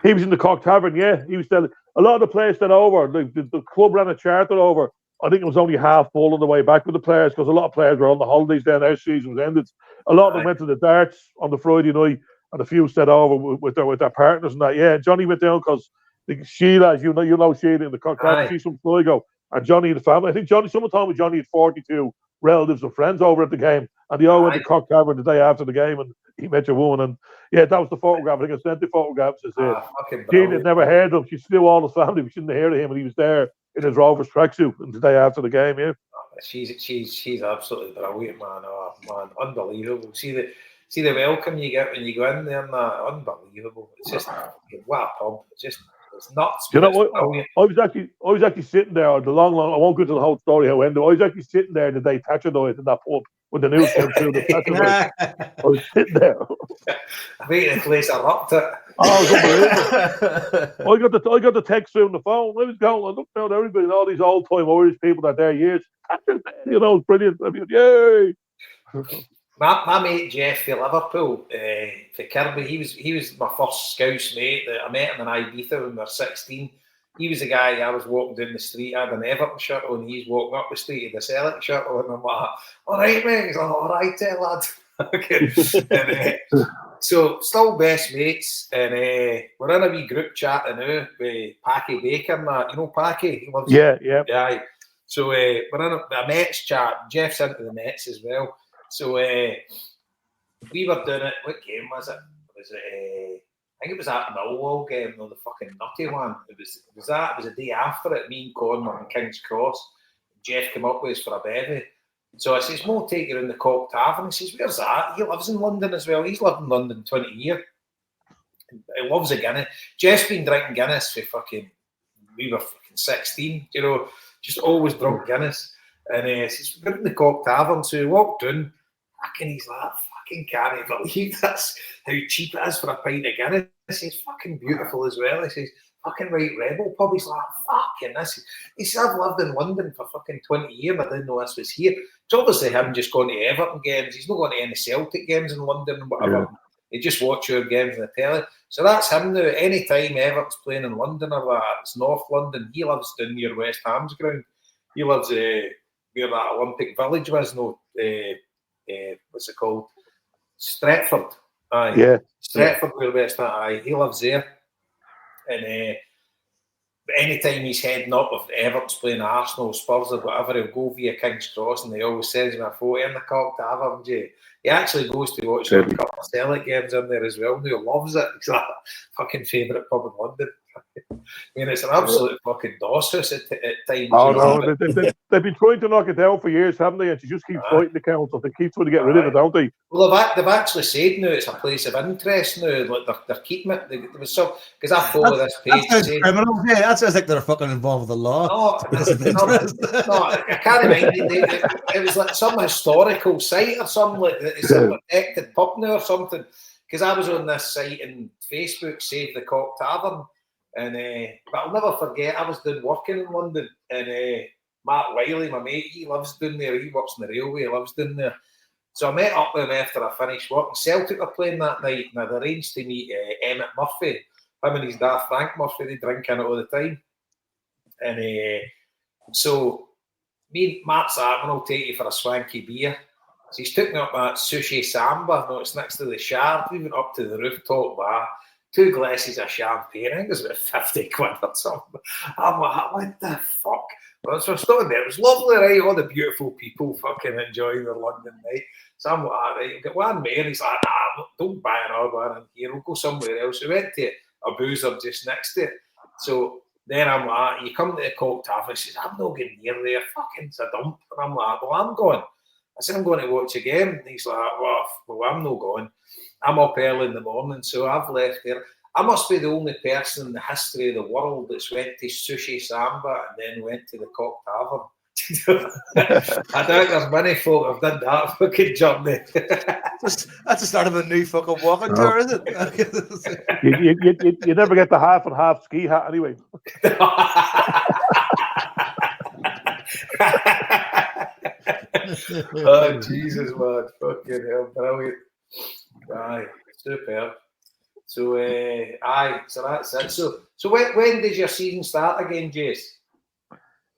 [SPEAKER 4] He was in the Cock Tavern, yeah. He was telling a lot of the players that over. The club ran a charter over. I think it was only half full on the way back with the players because a lot of players were on the holidays then. Their season was ended. A lot of them went to the darts on the Friday night, and a few stayed over with their partners and that. Yeah, Johnny went down because Sheila, as you know Sheila in the Cock Tavern, she's from Sligo, and Johnny the family. I think someone told me Johnny had 42 relatives and friends over at the game, and they all went to Cock Tavern the day after the game, and he met your woman, and yeah, that was the photograph. I think I sent the photographs. She had never heard of him. She still all his family. We shouldn't hear of him, and he was there in his Rovers tracksuit the day after the game. Yeah,
[SPEAKER 3] she's absolutely brilliant, man. Oh man, unbelievable. See the welcome you get when you go in there, unbelievable. It's just what a pub. It's nuts.
[SPEAKER 4] You know what? I was actually sitting there on the long. I won't go into the whole story how it ended. I was actually sitting there the day Thatcher died in that pub when the news came through. I was sitting there.
[SPEAKER 3] I think the place erupted.
[SPEAKER 4] Oh, it was unbelievable. I got the text through on the phone. I was going. I looked down at everybody and all these old time Irish people that there years. It's brilliant. I mean, yay!
[SPEAKER 3] My mate Jeff for Liverpool, for Kirby, he was my first Scouse mate. I met him in Ibiza when we were 16. He was the guy I was walking down the street. I had an Everton shirt on. He's walking up the street with a Celtic shirt on. And I'm like, all right, mate. He's like, all right, lad. Okay. And, so still best mates, and we're in a wee group chat now with Packy Baker and that. You know Packy? He loves yeah. So we're in a Mets chat. Jeff's into the Mets as well. So we were doing it. What game was it? I think it was that Millwall game, the fucking nutty one. It was a day after it. Me and Con were in King's Cross. Jeff came up with us for a bevy. So I says, "We'll take you in the Cock Tavern." He says, "Where's that?" He lives in London as well. He's lived in London 20 years. He loves a Guinness. Jeff's been drinking Guinness for we were 16, just always drunk Guinness. And he says, "We're in the Cock Tavern." So we walked in. Fucking, he's like, "Fucking can't believe that's how cheap it is for a pint of Guinness." He says, "Fucking beautiful as well." He says, "Fucking right rebel pub." He's like, "Fucking this." He says, "I've lived in London for fucking 20 years. I didn't know this was here." It's obviously him just going to Everton games. He's not going to any Celtic games in London and whatever. Yeah. He just watch your games on the telly. So that's him now. Any time Everton's playing in London or that, it's North London. He lives down near West Ham's ground. He lives where that Olympic Village was. What's it called? Stretford. Aye. Yeah. Stretford, where West Ham. Aye. He lives there. And anytime he's heading up, if Everton's playing Arsenal, Spurs or whatever, he'll go via King's Cross and he always sends me a photo in the Cock Tavern. He actually goes to watch a couple of Celtic games in there as well. He loves it. It's a fucking favourite pub in London. I mean, it's an absolute fucking doss house at times.
[SPEAKER 4] Oh, no, they've been trying to knock it down for years, haven't they? And she just keeps fighting the council. They keep trying to get rid of it, don't they?
[SPEAKER 3] Well, they've actually said now it's a place of interest now. Like they're keeping it. There was some, because I follow this page.
[SPEAKER 1] That sounds criminal. Yeah, that sounds like they're fucking involved with the law.
[SPEAKER 3] No, I can't remember. It was like some historical site or something like that. It's a protected pub now or something. Because I was on this site in Facebook, Save the Cock Tavern. And but I'll never forget, I was doing working in London, and Matt Wiley, my mate, he lives down there. He works in the railway, he lives down there. So I met up with him after I finished work. Celtic were playing that night, and I'd arranged to meet Emmett Murphy. Him and his dad, Frank Murphy, they drink in it all the time. And so me and Matt Sarman will take you for a swanky beer. So he's taken up that sushi samba. No, it's next to the Shard. We went up to the rooftop bar. 2 glasses of champagne. I think it was about 50 quid or something. I'm like, what the fuck? Well, so we're stopping there. It was lovely, right? All the beautiful people fucking enjoying their London night. So I'm like, right, we've got one mate. He's like, don't buy another one in here. We'll go somewhere else. We went to a boozer just next to it. So then I'm like, you come to the Cock Tavern. He says, I'm not getting near there. Fucking it's a dump. And I'm like, well, I'm going. I said, I'm going to watch a game. And he's like, well, I'm not going. I'm up early in the morning, so I've left there. I must be the only person in the history of the world that's went to Sushi Samba and then went to the Cock Tavern. I don't think there's many folk have done that fucking journey.
[SPEAKER 1] That's the start of a new fucking walking tour, isn't
[SPEAKER 4] it? You never get the half and half ski hat anyway.
[SPEAKER 3] Oh, Jesus, man. Fucking hell, brilliant. Aye, superb. So, so that's it. So when does your season start again, Jace?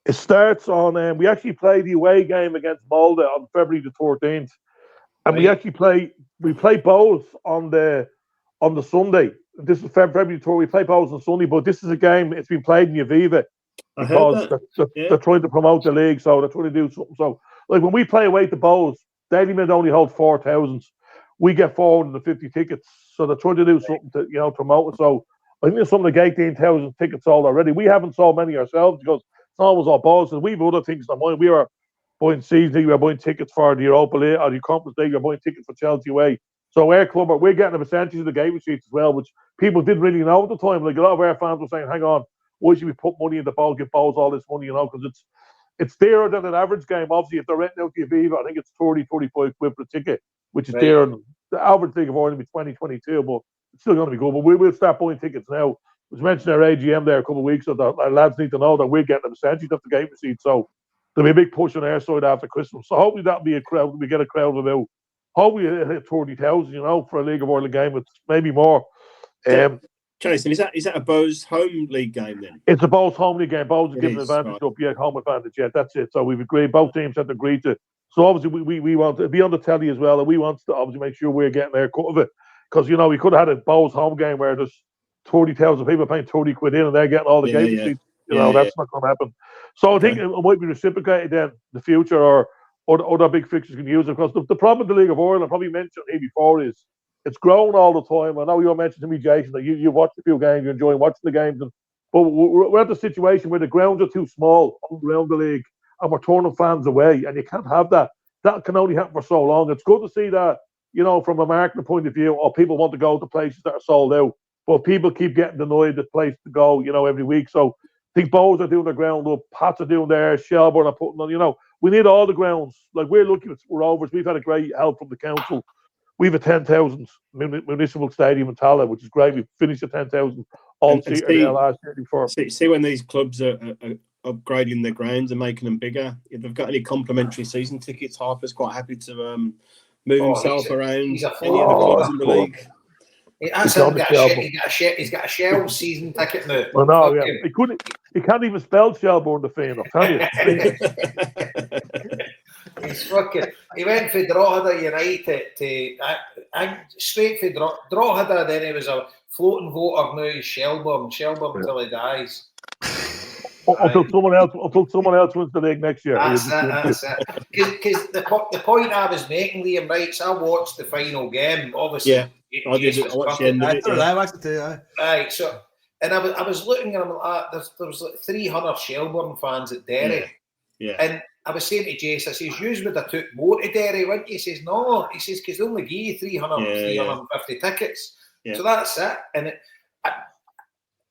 [SPEAKER 4] It starts on, we actually play the away game against Molde on February the 14th. And
[SPEAKER 3] Right.
[SPEAKER 4] we play both on the Sunday. This is February tour. We play both on Sunday, but this is a game, it's been played in Aviva because they're trying to promote the league, so they're trying to do something. So, like when we play away to Bowes, Daily Mail only hold 4,000. We get 450 tickets, so they're trying to do something to promote it. So I think there's something like 18,000 tickets sold already. We haven't sold many ourselves because it's always our balls, and we've other things in mind. We were buying season league, we were buying tickets for the Europa League or the Conference League, we were buying tickets for Chelsea away. So our club, we're getting a percentage of the game receipts as well, which people didn't really know at the time. Like a lot of our fans were saying, "Hang on, why should we put money in the ball, give balls all this money?" Because it's dearer than an average game. Obviously, if they're renting out the Aviva, I think it's 30, 45 quid for a ticket, which is dearer than the average thing of only be 20, 22, but it's still going to be good. But we will start buying tickets now. It was mentioned our AGM there a couple of weeks ago. Our lads need to know that we're getting a percentage of the game receipts. So there'll be a big push on our side after Christmas. So hopefully that'll be a crowd. We get a crowd of about, hopefully hit 30,000, for a League of Ireland game. It's maybe more.
[SPEAKER 2] Jason, is that a Bowes home league game then?
[SPEAKER 4] It's a Bowes home league game. Bowes are giving advantage up. Yeah, home advantage. Yeah, that's it. So we've agreed. Both teams have agreed to. So obviously we want to be on the telly as well, and we want to obviously make sure we're getting our cut of it. Because we could have had a Bowes home game where there's 30,000 people paying 30 quid in, and they're getting all the game receipts. That's not going to happen. So I think it might be reciprocated then in the future, or other big fixtures can use it. Because the problem with the League of Ireland, I probably mentioned here before, is it's grown all the time. I know you mentioned to me, Jason, that you watch a few games, you're enjoying watching the games, but we're at the situation where the grounds are too small around the league, and we're turning fans away, and you can't have that. That can only happen for so long. It's good to see that, from a marketing point of view, or people want to go to places that are sold out, but people keep getting denied the place to go, every week. So I think Bowes are doing their ground up, Pats are doing theirs, Shelbourne are putting on, we need all the grounds. Like, we're lucky we're Rovers. We've had a great help from the council. We've a 10,000 municipal stadium in Tala, which is great. We've finished at 10,000 all season last year before.
[SPEAKER 2] See when these clubs are upgrading their grounds and making them bigger. If they've got any complimentary season tickets, Harper's quite happy to move himself around any of the clubs in the league.
[SPEAKER 3] He's got a Shell season ticket now.
[SPEAKER 4] Well, no, yeah. He can't even spell Shelbourne, the fan, I'll tell you.
[SPEAKER 3] He's fucking. He went for Drogheda United to straight for Drogheda. Then he was a floating voter. Now he's Shelbourne until he dies.
[SPEAKER 4] Until someone else wins the league next year.
[SPEAKER 3] That's it. Because the point I was making, Liam, right? So I watched the final game. Obviously,
[SPEAKER 2] I watched the end of it.
[SPEAKER 1] I watched it too.
[SPEAKER 3] Right. So, and I was looking, and I'm like, there was like 300 Shelbourne fans at Derry.
[SPEAKER 2] Yeah.
[SPEAKER 3] And I was saying to Jace, I says, you would have took more to Derry, wouldn't you? He says, no. He says, because they only give you 350 tickets. Yeah. So that's it. And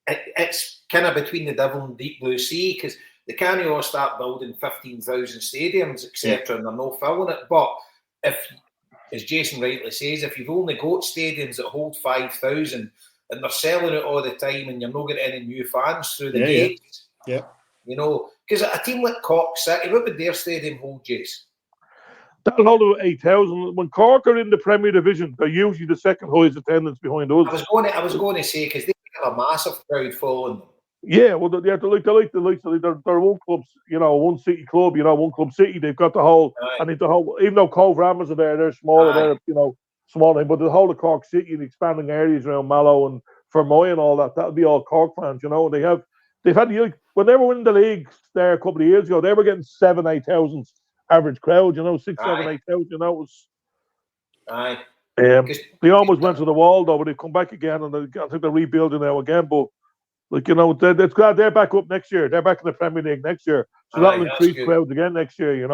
[SPEAKER 3] it's kind of between the devil and deep blue sea, because they can't all start building 15,000 stadiums, etc., and they're not filling it. But if, as Jason rightly says, if you've only got stadiums that hold 5,000 and they're selling it all the time and you're not getting any new fans through the gates, because a team like Cork City, what would their stadium hold, Jace?
[SPEAKER 4] That'll hold about 8,000. When Cork are in the Premier Division, they're usually the second highest attendance behind us.
[SPEAKER 3] I was going to say, because they have a massive crowd following them.
[SPEAKER 4] Yeah, well, they're like they're one club, one city club, one club city. They've got the whole, and the whole. Even though Cove Ramblers are there, they're smaller. They're small name, but the whole of Cork City and expanding areas around Mallow and Fermoy and all that. That'll be all Cork fans, They've had when they were winning the leagues there a couple of years ago, they were getting 7,000-8,000 average crowd. 6, 7, 8,000. It was.
[SPEAKER 3] Aye.
[SPEAKER 4] They almost went to the wall though, but they've come back again, and I think they're rebuilding now again, but. It's glad they're back up next year. They're back in the Premier League next year, so that'll increase crowds again next year.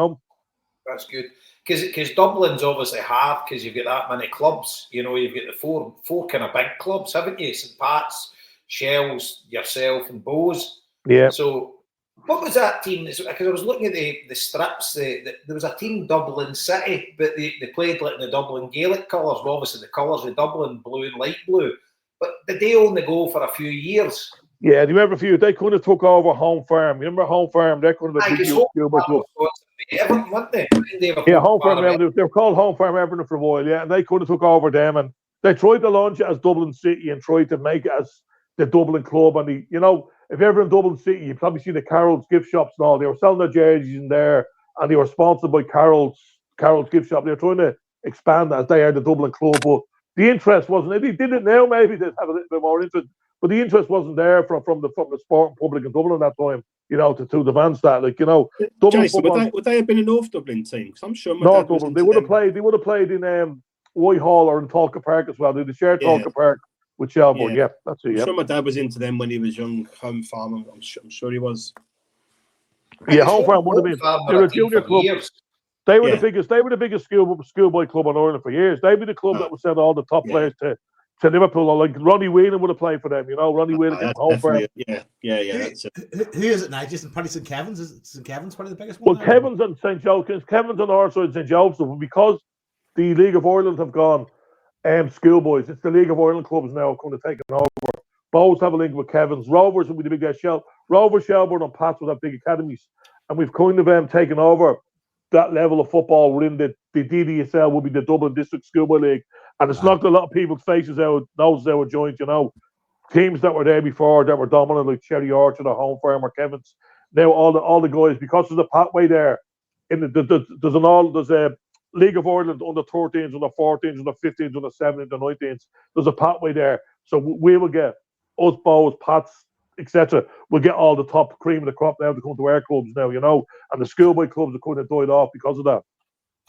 [SPEAKER 3] That's good because Dublin's obviously hard because you've got that many clubs. You've got the four kind of big clubs, haven't you? St Pat's, Shells, yourself, and Bows.
[SPEAKER 4] Yeah.
[SPEAKER 3] So, what was that team? Because I was looking at the strips. There was a team, Dublin City, but they played like in the Dublin Gaelic colours. Well, obviously, the colours of Dublin, blue and light blue. But did they only go for a few years?
[SPEAKER 4] Yeah, do you remember a few? They could have took over Home Farm. You remember Home Farm? They could have been
[SPEAKER 3] Everton, weren't they?
[SPEAKER 4] Home Farm. They were called Home Farm Everton for a while, yeah. And they could have took over them, and they tried to launch it as Dublin City and tried to make it as the Dublin club. And if you're ever in Dublin City, you probably see the Carroll's gift shops and all. They were selling their jerseys in there, and they were sponsored by Carroll's gift shop. They were trying to expand as they are the Dublin club, but the interest wasn't. If they did it now, maybe they'd have a little bit more interest. But the interest wasn't there from the sporting public in Dublin at that time, to advance that. Dublin
[SPEAKER 2] Jason, would they have been a North Dublin team? Because I'm sure
[SPEAKER 4] North Dublin. They would have played in Whitehall or in Talca Park as well. They shared Talca Park with Shelbourne. Yeah, that's it.
[SPEAKER 2] I'm sure my dad was into them when he was young. Home Farm. I'm sure he was.
[SPEAKER 4] Yeah, Home Farm would have been. They were a junior club. They were the biggest. They were the biggest schoolboy club in Ireland for years. They'd be the club that would send all the top players to Liverpool. Like Ronnie Whelan would have played for them. Ronnie Whelan came Home Farm.
[SPEAKER 2] Yeah. That's it.
[SPEAKER 1] Who is it now? Just probably St Kevin's. Is St Kevin's probably the biggest one?
[SPEAKER 4] Well, Kevin's and St Joseph's. Kevin's on our side and St Joseph's, because the League of Ireland have gone schoolboys. It's the League of Ireland clubs now kind of taken over. Bows have a link with Kevin's. Rovers will be the big Rovers, Shelbourne, and Pats will have big academies, and we've kind of taken over that level of football within the DDSL. Will be the Dublin District Schoolboy League, and it's knocked a lot of people's faces out, noses they were joined. Teams that were there before that were dominant, like Cherry Orchard or Home Farm or Kevin's. Now all the guys, because there's a pathway there. There's a League of Ireland under 13s, under 14s, under 15s, under 17s, under 19s. There's a pathway there, so we will get us, Bows, Pats, etc. We'll get all the top cream of the crop now to come to our clubs now, and the schoolboy clubs are kind of died off because of that.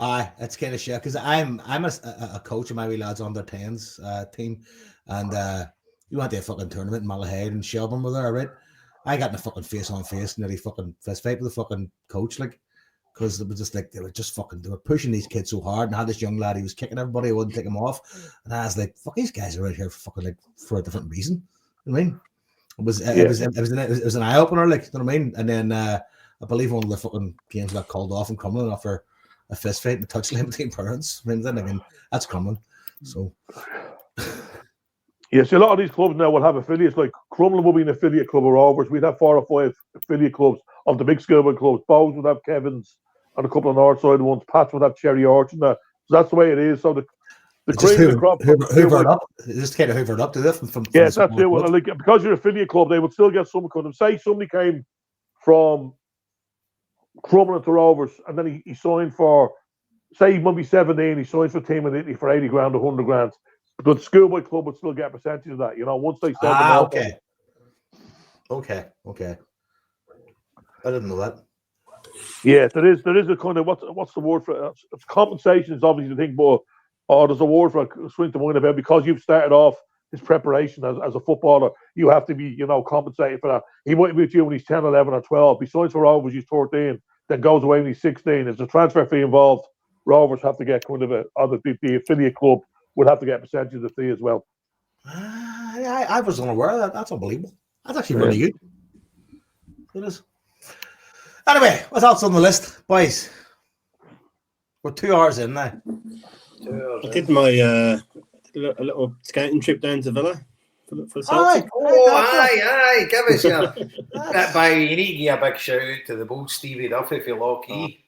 [SPEAKER 1] Aye, that's kind of shit. Because I'm a coach of my wee lads under 10s team, and you went to a fucking tournament in Malahide and Shelbourne were there, right? I got in a fucking face-on-face nearly fucking fist fight with the fucking coach, because it was just they were pushing these kids so hard, and I had this young lad, he was kicking everybody, I wouldn't take him off, and I was like, fuck, these guys are out here for a different reason. You know what I mean? It was an eye opener, you know what I mean? And then I believe one of the fucking games got called off in Crumlin after a fist fight and a touchline between parents. I mean, that's Crumlin. So
[SPEAKER 4] yes, a lot of these clubs now will have affiliates. Like Crumlin will be an affiliate club of Rovers. We'd have 4 or 5 affiliate clubs of the big schoolboy clubs. Bows would have Kevin's and a couple of north side ones. Pats would have Cherry Orchard. So that's the way it is. So the cream of the crop.
[SPEAKER 1] Hoovered up. Just kind of hoovered up to this from
[SPEAKER 4] yes, that's it. Well, because you're an affiliate club, they would still get some kind of. Say somebody came from Crumlin to Rovers, and then he signed for, say he might be 17, he signed for a team in Italy for 80 grand or 100 grand. But the schoolboy club would still get a percentage of that, once they send them out.
[SPEAKER 1] Okay. I didn't know that.
[SPEAKER 4] Yeah, there is a kind of what's the word for it? It's compensation is obviously the thing, but there's a word for a swing to mind about, because you've started off his preparation as a footballer, you have to be, compensated for that. He might be with you when he's 10, 11 or 12. He signs for Rovers, he's 13, then goes away when he's 16. There's a transfer fee involved. Rovers have to get kind of the affiliate club would have to get a percentage of the fee as well.
[SPEAKER 1] I was unaware of that. That's unbelievable. That's actually really good. It is. Anyway, what's else on the list, boys? We're 2 hours in now.
[SPEAKER 2] I did my a little scouting trip down to Villa for the
[SPEAKER 3] Celtic. Aye, give us your you need to give a big shout out to the bold Stevie Duffy if you're lucky.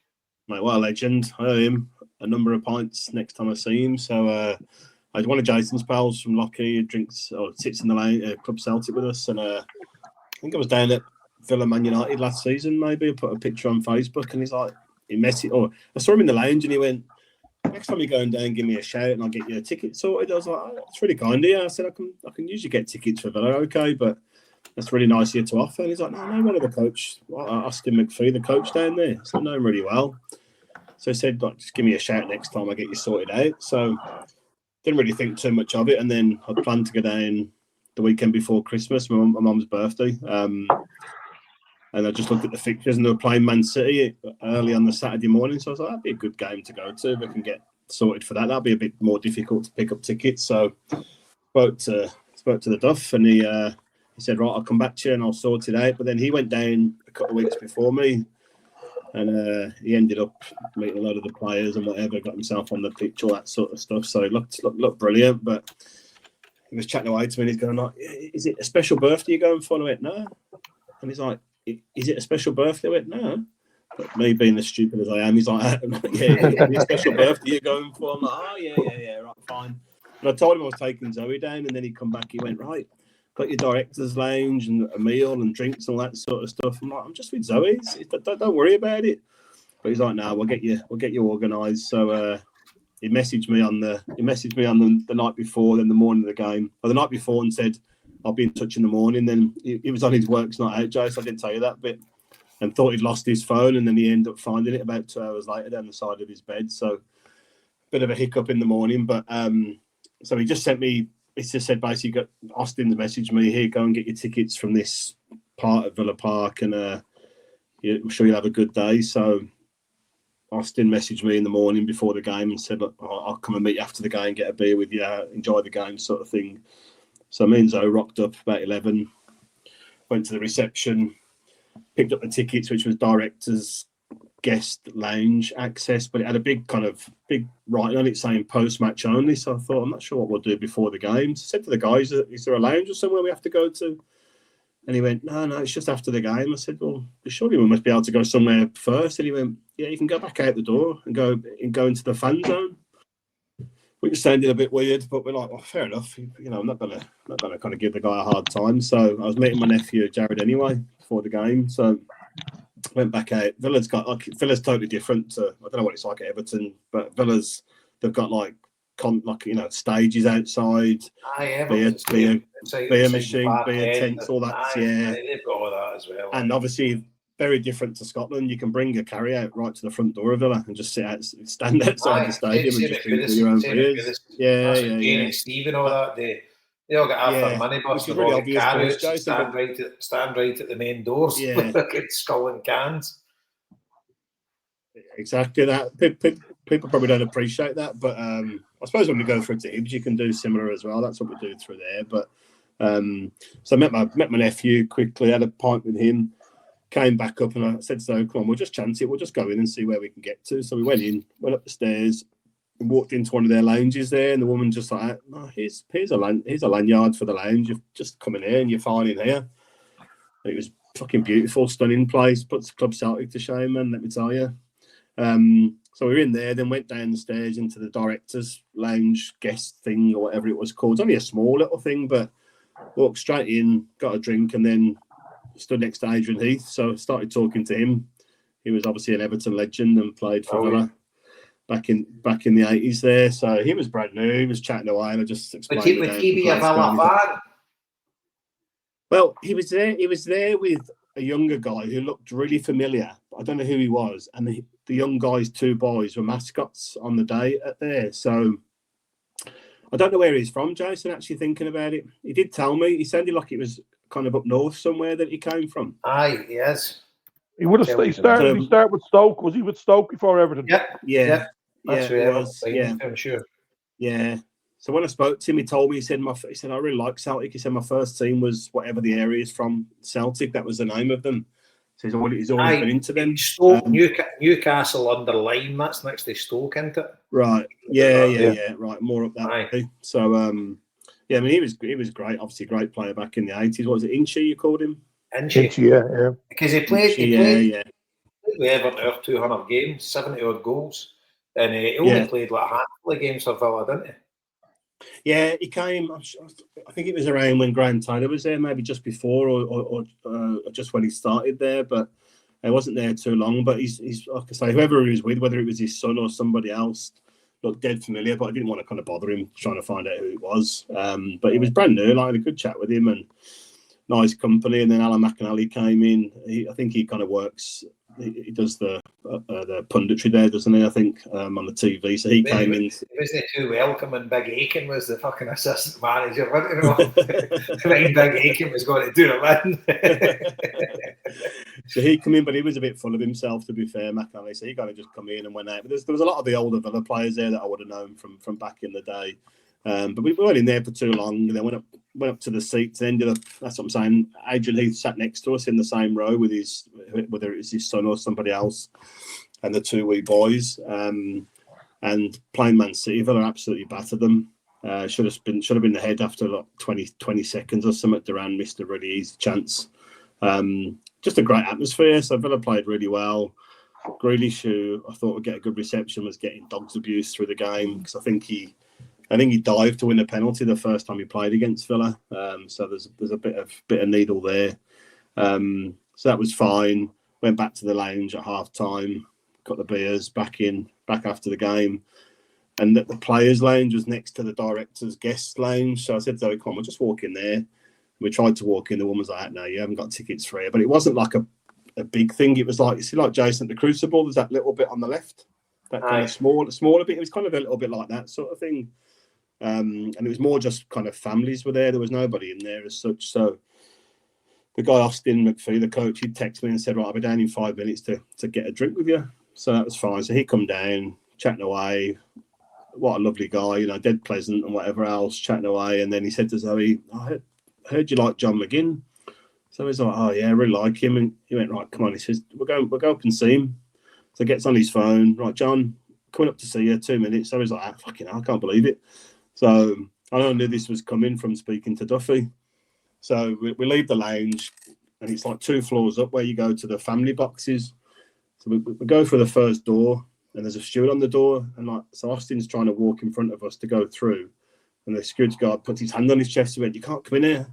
[SPEAKER 2] Mate, what a legend. I owe him a number of pints next time I see him. So I had one of Jason's pals from Lockheed, sits in the lane, Club Celtic with us, and think I was down at Villa Man United last season, maybe. I put a picture on Facebook and he's like, I saw him in the lounge and he went, next time you're going down, give me a shout and I'll get you a ticket sorted. I was like, oh, that's really kind of you. I said, I can usually get tickets for Villa, okay, but that's really nice of you to offer. And he's like, no, I know one of the coach, Austin McPhee, the coach down there. So I know him really well. So he said, like, just give me a shout next time I get you sorted out. So didn't really think too much of it. And then I planned to go down the weekend before Christmas, my mum's birthday. And I just looked at the fixtures and they were playing Man City early on the Saturday morning. So I was like, that'd be a good game to go to. If I can get sorted for that. That'd be a bit more difficult to pick up tickets. So spoke to the Duff and he said, right, I'll come back to you and I'll sort it out. But then he went down a couple of weeks before me and he ended up meeting a lot of the players and whatever, got himself on the pitch, all that sort of stuff. So it looked brilliant. But he was chatting away to me and he's going, like, is it a special birthday you're going for? And I went, no. And he's like, is it a special birthday? I went, no. But me being as stupid as I am, he's like, yeah, is it a special birthday you're going for? I'm like, oh, yeah, right, fine. And I told him I was taking Zoe down, and then he come back, he went, right, got your director's lounge and a meal and drinks and all that sort of stuff. I'm like, I'm just with Zoe. Don't worry about it. But he's like, no, we'll get you organised. So he messaged me on the night before, then the morning of the game, or the night before, and said, I'll be in touch in the morning. Then he was on his work's night out, Joe, so I didn't tell you that bit. And thought he'd lost his phone, and then he ended up finding it about 2 hours later down the side of his bed. So bit of a hiccup in the morning. But so he just said basically, Austin's messaged me, here, go and get your tickets from this part of Villa Park, and I'm sure you'll have a good day. So Austin messaged me in the morning before the game and said, look, I'll come and meet you after the game, get a beer with you, enjoy the game sort of thing. So me and Zoe rocked up about 11, went to the reception, picked up the tickets, which was director's guest lounge access, but it had a big writing on it saying post-match only. So I thought, I'm not sure what we'll do before the game. So I said to the guys, is there a lounge or somewhere we have to go to? And he went, no, it's just after the game. I said, well, surely we must be able to go somewhere first. And he went, yeah, you can go back out the door and go into the fan zone. Which sounded a bit weird, but we're like, well, fair enough. I'm not gonna kind of give the guy a hard time. So I was meeting my nephew Jared anyway before the game. So went back out. Villa's totally different to, I don't know what it's like at Everton, but Villa's, they've got stages outside, beer machine, beer tents, all that. Yeah,
[SPEAKER 3] they've got all that as well.
[SPEAKER 2] And obviously, very different to Scotland. You can bring a carry out right to the front door of Villa and just stand outside the stadium and just drink your own beers. Yeah.
[SPEAKER 3] And Steve and all that, they all got half their money bus with all the carrots, stand right at the main doors, sculling cans.
[SPEAKER 2] Exactly that. People probably don't appreciate that, but I suppose when we go through to Ibs, you can do similar as well. That's what we do through there. But so I met my nephew quickly, had a pint with him. Came back up and I said, so come on, we'll just chance it. We'll just go in and see where we can get to. So we went up the stairs, and walked into one of their lounges there, and the woman just like, oh, here's a lanyard for the lounge. You've just come in here and you're fine in here. And it was fucking beautiful, stunning place. Puts Club Celtic to shame, man, let me tell you. So we were in there, then went down the stairs into the director's lounge guest thing or whatever it was called. It's only a small little thing, but walked straight in, got a drink, and then stood next to Adrian Heath, so started talking to him. He was obviously an Everton legend and played for Villa back in the 80s there. So he was brand new. He was chatting away, and I just explained.
[SPEAKER 3] Would he be a Villa fan?
[SPEAKER 2] Well, he was there. He was there with a younger guy who looked really familiar. I don't know who he was, and the young guy's two boys were mascots on the day at there. So I don't know where he's from, Jason. Actually, thinking about it, he did tell me. He sounded like it was kind of up north somewhere that he came from.
[SPEAKER 3] Aye, yes.
[SPEAKER 4] He would have started with Stoke. Was he with Stoke before Everton?
[SPEAKER 3] Yeah. That's where
[SPEAKER 2] it was. Yeah,
[SPEAKER 3] I'm sure.
[SPEAKER 2] Yeah. So when I spoke to him, he told me, he said, I really like Celtic. He said, my first team was whatever the area is from, Celtic. That was the name of them. So he's always been into them.
[SPEAKER 3] Stoke, Newcastle under Lyme. That's next to Stoke, isn't it?
[SPEAKER 2] Right. Yeah. Right. More up that way. So, yeah, I mean, he was great. Obviously, great player back in the 80s. What was it, Inchy you called him?
[SPEAKER 3] Inchy,
[SPEAKER 4] yeah.
[SPEAKER 3] Because he played with Everton 200 games, 70 odd goals, and he only played like a handful of games for Villa, didn't he?
[SPEAKER 2] Yeah, he came. I think it was around when Graham Taylor was there, maybe just before or just when he started there. But he wasn't there too long. But he's like I say, whoever he was with, whether it was his son or somebody else, looked dead familiar. But I didn't want to kind of bother him trying to find out who it was. But he was brand new. I had a good chat with him and nice company. And then Alan McAnally came in. I think he kind of works. He does the punditry there, doesn't he? I think on the TV. So he came in.
[SPEAKER 3] Wasn't too welcoming. Big Aiken was the fucking assistant manager. Big Aiken was going to do it.
[SPEAKER 2] So he came in, but he was a bit full of himself, to be fair, McAnally. So he kind of just come in and went out. But there was a lot of the older Villa players there that I would have known from back in the day. But we weren't in there for too long, and then went up to the seats. Ended up, that's what I'm saying. Adrian Heath sat next to us in the same row with whether it's his son or somebody else, and the two wee boys. And playing Man City, Villa absolutely battered them. Should have been ahead after like 20 seconds or something. Duran missed a really easy chance. Just a great atmosphere. So Villa played really well. Grealish, who I thought would get a good reception, was getting dogs abuse through the game because I think he dived to win a penalty the first time he played against Villa. So there's a bit of needle there. So that was fine. Went back to the lounge at half time, got the beers back after the game. And the players' lounge was next to the director's guest lounge. So I said to Zoe, come on, we'll just walk in there. We tried to walk in. The woman was like, no, you haven't got tickets for it. But it wasn't like a big thing. It was like, you see, like Jason at the Crucible, there's that little bit on the left. That kind of smaller bit. It was kind of a little bit like that sort of thing. And it was more just kind of families were there. There was nobody in there as such. So the guy, Austin McPhee, the coach, he'd text me and said, right, I'll be down in 5 minutes to get a drink with you. So that was fine. So he come down, chatting away. What a lovely guy, dead pleasant and whatever else, chatting away. And then he said to Zoe, I heard you like John McGinn. So he's like, oh yeah, I really like him. And he went, right, come on. He says, we'll go up and see him. So he gets on his phone, right, John, coming up to see you, 2 minutes. So he's like, fucking hell, I can't believe it. So I knew this was coming from speaking to Duffy. So we leave the lounge and it's like 2 floors up where you go to the family boxes. So we go through the first door and there's a steward on the door. And so Austin's trying to walk in front of us to go through. And the security guard puts his hand on his chest. He went, you can't come in here.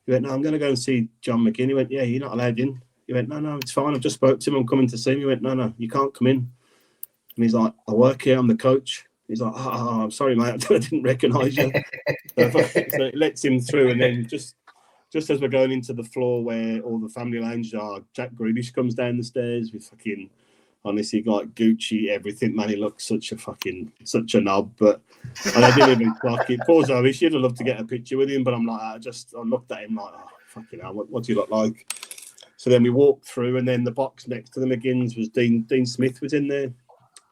[SPEAKER 2] He went, no, I'm going to go and see John McGinn. He went, yeah, you're not allowed in. He went, no, it's fine. I've just spoke to him. I'm coming to see him. He went, no, you can't come in. And he's like, I work here. I'm the coach. He's like, oh, I'm sorry, mate. I didn't recognise you. So it lets him through. And then just as we're going into the floor where all the family lounges are, Jack Grealish comes down the stairs with fucking, honestly, like Gucci, everything. Man, he looks such a knob. But I didn't even clock it. Poor Zoe, she'd have loved to get a picture with him. But I'm like, I looked at him like, oh, fucking hell, what do you look like? So then we walked through, and then the box next to the McGinns was Dean Smith was in there.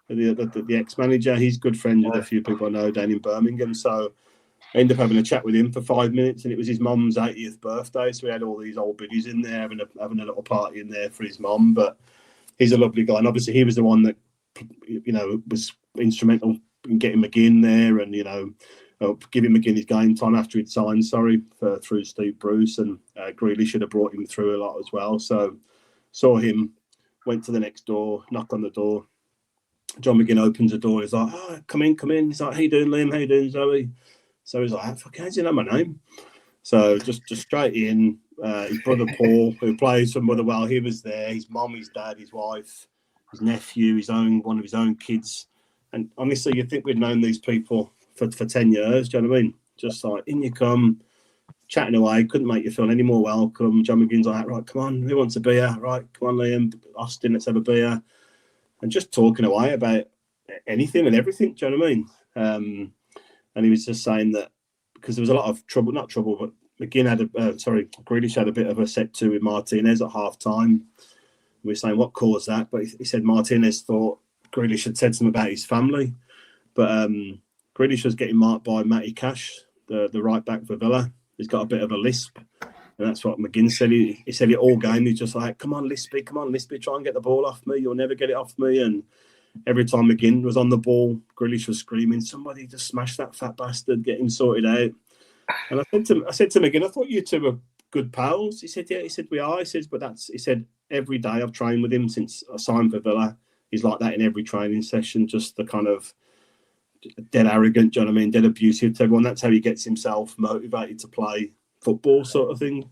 [SPEAKER 2] The ex-manager, he's good friends with a few people I know down in Birmingham. So I ended up having a chat with him for 5 minutes, and it was his mum's 80th birthday. So we had all these old biddies in there having a little party in there for his mum. But he's a lovely guy, and obviously he was the one that was instrumental in getting McGinn there, and giving McGinn his game time after he'd signed. Through Steve Bruce, and Greeley should have brought him through a lot as well. So saw him, went to the next door, knocked on the door. John McGinn opens the door. He's like, oh, come in. He's like, how you doing, Liam? How you doing, Zoe? So he's like, fuck, how do you know my name? So just straight in. His brother Paul, who plays for Motherwell, he was there. His mum, his dad, his wife, his nephew, one of his own kids. And honestly, you'd think we'd known these people for 10 years. Do you know what I mean? Just like, in you come, chatting away. Couldn't make you feel any more welcome. John McGinn's like, right, come on, who wants a beer? Right, come on, Liam. Austin, let's have a beer. And just talking away about anything and everything. Do you know what I mean? And he was just saying that because there was a lot of trouble, not trouble, but Grealish had a bit of a set to with Martinez at half time. We were saying what caused that, but he said Martinez thought Grealish had said something about his family. But Grealish was getting marked by Matty Cash, the right back for Villa. He's got a bit of a lisp. And that's what McGinn said. He said it all game. He's just like, come on, Lispy, try and get the ball off me. You'll never get it off me. And every time McGinn was on the ball, Grealish was screaming, somebody just smash that fat bastard, get him sorted out. And I said to McGinn, I thought you two were good pals. He said, yeah. He said, we are. He said, every day I've trained with him since I signed for Villa. He's like that in every training session, just the kind of dead arrogant, do you know what I mean? Dead abusive to everyone. That's how he gets himself motivated to play football, sort of thing.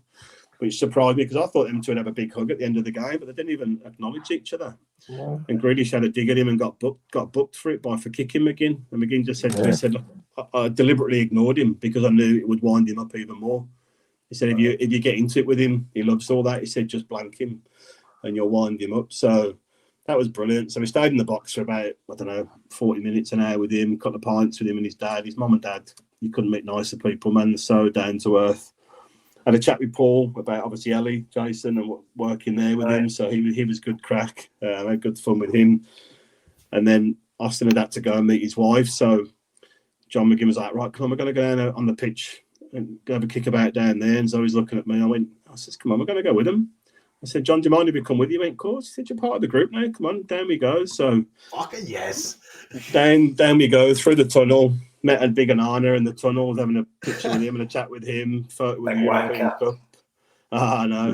[SPEAKER 2] Which surprised me because I thought them two would have a big hug at the end of the game, but they didn't even acknowledge each other. Yeah. And Grealish had a dig at him and got booked for it for kicking McGinn. And McGinn just said to me, look, I deliberately ignored him because I knew it would wind him up even more. He said, if you get into it with him, he loves all that. He said, just blank him and you'll wind him up. So that was brilliant. So we stayed in the box for about, 40 minutes, an hour with him, got the pints with him and his dad. His mum and dad, you couldn't meet nicer people, man. They're so down to earth. Had a chat with Paul about obviously Ellie, Jason, and working there with him. So he was good crack. I had good fun with him. And then Austin had to go and meet his wife. So John McGinn was like, right, come on, we're going to go down on the pitch and have a kick about down there. And Zoe's looking at me. I said, come on, we're going to go with him. I said, John, do you mind if we come with you? He went, of course. He said, you're part of the group now. Come on, down we go. So
[SPEAKER 1] fucking yes.
[SPEAKER 2] Down we go through the tunnel. Met a big Anna in the tunnel, having a picture with him and a chat with him. Photo with the European Cup. I know.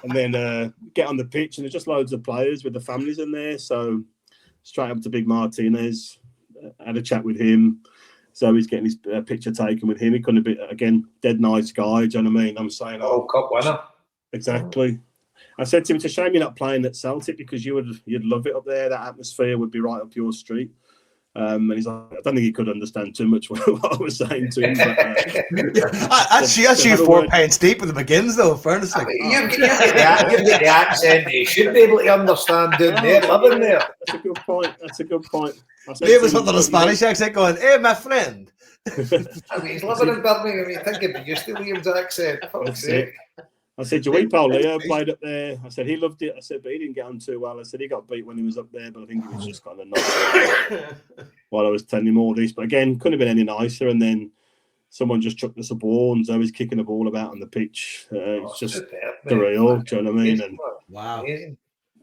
[SPEAKER 2] And then get on the pitch, and there's just loads of players with the families in there. So straight up to Big Martinez, had a chat with him. So he's getting his picture taken with him. He couldn't be, again, dead nice guy. Do you know what I mean? I'm saying,
[SPEAKER 3] World Cup winner.
[SPEAKER 2] Exactly. I said to him, it's a shame you're not playing at Celtic because you'd love it up there. That atmosphere would be right up your street. And he's like, I don't think he could understand too much what I was saying to him. But,
[SPEAKER 1] that's you 4 pints deep with the McGinns, though. Fairness, like,
[SPEAKER 3] you've got the accent you should be able to understand down there, living there.
[SPEAKER 2] That's a good point.
[SPEAKER 1] Liam was with a Spanish accent going, hey, my friend.
[SPEAKER 3] He's living in Birmingham. You think he'd be used to Liam's accent. Fuck's sake.
[SPEAKER 2] I said, Joey Paul Leo played up there. I said, he loved it. I said, but he didn't get on too well. I said, he got beat when he was up there, but I think he was just kind of not while I was telling him all this. But again, couldn't have been any nicer. And then someone just chucked us a ball, and Zoe's kicking the ball about on the pitch. It's just surreal, do you know what I mean? And
[SPEAKER 1] wow.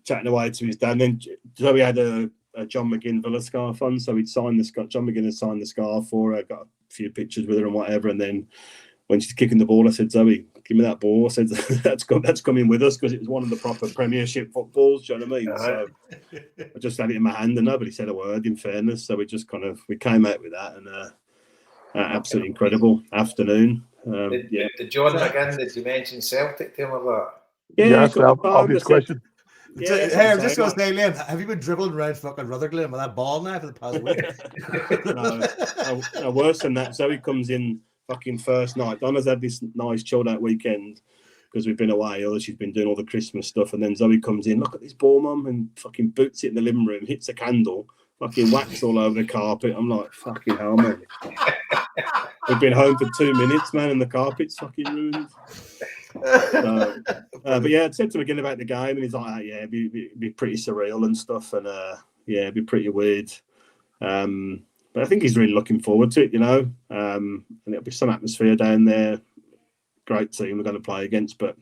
[SPEAKER 2] Chatting away to his dad. And then Zoe had a John McGinn Villa scarf on, so he'd signed the scarf. John McGinn had signed the scarf for her, got a few pictures with her and whatever. And then when she's kicking the ball, I said, Zoe, give me that ball. I said, that's coming with us because it was one of the proper Premiership footballs. Do you know what I mean? So I just had it in my hand and nobody said a word, in fairness. So we just we came out with that and absolutely incredible afternoon.
[SPEAKER 3] Did John McGinn, did you mention Celtic to him about
[SPEAKER 2] that?
[SPEAKER 4] Yeah, that's an obvious question.
[SPEAKER 1] Yeah, hey, I'm just going to say, Liam, have you been dribbling around fucking Rutherglen with that ball now for the past week?
[SPEAKER 2] No, worse than that. Zoe comes in fucking first night. Donna's had this nice chilled out weekend because we've been away, or she's been doing all the Christmas stuff, and then Zoe comes in, look at this ball, mum, and fucking boots it in the living room, hits a candle, fucking wax all over the carpet. I'm like, fucking hell, man. We've been home for 2 minutes, man, and the carpet's fucking ruined. But yeah, I said to him again about the game, and he's like, yeah, it'd be pretty surreal and stuff, and it'd be pretty weird. But I think he's really looking forward to it, you know. And it'll be some atmosphere down there. Great team we're going to play against, but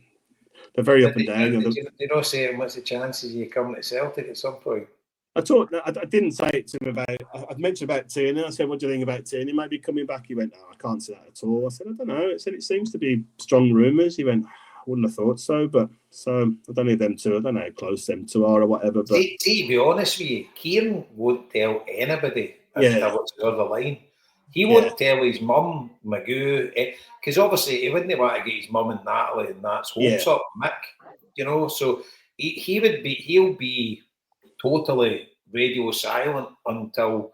[SPEAKER 2] they're very up and down.
[SPEAKER 3] You know, saying what's the chances you coming to Celtic at some point?
[SPEAKER 2] I didn't say it to him about. I'd mentioned about Tierney. I said, "What do you think about Tierney? Maybe coming back." He went, "No, I can't see that at all." I said, "I don't know." I said, "It seems to be strong rumours." He went, "I wouldn't have thought so." But so I don't know them two. I don't know how close them two are or whatever. But
[SPEAKER 3] to be honest with you, Kieran won't tell anybody. What's the other line? He won't tell his mum, Magoo, because obviously he wouldn't want to get his mum and Natalie and that's hopes up, Mick. You know, so he'll be totally radio silent until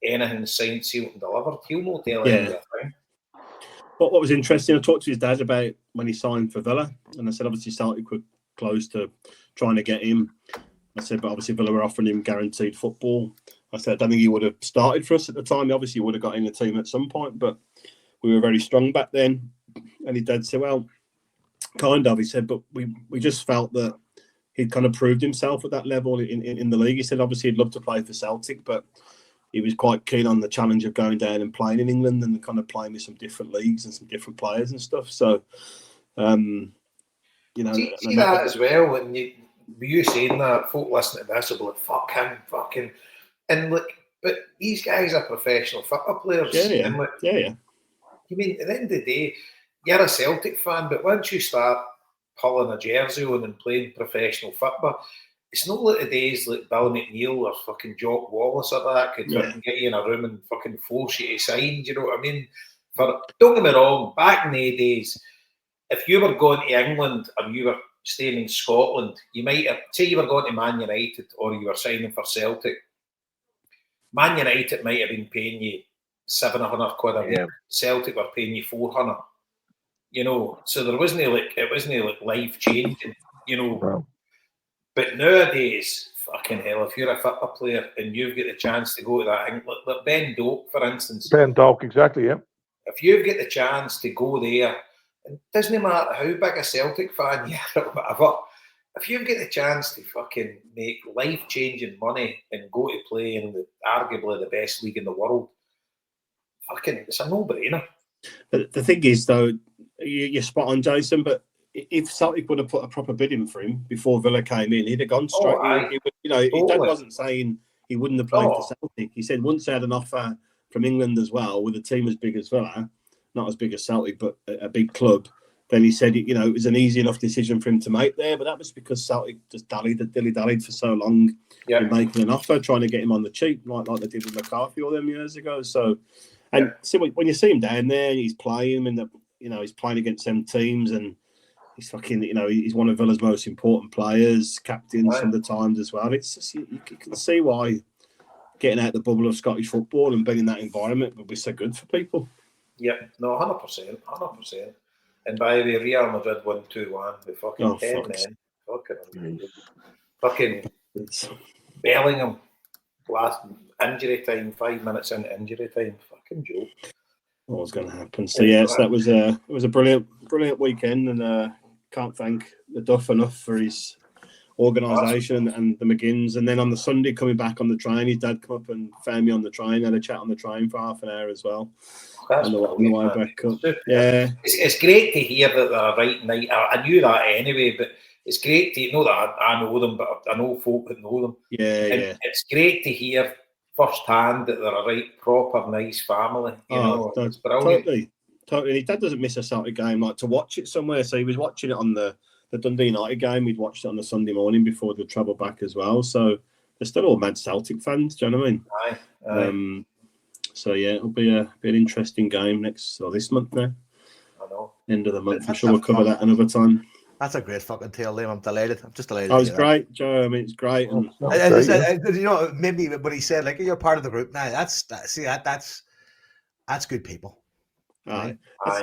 [SPEAKER 3] anything's signed, sealed, and delivered. He'll not tell anything.
[SPEAKER 2] But what was interesting, I talked to his dad about when he signed for Villa, and I said obviously Celtic were close to trying to get him. I said, but obviously Villa were offering him guaranteed football. I said, I don't think he would have started for us at the time. Obviously, he would have got in the team at some point, but we were very strong back then. And his dad said, well, kind of. He said, but we just felt that he'd kind of proved himself at that level in the league. He said, obviously, he'd love to play for Celtic, but he was quite keen on the challenge of going down and playing in England and kind of playing with some different leagues and some different players and stuff. So, you know.
[SPEAKER 3] See that as well, when you saying that, folk listening to this will be like, fuck him, fucking. And look, but these guys are professional football players.
[SPEAKER 2] Yeah.
[SPEAKER 3] And look, you mean, at the end of the day, you're a Celtic fan, but once you start pulling a jersey on and playing professional football, it's not like the days like Bill McNeil or fucking Jock Wallace or that could fucking get you in a room and fucking force you to sign. Do you know what I mean? Don't get me wrong, back in the days, if you were going to England and you were staying in Scotland, you might have, say you were going to Man United or you were signing for Celtic. Man United might have been paying you £700 a week. Celtic were paying you £400. You know, so it wasn't like life changing. You know,
[SPEAKER 4] Wow.
[SPEAKER 3] But nowadays, fucking hell, if you're a football player and you've got the chance to go to that, like Ben Doak, for instance.
[SPEAKER 4] Ben Doak, exactly, yeah.
[SPEAKER 3] If you've got the chance to go there, it doesn't matter how big a Celtic fan you are or whatever, if you've got the chance to fucking make life-changing money and go to play in arguably the best league in the world, fucking, it's a no-brainer.
[SPEAKER 2] But the thing is, though, you're spot on, Jason, but if Celtic would have put a proper bid in for him before Villa came in, he'd have gone straight. Dad wasn't saying he wouldn't have played for Celtic. He said once they had an offer from England as well, with a team as big as Villa, not as big as Celtic, but a big club, then he said, it was an easy enough decision for him to make there. But that was because Celtic just dilly-dallied for so long in making an offer, trying to get him on the cheap, like they did with McCarthy all them years ago. So, and see, when you see him down there, he's playing, and he's playing against them teams, and he's fucking, he's one of Villa's most important players, captain some of the times as well. It's just, you can see why getting out the bubble of Scottish football and being in that environment would be so good for people.
[SPEAKER 3] Yep, no, 100%. And by the way, Real Madrid won 2-1 with fucking 10 men. Fucking Bellingham, last injury time, 5 minutes into injury time. Fucking joke.
[SPEAKER 2] What was going to happen? So yes, it was a brilliant weekend, and can't thank the Duff enough for his organisation and the McGinns. And then on the Sunday, coming back on the train, his dad come up and found me on the train, had a chat on the train for half an hour as well.
[SPEAKER 3] That's
[SPEAKER 2] on the way back up.
[SPEAKER 3] Yeah, it's great to hear that they're a right night. I knew that anyway, but it's great to know that I know them, but I know folk that know them.
[SPEAKER 2] Yeah.
[SPEAKER 3] It's great to hear firsthand that they're a right proper nice family. It's brilliant.
[SPEAKER 2] Totally. His dad doesn't miss a Celtic game, like to watch it somewhere. So he was watching it on the Dundee United game. He'd watched it on the Sunday morning before the travel back as well. So they're still all mad Celtic fans. Do you know what I mean?
[SPEAKER 3] Aye.
[SPEAKER 2] So yeah, it'll be an interesting game this month now.
[SPEAKER 3] I know.
[SPEAKER 2] End of the month. I'm sure we'll cover that another time.
[SPEAKER 1] That's a great fucking tale, Liam. I'm delighted. I'm just delighted.
[SPEAKER 2] Oh, it's great, Joe. I mean, it's great. And
[SPEAKER 1] maybe when he said, like, you're part of the group now, that's good people.
[SPEAKER 2] Right.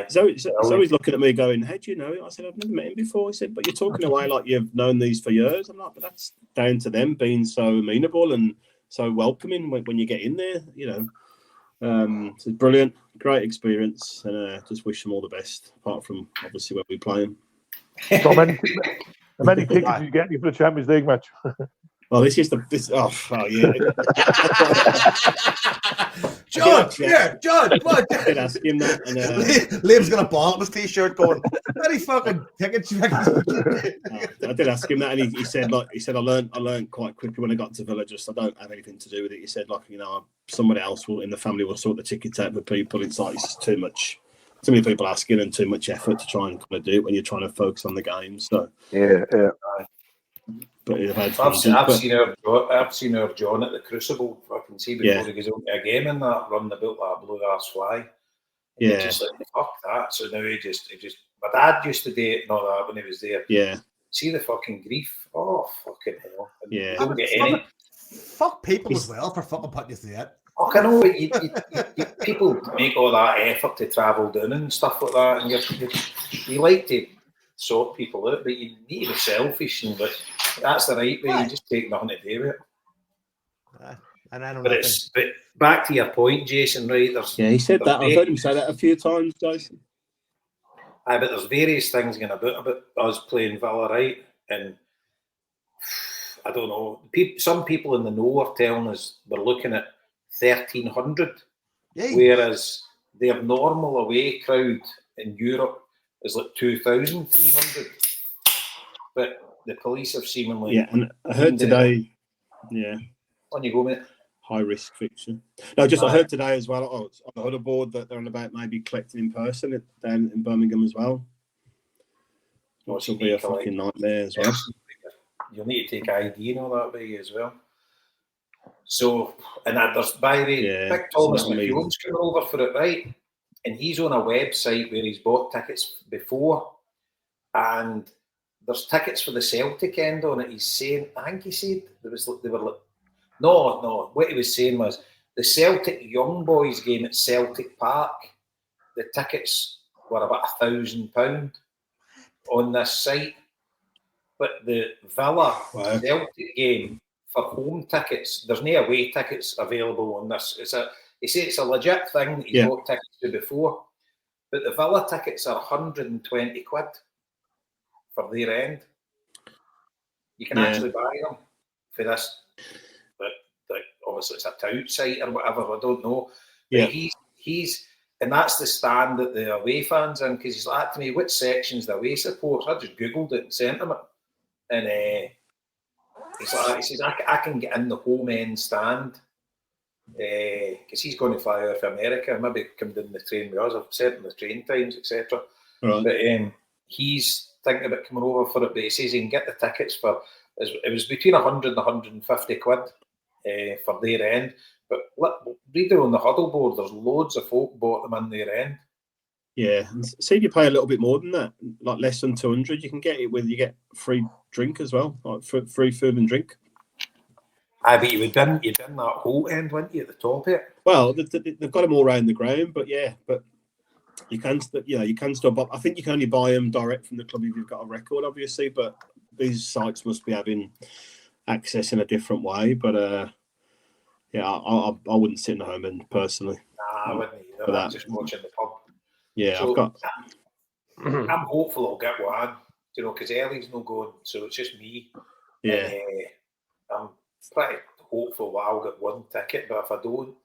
[SPEAKER 2] So he's looking at me going, how do you know it? I said, I've never met him before. He said, but you're talking away like you've known these for years. I'm like, but that's down to them being so amenable and so welcoming when you get in there, So it's brilliant, great experience, and just wish them all the best, apart from obviously when we play them.
[SPEAKER 4] So many tickets you get for the Champions League match.
[SPEAKER 2] Well, this. Oh yeah.
[SPEAKER 1] John, come on.
[SPEAKER 2] I did ask him that, and
[SPEAKER 1] Liam's gonna ball up his t-shirt, going, "Any fucking tickets?"
[SPEAKER 2] I did ask him that, and he said, I learned quite quickly when I got to Villa. Just I don't have anything to do with it. He said, somebody else in the family will sort the tickets out for people. It's just too much. Too many people asking and too much effort to try and kind of do it when you're trying to focus on the game. So
[SPEAKER 4] yeah.
[SPEAKER 2] But
[SPEAKER 3] I've seen our John at the Crucible. I can see before he goes out to a game and that running about like a blue ass fly. And just like fuck that. So now he just my dad used to do it and all that when he was there.
[SPEAKER 2] Yeah.
[SPEAKER 3] See the fucking grief. Oh fucking hell.
[SPEAKER 2] Yeah.
[SPEAKER 3] Don't get any.
[SPEAKER 1] Fuck people as well for fucking putting you through that.
[SPEAKER 3] I know, but people make all that effort to travel down and stuff like that, and you like to sort people out, but you need to be selfish, and but that's the right way. You just take nothing to do with it.
[SPEAKER 1] And I don't
[SPEAKER 3] know. But back to your point, Jason. Right?
[SPEAKER 2] He said that. I've heard him say that a few times, Jason.
[SPEAKER 3] But there's various things going about us playing Villa, right? And I don't know. Some people in the know are telling us we're looking at 1,300, whereas their normal away crowd in Europe is like 2,300. But the police have seemingly...
[SPEAKER 2] Yeah, and I heard today...
[SPEAKER 3] On you go, mate.
[SPEAKER 2] High risk fiction. No, I heard today as well, on the other board, that they're on about maybe collecting in person down in Birmingham as well. Which will be a fucking nightmare as well.
[SPEAKER 3] you'll need to take ID and all that with you as well. So, and there's, by the way, Big Thomas McEwen's coming over for it, right? And he's on a website where he's bought tickets before, and there's tickets for the Celtic end on it. He's saying, I think he said they were like, no. What he was saying was the Celtic Young Boys game at Celtic Park. The tickets were about £1,000 on this site, but the Villa Celtic game for home tickets, there's no away tickets available on this. He said it's a legit thing that he's bought tickets to before, but the Villa tickets are 120 quid for their end. You can actually buy them for this, but obviously it's a tout site or whatever. I don't know. But he's and that's the stand that the away fans in, because he's like to me, which section's the away supports? I just googled it and sent him it, and he says I can get in the home end stand. Because he's going to fly out of America, maybe come down the train with us. I've sent him the train times, etc. Right. But he's thinking about coming over for it. But he says he can get the tickets for it was between 100 and 150 quid for their end. But read it on the huddle board. There's loads of folk bought them in their end.
[SPEAKER 2] Yeah, and say if you pay a little bit more than that, like less than 200, you can get it with you get free drink as well, like free food and drink.
[SPEAKER 3] I bet you'd done that whole end, wouldn't you, at the top here?
[SPEAKER 2] Well, they've got them all around the ground, but you can still buy. I think you can only buy them direct from the club if you've got a record, obviously. But these sites must be having access in a different way. But I wouldn't sit in the home end personally.
[SPEAKER 3] Nah, I wouldn't either. I'm just watching the pub.
[SPEAKER 2] Yeah,
[SPEAKER 3] so I'm hopeful I'll get one, because Ellie's no going, so it's just me.
[SPEAKER 2] Yeah,
[SPEAKER 3] I'm pretty hopeful I'll get one ticket, but if I don't,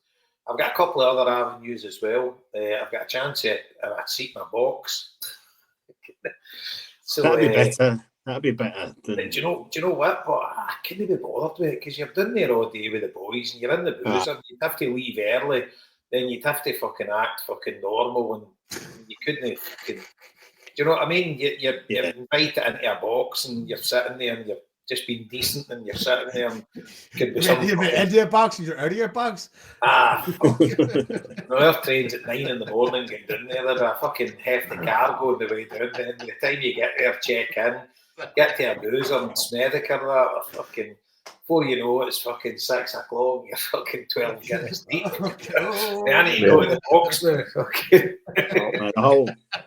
[SPEAKER 3] I've got a couple of other avenues as well. I've got a chance at a seat in a box. So
[SPEAKER 2] that'd be better. That'd be better.
[SPEAKER 3] Do you know what? But I couldn't be bothered with it because you're down there all day with the boys and you're in the boozer. You'd have to leave early, then you'd have to fucking act fucking normal, and you couldn't fucking. Do you know what I mean? You're invited into a box and you're sitting there and you're just being decent and you're sitting there and could be something.
[SPEAKER 1] You're into your box and you're out of your box.
[SPEAKER 3] Fuck. Our trains at 9 in the morning, get down there, there's a fucking hefty cargo on the way down there. And by the time you get there, check in, get to a boozer and Smedic or that, or fucking, before you know it, it's fucking 6 o'clock, you're fucking 12 Guinness deep. I need to go in the box now.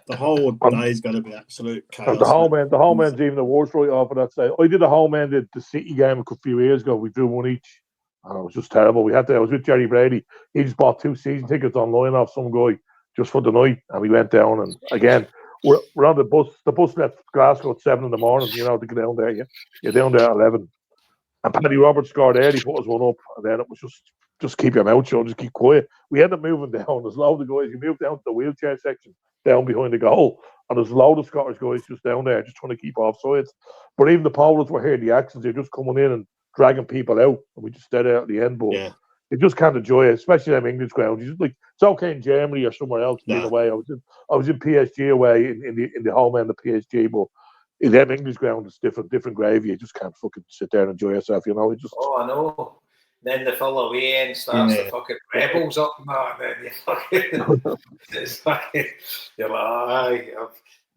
[SPEAKER 2] The whole day's going to be absolute chaos.
[SPEAKER 4] The home end's even the worst right off of that side. I did a home end at the City game a few years ago. We drew one each. And it was just terrible. I was with Jerry Brady. He just bought 2 season tickets online off some guy just for the night. And we went down. And again, we're on the bus. The bus left Glasgow at 7 in the morning, to get down there. You're down there at 11. And Paddy Roberts scored there. He put us one up. And then it was just keep your mouth shut, just keep quiet. We ended up moving down. There's a load of guys. You moved down to the wheelchair section, down behind the goal. And there's a load of Scottish guys just down there, just trying to keep offsides. But even the Polanders were hearing the accents. They're just coming in and dragging people out. And we just stayed out at the end. But you just can't enjoy it, especially them English grounds. You just it's okay in Germany or somewhere else. No. Away. I was in PSG away in the home end of PSG, but in them English ground, it's different gravy. You just can't fucking sit there and enjoy yourself, I
[SPEAKER 3] know. Then the full away end starts the fucking rebels up and that, and then you fucking you're like,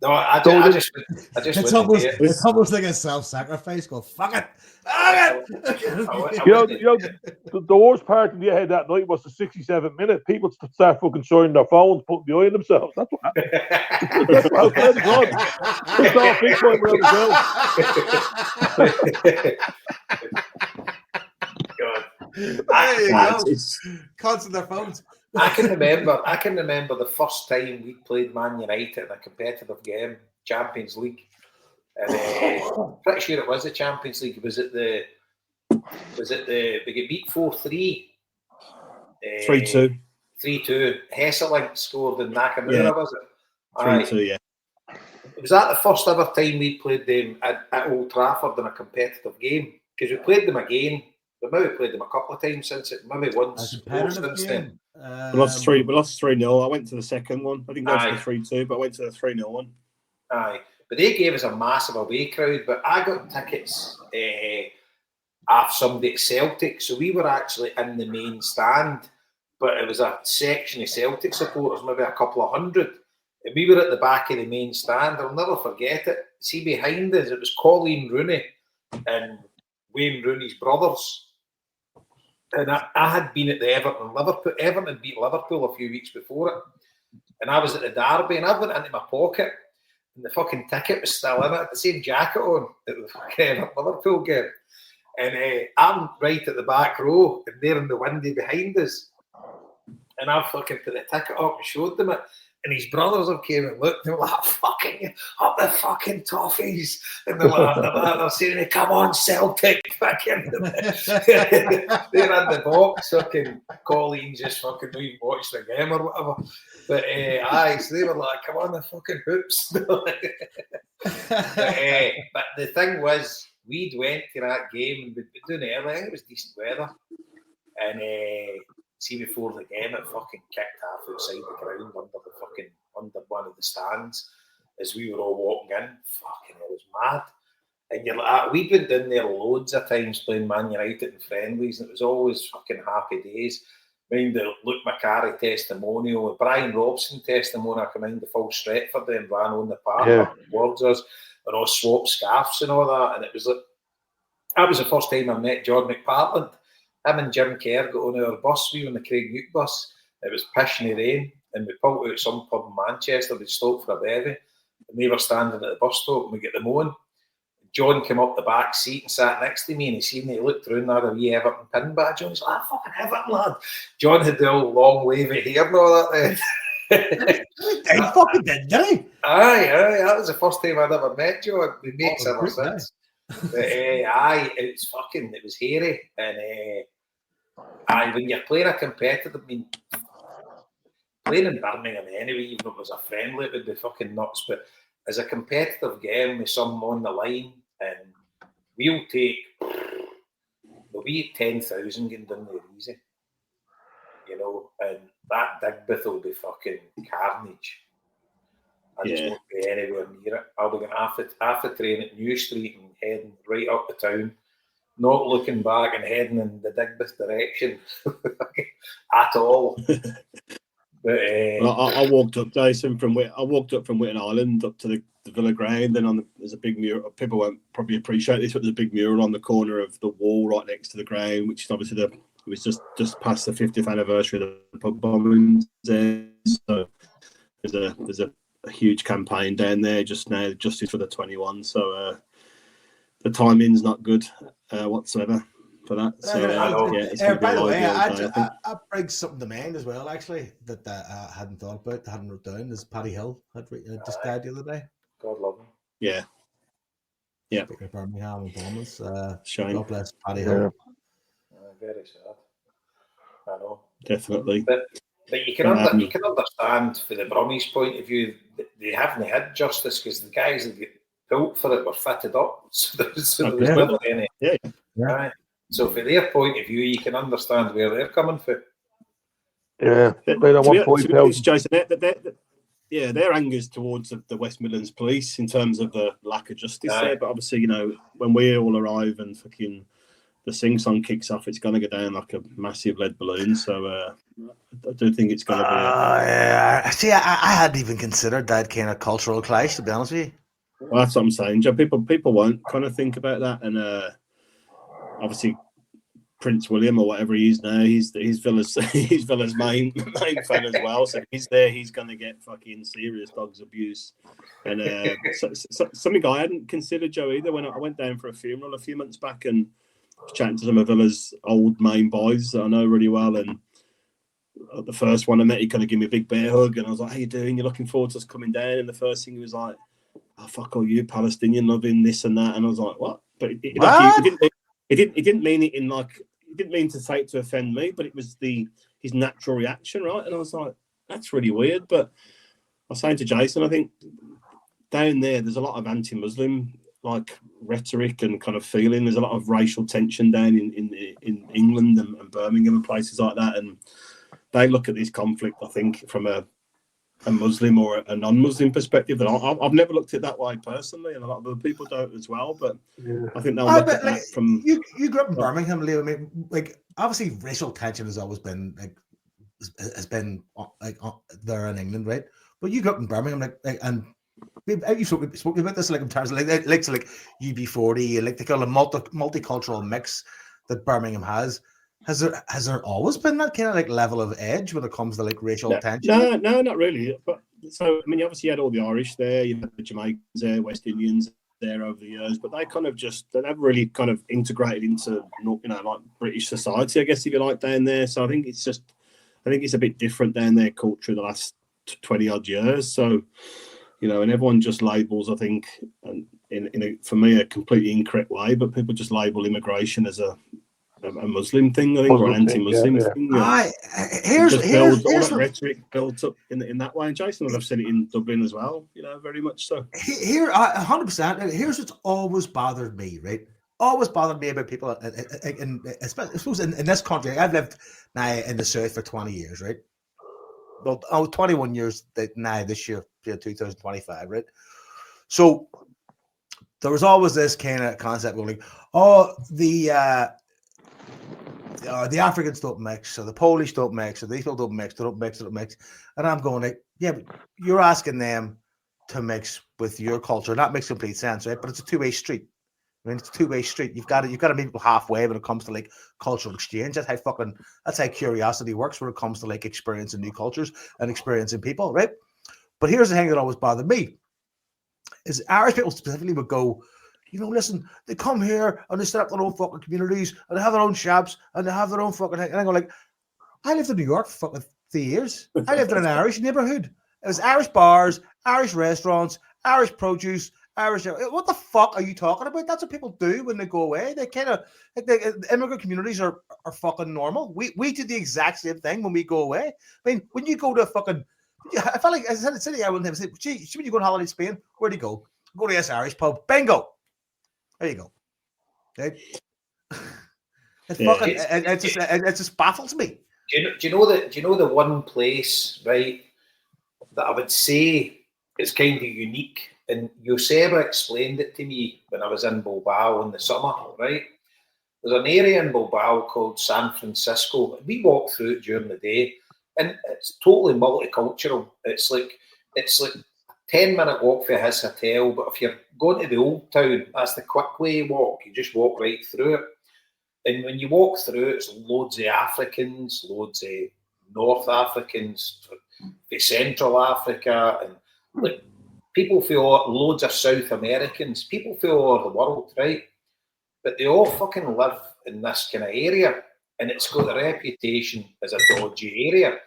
[SPEAKER 3] I just
[SPEAKER 1] it's almost like a self-sacrifice. Go fuck it.
[SPEAKER 4] The worst part in the head that night was the 67th minute. People start fucking showing their phones, putting behind themselves. That's what happened. That's what It's all big point around the
[SPEAKER 3] God.
[SPEAKER 1] There you go. Cons on their phones.
[SPEAKER 3] I can remember the first time we played Man United in a competitive game, Champions League. And pretty sure it was the Champions League. Was it the we get beat 4-3?
[SPEAKER 2] 3-2.
[SPEAKER 3] 3-2. Hesselink scored in Nakamura, was it?
[SPEAKER 2] 3-2, yeah.
[SPEAKER 3] Was that the first ever time we played them at Old Trafford in a competitive game? Because we played them again. We maybe played them a couple of times since it. Maybe once since then.
[SPEAKER 2] We lost 3-0. I went to the second one. I didn't go to the 3-2, but I went to the 3-0 one.
[SPEAKER 3] Aye. But they gave us a massive away crowd. But I got tickets off somebody at Celtic, so we were actually in the main stand. But it was a section of Celtic supporters, maybe a couple of hundred. And we were at the back of the main stand. I'll never forget it. See, behind us, it was Colleen Rooney and Wayne Rooney's brothers. And I had been at the Everton. Everton had beat Liverpool a few weeks before it. And I was at the derby, and I went into my pocket, and the fucking ticket was still in it. I had the same jacket on at the fucking Liverpool game. And I'm right at the back row, and they're in the window behind us. And I fucking put the ticket up and showed them it. And his brothers have came and looked, and they were like, fucking, up the fucking toffees. And they're like, they're saying, come on, Celtic. Fucking. They're in the box, fucking, Colleen just fucking not even watched the game or whatever. But, so they were like, come on, the fucking hoops. but the thing was, we'd went to that game, and we'd been doing early. I think it was decent weather. And, see, before the game, it fucking kicked half outside the ground under one of the stands as we were all walking in. Fucking, it was mad. And you're like, we'd been down there loads of times playing Man United and friendlies, and it was always fucking happy days. I mean, the Luke Macari testimonial, the Brian Robson testimonial, I come in the full Stretford and ran on the park towards us, and all swapped scarves and all that. And it was like, that was the first time I met John McPartland. Him and Jim Kerr got on our bus. We were on the Craigmute bus. It was pissing rain, and we pulled out some pub in Manchester. We'd stopped for a bevy, and they were standing at the bus stop, and we get them on. John came up the back seat and sat next to me, and he seen me, he looked around, had a wee Everton pin badge on. He's like, fucking Everton, lad. John had the old long wavy hair and all that then.
[SPEAKER 1] He fucking did, didn't he?
[SPEAKER 3] Aye, that was the first time I'd ever met John. We mates ever since. But, it was hairy, and when you're playing a competitive, I mean, playing in Birmingham anyway, even if it was a friendly, it would be fucking nuts. But as a competitive game with some on the line, and we'll take 10,000 getting done there easy, you know, and that Digbeth will be fucking carnage. I just won't be anywhere near it. I'll be going half the train at New Street and heading right up the town, not looking back and heading in the Digbeth direction at all. But
[SPEAKER 2] I walked up, Jason, from Whitton Island up to the Villa Ground. Then there's a big mural. People won't probably appreciate this, but there's a big mural on the corner of the wall right next to the ground, which is obviously it was just past the 50th anniversary of the pub bombings there. So there's a huge campaign down there just now, Justice for the 21. So the timing's not good whatsoever for that. So
[SPEAKER 1] by the way, I bring something to mind as well, actually, that I hadn't thought about, hadn't wrote down. Is Paddy Hill had just died the other day.
[SPEAKER 3] God love him.
[SPEAKER 2] Yeah.
[SPEAKER 1] Speaking of Birmingham and bombers,
[SPEAKER 2] God
[SPEAKER 1] bless Paddy Hill.
[SPEAKER 3] Very sad. I know.
[SPEAKER 2] Definitely.
[SPEAKER 3] But you can understand, from the Brummies' point of view, they haven't had justice because the guys that get built for it were fitted up. So there was never any. Yeah. So from their point of view, you can understand where they're coming from.
[SPEAKER 4] Yeah.
[SPEAKER 2] Jason, their anger's towards the West Midlands Police in terms of the lack of justice there. But obviously, you know, when we all arrive and fucking the sing-song kicks off, it's going to go down like a massive lead balloon. So I do think it's going to be...
[SPEAKER 1] See, I hadn't even considered that kind of cultural clash, to be honest with you.
[SPEAKER 2] Well, that's what I'm saying, Joe. People won't kind of think about that. And obviously, Prince William or whatever he is now, he's Villa's main fan as well. So if he's there, he's going to get fucking serious dogs abuse. And something I hadn't considered, Joe, either. When I went down for a funeral a few months back and was chatting to some of Villa's old main boys that I know really well, and the first one I met, he kind of gave me a big bear hug, and I was like, "How you doing? You're looking forward to us coming down?" And the first thing he was like, "Oh, fuck all you Palestinian loving this and that," and I was like, "What?" But he didn't mean it in like, he didn't mean to say it to offend me, but it was his natural reaction, right? And I was like, "That's really weird." But I was saying to Jason, I think down there's a lot of anti-Muslim like rhetoric and kind of feeling. There's a lot of racial tension down in England and Birmingham and places like that, and they look at this conflict, I think, from a a Muslim or a non-Muslim perspective. And I've never looked at it that way personally, and a lot of other people don't as well. But I think they'll look at that from.
[SPEAKER 1] You grew up in Birmingham, Leo. I mean, like obviously racial tension has always been there in England, right? But you grew up in Birmingham, and you spoke about this, like in terms of like UB40, like the kind of multicultural mix that Birmingham has. Has there always been that kind of like level of edge when it comes to like racial tension?
[SPEAKER 2] No, not really. But so I mean, obviously you had all the Irish there, you had the Jamaicans there, West Indians there over the years, but they never really kind of integrated into like British society, I guess, if you like, down there. So I think it's a bit different down there culture in the last 20 odd years. So and everyone just labels, I think, for me, a completely incorrect way, but people just label immigration as a Muslim thing, I think, or an anti-Muslim thing.
[SPEAKER 1] Here's
[SPEAKER 2] that rhetoric built up in that way. And Jason would have said it in Dublin as well, very much so.
[SPEAKER 1] Here, 100%. Here's what's always bothered me, right? Always bothered me about people, I suppose in this country. I've lived now in the South for 20 years, right? Well, 21 years now this year, 2025, right? So there was always this kind of concept going like, the Africans don't mix, or the Polish don't mix, or these people don't mix, they don't mix. And I'm going like, yeah, but you're asking them to mix with your culture. That makes complete sense, right? But it's a two-way street. I mean, it's a two-way street. You've got to meet people halfway when it comes to like cultural exchange. That's how curiosity works when it comes to like experiencing new cultures and experiencing people, right? But here's the thing that always bothered me: is Irish people specifically would go, listen, they come here and they set up their own fucking communities and they have their own shops and they have their own fucking thing. And I go like, I lived in New York for fucking 3 years. I lived in an Irish neighborhood. It was Irish bars, Irish restaurants, Irish produce, Irish. What the fuck are you talking about? That's what people do when they go away. They kind of like the immigrant communities are fucking normal. We do the exact same thing when we go away. I mean, when you go to fucking, I felt like I said city, I wouldn't have said, gee, when you go on holiday to Spain, where'd you go? Go to this Irish pub. Bingo. There you go. Right? It just baffles me.
[SPEAKER 3] Do you know the one place, right, that I would say is kind of unique? And Joseba explained it to me when I was in Bilbao in the summer, right? There's an area in Bilbao called San Francisco. We walk through it during the day, and it's totally multicultural. It's like 10-minute walk for his hotel, but if you're going to the old town, that's the quick way walk. You just walk right through it. And when you walk through it, it's loads of Africans, loads of North Africans, from Central Africa, and like people from loads of South Americans, people from all over the world, right? But they all fucking live in this kind of area, and it's got a reputation as a dodgy area.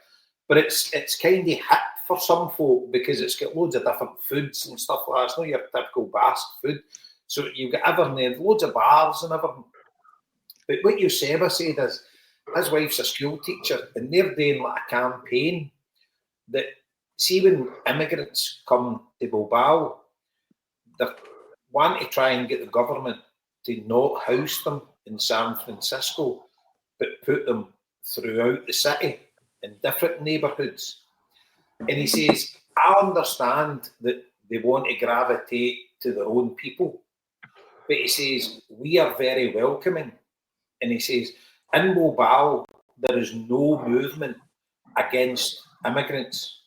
[SPEAKER 3] But it's kind of hip for some folk because it's got loads of different foods and stuff like that. It's not your typical Basque food. So you've got everything, loads of bars and everything. But what Joseba said is his wife's a school teacher and they're doing like a campaign that, see, when immigrants come to Bilbao, they want to try and get the government to not house them in San Francisco, but put them throughout the city in different neighbourhoods. And he says, I understand that they want to gravitate to their own people, but he says, we are very welcoming. And he says, in Bilbao, there is no movement against immigrants.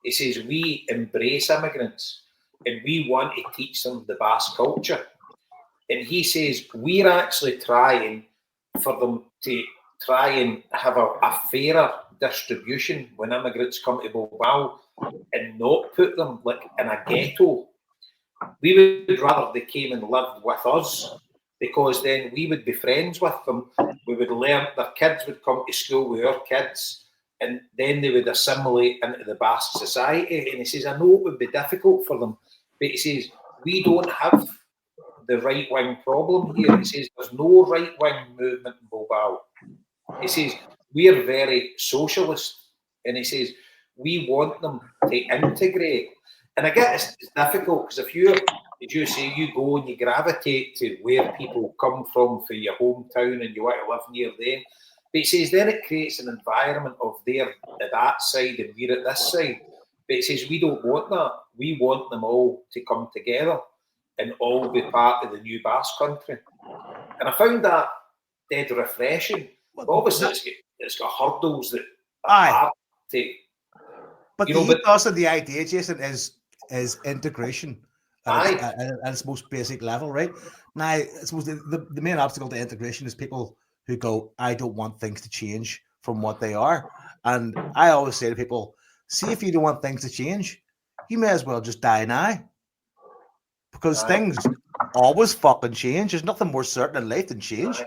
[SPEAKER 3] He says, we embrace immigrants and we want to teach them the Basque culture. And he says, we're actually trying for them to try and have a fairer distribution when immigrants come to Bilbao and not put them like in a ghetto. We would rather they came and lived with us, because then we would be friends with them. We would learn, their kids would come to school with our kids, and then they would assimilate into the Basque society. And he says, I know it would be difficult for them, but he says, we don't have the right-wing problem here. He says, there's no right-wing movement in Bilbao. He says, we're very socialist. And he says, we want them to integrate. And I guess it's difficult, because if you go and you gravitate to where people come from for your hometown and you want to live near them. But he says then it creates an environment of they're at that side and we're at this side. But he says, we don't want that. We want them all to come together and all be part of the new Basque country. And I found that dead refreshing. But obviously, it's got hurdles that are hard to take.
[SPEAKER 1] But the ethos of the idea, Jason, is integration at its most basic level, right? Now, I suppose the main obstacle to integration is people who go, I don't want things to change from what they are. And I always say to people, see, if you don't want things to change, you may as well just die now. Because things always fucking change. There's nothing more certain in life than change.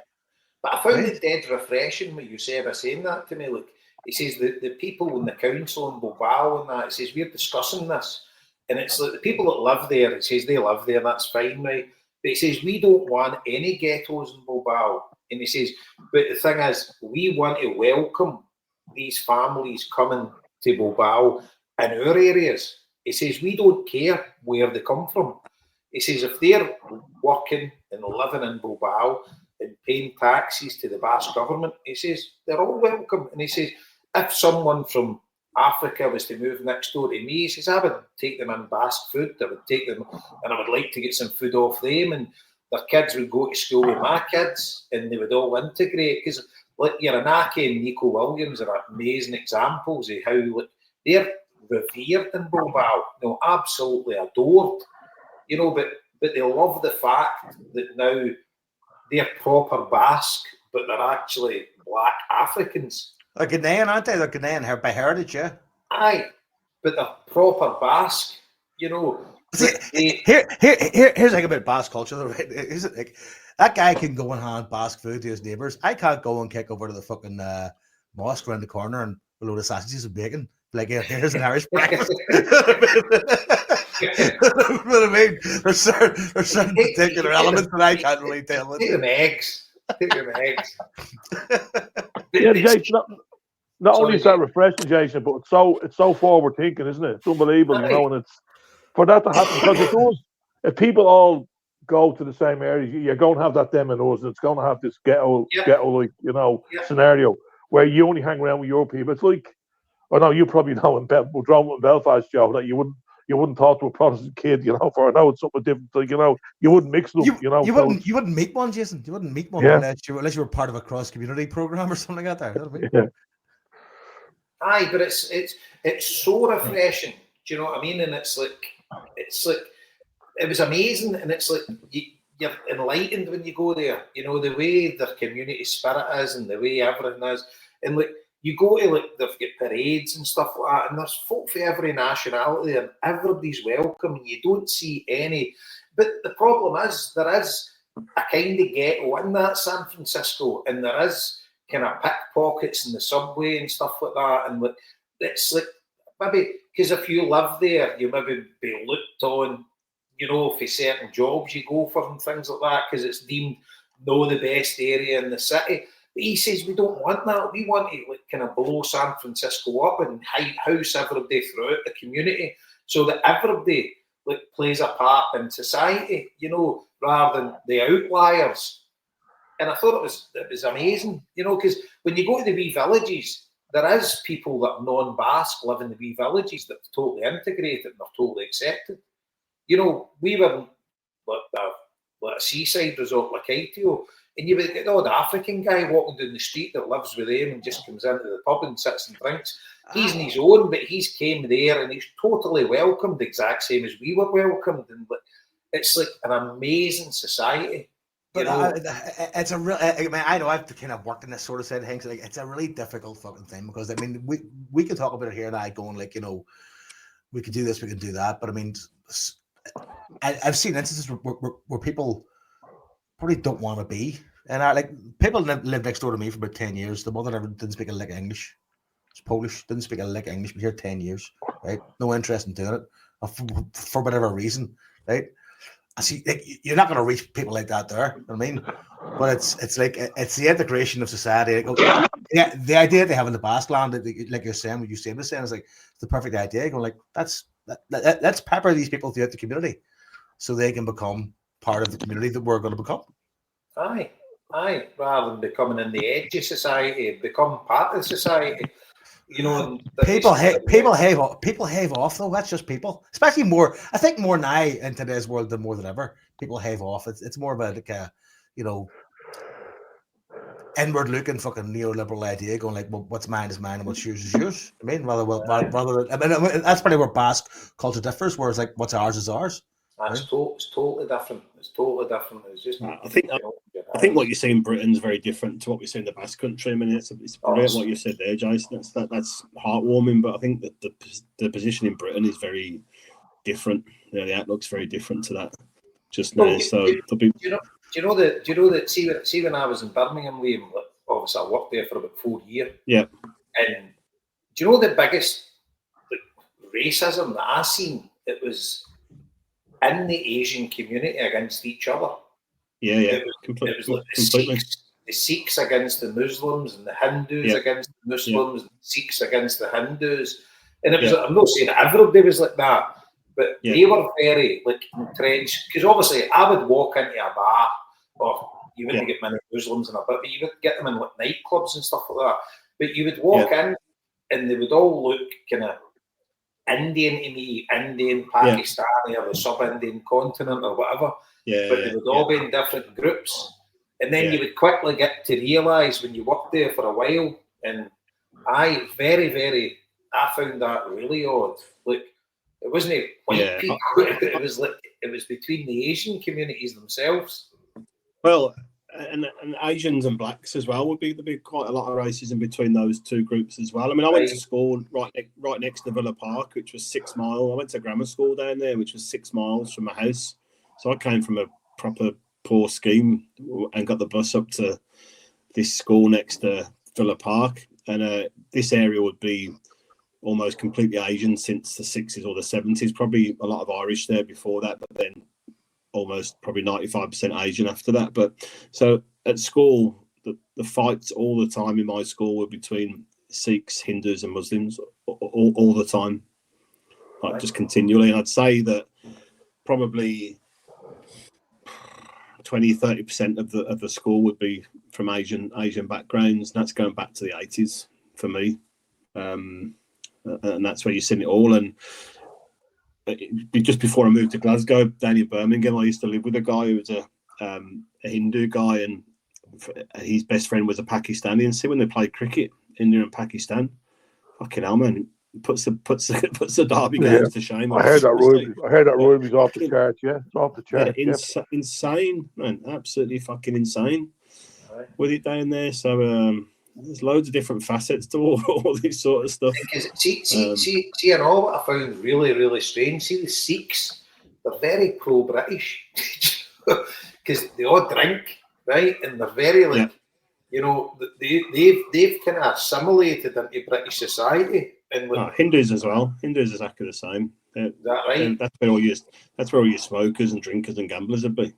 [SPEAKER 3] But I found it dead refreshing what you said by saying that to me. Look, he says the people in the council in Bilbao and that, it says, we're discussing this. And it's like the people that live there, it says they live there, that's fine, right? But he says, we don't want any ghettos in Bilbao. And he says, but the thing is, we want to welcome these families coming to Bilbao in our areas. He says, we don't care where they come from. He says, if they're working and living in Bilbao and paying taxes to the Basque government, he says, they're all welcome. And he says, if someone from Africa was to move next door to me, he says, I would take them in Basque food. I would take them and I would like to get some food off them. And their kids would go to school with my kids and they would all integrate. Because like Yaranaki and Nico Williams are amazing examples of how they're revered in Bilbao, absolutely adored. But they love the fact that now they're proper Basque, but they're actually black Africans.
[SPEAKER 1] They're Ghanaian, aren't they? They're Ghanaian by heritage, yeah.
[SPEAKER 3] Aye, but they're proper Basque,
[SPEAKER 1] See, here's like about Basque culture, right? Is it like that guy can go and hand Basque food to his neighbours? I can't go and kick over to the fucking mosque around the corner and a load of sausages and bacon. Like, here's an Irish breakfast. What I mean? There's certain particular elements that I can't really tell.
[SPEAKER 3] Take them eggs.
[SPEAKER 4] Yeah, Jason, not only is that refreshing, Jason, but it's so forward thinking, isn't it? It's unbelievable, and it's for that to happen, because it does. If people all go to the same area, you're going to have that them and us, and it's going to have this ghetto like scenario where you only hang around with your people. It's like, I know you probably know in Belfast, Joe, that you wouldn't talk to a Protestant kid, for I know it's something different. Like, you wouldn't mix them. You
[SPEAKER 1] wouldn't meet one, Jason. You wouldn't meet one unless you were part of a cross community program or something like that. You know what I mean?
[SPEAKER 4] Yeah.
[SPEAKER 3] Aye, but it's so refreshing. Do you know what I mean? And it's like it was amazing, and it's like you're enlightened when you go there. The way their community spirit is, and the way everything is, and like. You go to they've got parades and stuff like that, and there's folk for every nationality, and everybody's welcome, and you don't see any. But the problem is, there is a kind of ghetto in that San Francisco, and there is kind of pickpockets in the subway and stuff like that, and it's like maybe because if you live there, you maybe be looked on, for certain jobs you go for and things like that, because it's deemed the best area in the city. But he says we don't want that. We want to kind of blow San Francisco up and house everybody throughout the community, so that everybody plays a part in society, rather than the outliers. And I thought it was amazing, because when you go to the wee villages, there is people that are non-Basque live in the wee villages that are totally integrated and are totally accepted. We were like a seaside resort like Aitio. And you would get the odd African guy walking down the street that lives with them and just comes into the pub and sits and drinks. He's on his own, but he's came there and he's totally welcomed, the exact same as we were welcomed. And it's like an amazing society.
[SPEAKER 1] But it's a real. I know I've kind of worked in this sort of side of things. Like, it's a really difficult fucking thing, because we can talk about it here and I going we could do this, we can do that. But I mean, I've seen instances where people probably don't want to be, and people live next door to me for about 10 years. The mother never didn't speak a lick of English. It's Polish, didn't speak a lick of English, but here 10 years, right? No interest in doing it for whatever reason, right? I see, you're not going to reach people like that there. You know what I mean? But it's the integration of society. The idea they have in the Basque land, like you're saying, what you saying, is like it's the perfect idea. Going let's pepper these people throughout the community, so they can become part of the community that we're going to become.
[SPEAKER 3] Aye. Rather than becoming in the edge of society, become part of society. you know,
[SPEAKER 1] people have off though. That's just people, especially more. I think more now in today's world than more than ever. People have off. It's more of a like a, you know, inward looking fucking neoliberal idea, going like, well, what's mine is mine and what's yours is yours. I mean, rather than, I mean, that's probably where Basque culture differs. Whereas like, what's ours is ours.
[SPEAKER 3] It's totally different. It's totally different. It's just.
[SPEAKER 2] I think what you see in Britain is very different to what we see in the Basque Country. I mean, it's brilliant what you said there, Jason. That's heartwarming. But I think that the position in Britain is very different. You know, the outlook's very different to that just now.
[SPEAKER 3] Do you know that? See when I was in Birmingham, Liam, obviously I worked there for about 4 years.
[SPEAKER 2] Yeah.
[SPEAKER 3] And do you know the biggest racism that I seen? It was in the Asian community against each other.
[SPEAKER 2] Yeah.
[SPEAKER 3] It was like the Sikhs against the Muslims and the Hindus against the Muslims, and the Sikhs against the Hindus. And it was, I'm not saying everybody was like that, but they were very like entrenched. Because obviously I would walk into a bar, or you wouldn't get many Muslims in a bar, but you would get them in like nightclubs and stuff like that. But you would walk in and they would all look kind of Indian to me, Indian, Pakistani, or the sub-Indian continent or whatever. But they would all be in different groups. And then you would quickly get to realise when you worked there for a while, and I found that really odd. Like, it wasn't white people, it was between the Asian communities themselves.
[SPEAKER 2] Well, and Asians and blacks as well there'd be quite a lot of racism between those two groups as well. I mean, I went to school right next to Villa Park, which was 6 miles. I went to grammar school down there, which was 6 miles from my house. So I came from a proper poor scheme and got the bus up to this school next to Villa Park. And this area would be almost completely Asian since the 60s or the 70s. Probably a lot of Irish there before that, but then almost probably 95% Asian after that. But so at school, the fights all the time in my school were between Sikhs, Hindus and Muslims all the time, like just continually. And I'd say that probably 20-30% of the school would be from Asian backgrounds, and that's going back to the 80s for me. And that's where you've seen it all. And just before I moved to Glasgow, down in Birmingham, I used to live with a guy who was a Hindu guy, and his best friend was a Pakistani. And see, when they play cricket, India and Pakistan, fucking hell, man, puts the derby games to shame.
[SPEAKER 4] I heard that Royalby's off the charts. Yeah, it's off the charts.
[SPEAKER 2] Insane, man, absolutely fucking insane with it down there. So there's loads of different facets to all this sort of stuff.
[SPEAKER 3] Because see, and all what I found really, really strange. See, the Sikhs, they're very pro-British because they all drink, right? And they're very like, you know, they've kind of assimilated into British society. And like,
[SPEAKER 2] Hindus as well. Hindus is exactly the same.
[SPEAKER 3] Is that right?
[SPEAKER 2] That's where all your smokers and drinkers and gamblers would be.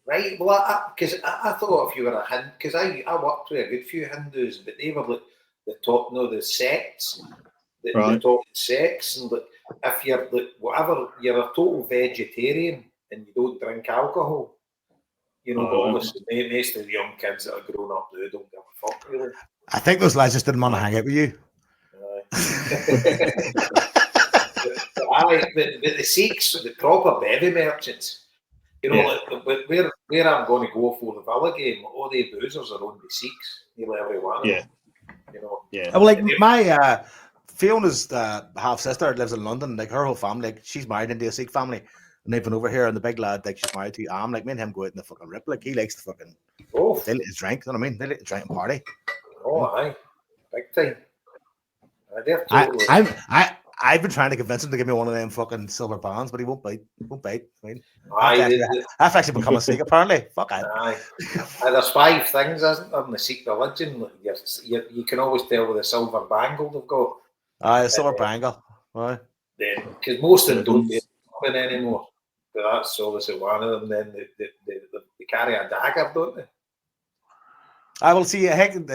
[SPEAKER 3] Right, well, because I thought if you were a Hindu, because I worked with a good few Hindus, but they were like the top, the sects, the top sects, and like if you're like whatever, you're a total vegetarian and you don't drink alcohol, you know. But obviously, most of the young kids that are growing up now don't give a fuck really.
[SPEAKER 1] I think those lads just didn't want to hang out with you.
[SPEAKER 3] But the Sikhs, the proper bevy merchants. You know, like, where I'm going to go for the Villa game, all the boozers are on the Sikhs, nearly every one of them. You know.
[SPEAKER 1] Yeah. Well, like my Fiona's half sister lives in London. Like her whole family, like she's married into a Sikh family, and they've been over here. And the big lad, like she's married to, like me and him go out in the fucking rip. Like he likes the fucking. They like to drink. You know what I mean? They like to drink and party.
[SPEAKER 3] Oh, aye, big time.
[SPEAKER 1] I've been trying to convince him to give me one of them fucking silver bands, but he won't bite. I mean, I've actually become a Sikh apparently. Fuck it.
[SPEAKER 3] There's 5 things, isn't there, in the Sikh religion? You can always tell with the silver bangle they've got.
[SPEAKER 1] A silver bangle. Right.
[SPEAKER 3] Because most of them don't do it anymore. But that's obviously one of them. Then they carry a dagger, don't they?
[SPEAKER 1] I will see. I think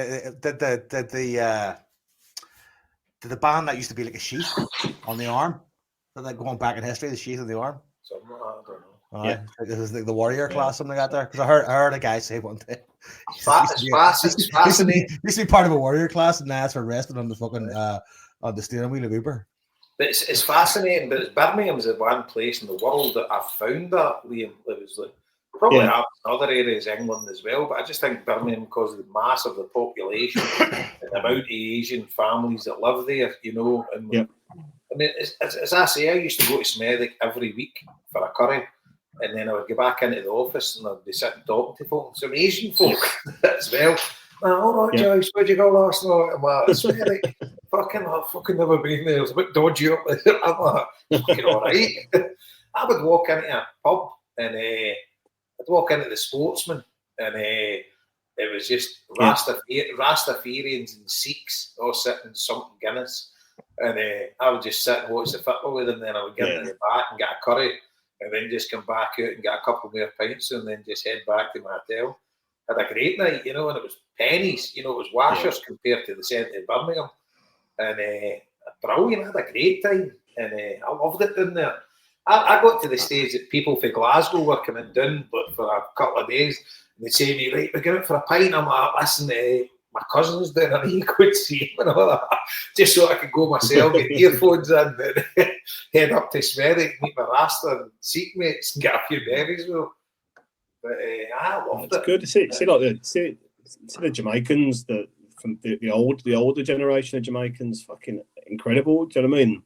[SPEAKER 1] the band that used to be like a sheath on the arm, like going back in history, the sheath on the arm.
[SPEAKER 3] I don't know.
[SPEAKER 1] This is like the warrior class, something like that there. Because I heard a guy say one day.
[SPEAKER 3] It's fascinating.
[SPEAKER 1] Used to be part of a warrior class, and now it's for resting on the fucking on the steering wheel of Uber.
[SPEAKER 3] But it's fascinating. But Birmingham's the one place in the world that I've found that, Liam. It was like probably happens in other areas of England as well. But I just think Birmingham, because of the mass of the population, and the amount of Asian families that live there, you know. And I mean, as I say, I used to go to Smethwick every week for a curry. And then I would go back into the office and I'd be sitting talking to folk, some Asian folk as well. All right, Joyce, where'd you go last night? I'm like, it's really I've fucking never been there. It was a bit dodgy up there. I'm like, fucking all right. I would walk into a pub and I'd walk into the Sportsman and it was just Rastafarians and Sikhs all sitting something Guinness. And I would just sit and watch the football with them. Then I would get into the back and get a curry. And then just come back out and get a couple more pints and then just head back to my hotel. Had a great night, you know, and it was pennies, you know, it was washers compared to the centre of Birmingham. And brilliant, I had a great time. And I loved it down there. I got to the stage that people from Glasgow were coming down but for a couple of days. And they'd say to me, right, we're going out for a pint. I'm like, listen, my cousin's down and he could see him and all that. Just so I could go myself, get earphones in and head up to Smethwick, meet my Rasta and Sikh mates and get a few berries with them. But I loved it.
[SPEAKER 2] It's good to see the Jamaicans, from the older generation of Jamaicans, fucking incredible. Do you know what I mean?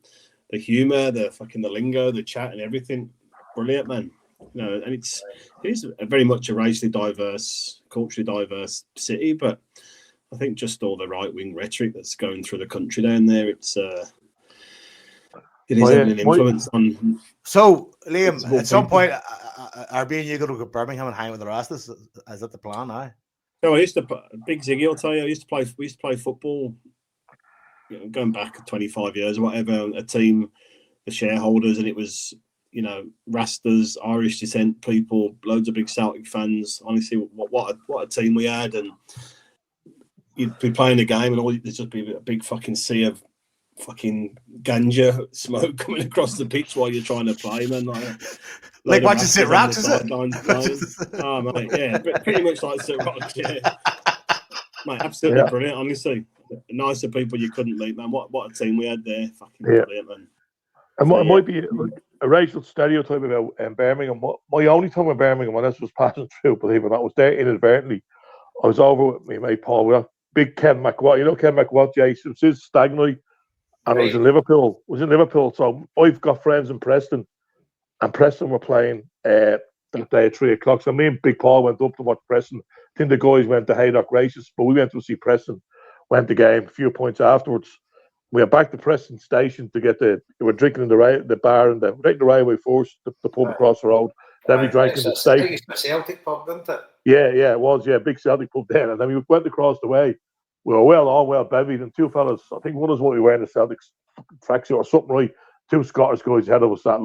[SPEAKER 2] The humour, the lingo, the chat and everything. Brilliant, man. You know, and it is very much a racially diverse, culturally diverse city, but I think just all the right-wing rhetoric that's going through the country down there, it is having an influence on.
[SPEAKER 1] So, Liam, at some point, are being you going to Birmingham and hang with the Rastas? Is that the plan now?
[SPEAKER 2] No, Big Ziggy will tell you, we used to play football, you know, going back 25 years or whatever, a team, the shareholders, and it was, you know, Rastas, Irish descent people, loads of big Celtic fans. Honestly, what a team we had, and you'd be playing a game and there'd just be a big fucking sea of fucking ganja smoke coming across the pitch while you're trying to play, man.
[SPEAKER 1] Like watching Sit Rocks, is it?
[SPEAKER 2] Oh, mate, yeah. Pretty much like Sit Rocks, yeah. Mate, absolutely brilliant, honestly. Nicer people you couldn't meet, man. What a team we had there. Fucking brilliant, man.
[SPEAKER 4] And what might be like a racial stereotype about Birmingham. My only time in Birmingham, when this was passing through, believe it or not, was there inadvertently. I was over with my mate Paul. We were big Ken McWatt. You know Ken McWatt, Jason? It was his stag night. And I was in Liverpool. So I've got friends in Preston. And Preston were playing that day at 3 o'clock. So me and Big Paul went up to watch Preston. I think the guys went to Haydock Races, but we went to see Preston. Went the game a few points afterwards. We were back to Preston Station to get we were drinking in the bar and the railway first, the pub across the road. Then we drank in the station.
[SPEAKER 3] It's a Celtic pub, didn't it?
[SPEAKER 4] Yeah, it was. Yeah, big Celtic pub there. And then we went across the way. We were well bevied, and two fellas, I think one of us what we wearing a Celtic tracksuit or something, right? Two Scottish guys ahead of us start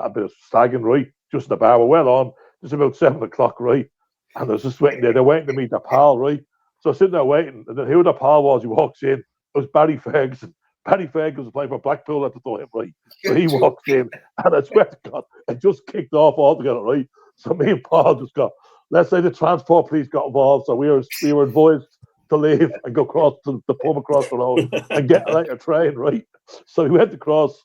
[SPEAKER 4] a bit of slagging, right? Just the bar. We're well on. It's about 7 o'clock, right? And there's just waiting there. They're waiting to meet their pal, right? So sitting there waiting, and then who the pal was, he walks in. It was Barry Ferguson. Barry Ferguson was playing for Blackpool at the time, right? So he walks in, and I swear to God, it just kicked off altogether, right? So me and Paul just got, let's say the transport police got involved, so we were advised to leave and go across to the pub across the road and get like a train, right? So we went across.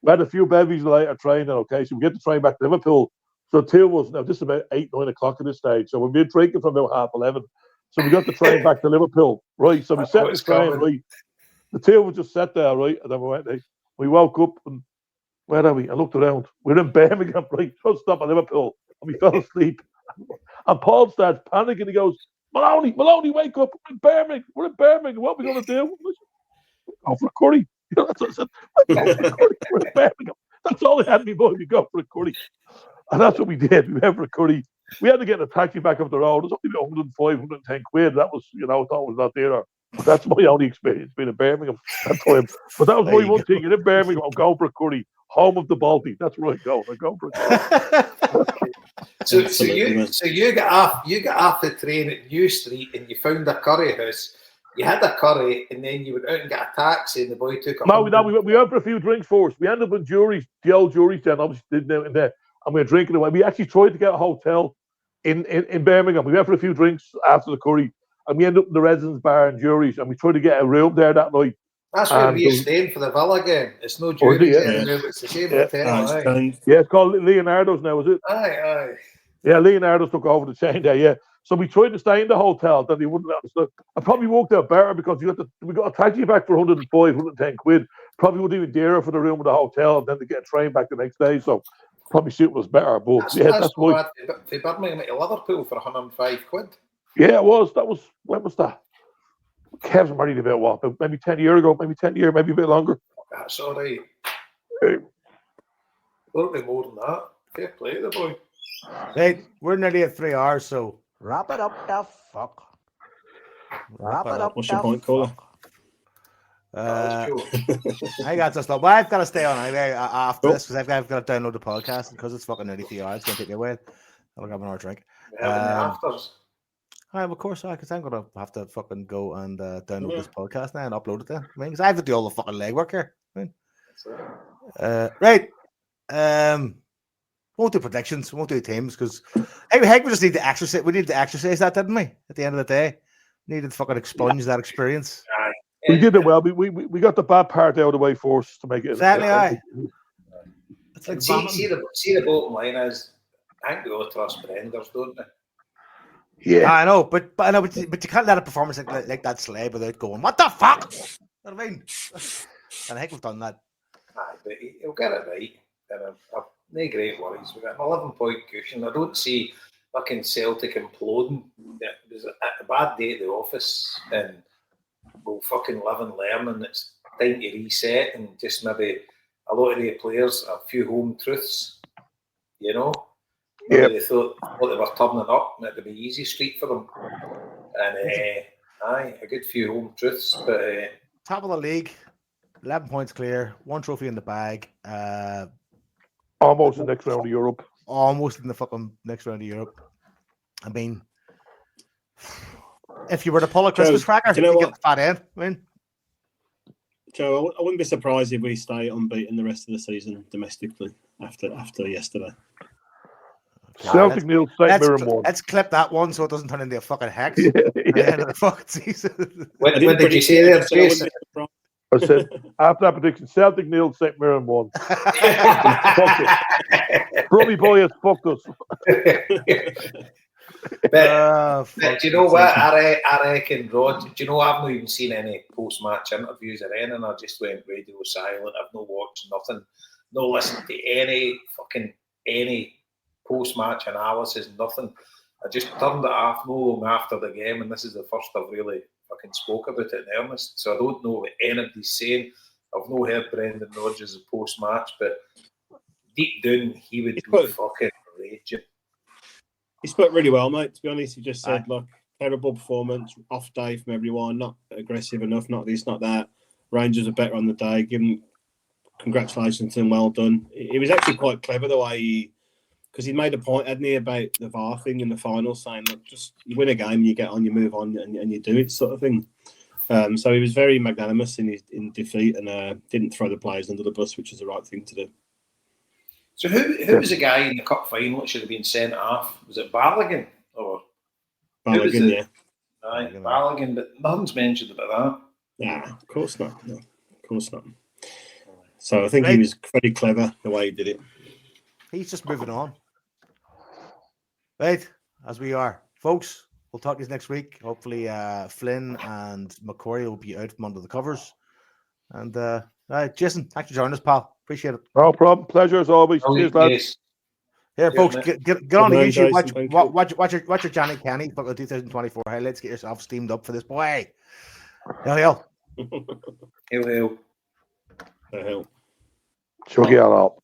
[SPEAKER 4] We had a few bevies like a train, and okay, so we get the train back to Liverpool. So two of us, now this is about 8, 9 o'clock at this stage. So we've been drinking from about 11:30. So we got the train back to Liverpool, right? So we set the train, right? The two of us just sat there, right? And then we woke up and where are we? I looked around. We're in Birmingham, right? Just stop at Liverpool. And we fell asleep. And Paul starts panicking. He goes, Maloney, wake up. We're in Birmingham. What are we going to do? Go for a curry. You know, that's what I said. We're in Birmingham. That's all they had me, boy. We go for a curry. And that's what we did. We went for a curry. We had to get a taxi back up the road. It was only about 105, 110 quid. That was, you know, that was not there. That's my only experience being in Birmingham that time. But that was my one thing. You're in Birmingham, I'm going for a curry. Home of the Balti. That's where I go. I go for a curry.
[SPEAKER 3] So you got off the train at New Street and you found a curry house. You had a curry and then you went out and got a taxi and the boy took a...
[SPEAKER 4] No, we went for a few drinks first. We ended up in Jury's, the old Jury's then, obviously, in there. and we were drinking away. We actually tried to get a hotel in Birmingham. We went for a few drinks after the curry, and we ended up in the Residence Bar in Juries, and we tried to get a room there that night.
[SPEAKER 3] That's where we're staying for the Villa game. It's no Juries anymore, it's the same hotel.
[SPEAKER 4] Yeah, it's called Leonardo's now, is it?
[SPEAKER 3] Aye.
[SPEAKER 4] Yeah, Leonardo's took over the chain there, yeah. So we tried to stay in the hotel, then they wouldn't let us look. I probably worked out better because we got a taxi back for 105, 110 quid. Probably would even dearer for the room of the hotel, and then to get a train back the next day. So probably suit was better. But that's why.
[SPEAKER 3] They Birmingham to Liverpool for 105 quid.
[SPEAKER 4] Yeah, it was. When was that? Kev's married about what? Maybe 10 years ago, maybe a bit longer.
[SPEAKER 3] That's all right. Won't be more than that. Fair play to the boy.
[SPEAKER 1] Right, we're nearly at 3 hours, so wrap it up the fuck. Wrap it up.
[SPEAKER 2] What's your point, caller?
[SPEAKER 1] I got to stop. Well, I've got to stay on anyway after this because I've got to download the podcast because it's fucking nearly 3 hours. It's going to take me away. I'll have another drink.
[SPEAKER 3] Afters.
[SPEAKER 1] Of course, because I'm going to have to fucking go and download this podcast now and upload it then. I mean, because I have to do all the fucking legwork here. Right. Won't do predictions. Won't do teams because we just need to exercise. We need to exercise that, didn't we? At the end of the day, needed to fucking expunge that experience.
[SPEAKER 4] We did it well. We got the bad part out of the way for us to make it.
[SPEAKER 1] Exactly.
[SPEAKER 3] It's like see the bottom line is, I think we all trust Brenda's, don't they?
[SPEAKER 4] Yeah,
[SPEAKER 1] I know, but you can't let a performance like that slide without going, what the fuck? You know what I mean? And I think we've done that.
[SPEAKER 3] Aye, but he'll get it right. And no great worries. We've got an 11-point cushion. I don't see fucking Celtic imploding. It was a bad day at the office, and we'll fucking live and learn, and it's time to reset and just maybe a lot of the players, a few home truths, you know? Maybe they thought they were turning up and it'd be easy street for them. And a good few home truths. But
[SPEAKER 1] top of the league, 11 points clear, 1 trophy in the bag.
[SPEAKER 4] Almost the next round of Europe.
[SPEAKER 1] Almost in the fucking next round of Europe. I mean, if you were to pull a Christmas cracker, you get the fat end. I mean,
[SPEAKER 2] Joe, I wouldn't be surprised if we stay unbeaten the rest of the season domestically after yesterday.
[SPEAKER 4] Celtic nil, St Mirren 1.
[SPEAKER 1] Let's clip that one so it doesn't turn into a fucking hex at the end of the fucking season.
[SPEAKER 3] When did you say that, Jason?
[SPEAKER 4] I said, after that prediction, Celtic nil, St Mirren 1. Brummy boy has fucked us.
[SPEAKER 3] But do you know what? I reckon, Rod, do you know I've not even seen any post-match interviews or anything. I just went radio silent. I've not watched nothing. No listened to any post-match analysis, nothing. I just turned it off no long after the game, and this is the first I've really fucking spoke about it in earnest. So I don't know what anybody's saying. I've not heard Brendan Rodgers post-match, but deep down he would be fucking raging.
[SPEAKER 2] He spoke really well, mate. To be honest, he just said, "Look, terrible performance, off day from everyone, not aggressive enough, not this, not that. Rangers are better on the day. Give him congratulations and well done." It was actually quite clever the way because he made a point, hadn't he, about the VAR thing in the final, saying, "Look, just you win a game, you get on, you move on, and you do it," sort of thing. So he was very magnanimous in defeat and didn't throw the players under the bus, which is the right thing to do.
[SPEAKER 3] So who was the guy in the cup final that should have been sent off? Was it Balogun?
[SPEAKER 2] Balogun, yeah.
[SPEAKER 3] Aye, Balogun, but nothing's mentioned about
[SPEAKER 2] that. Nah, of course not. No, of course not. So I think he was very clever the way he did it.
[SPEAKER 1] He's just moving on. Right, as we are. Folks, we'll talk to you next week. Hopefully Flynn and McCory will be out from under the covers. And Jason, thanks for joining us, pal. Appreciate it.
[SPEAKER 4] No problem. Pleasure as always. Cheers, lads.
[SPEAKER 1] Here, folks, get on the YouTube. Watch your Johnny Kenny for the 2024 highlights. Get yourself steamed up for this boy. Hail.
[SPEAKER 3] Hail.
[SPEAKER 4] Chug it out.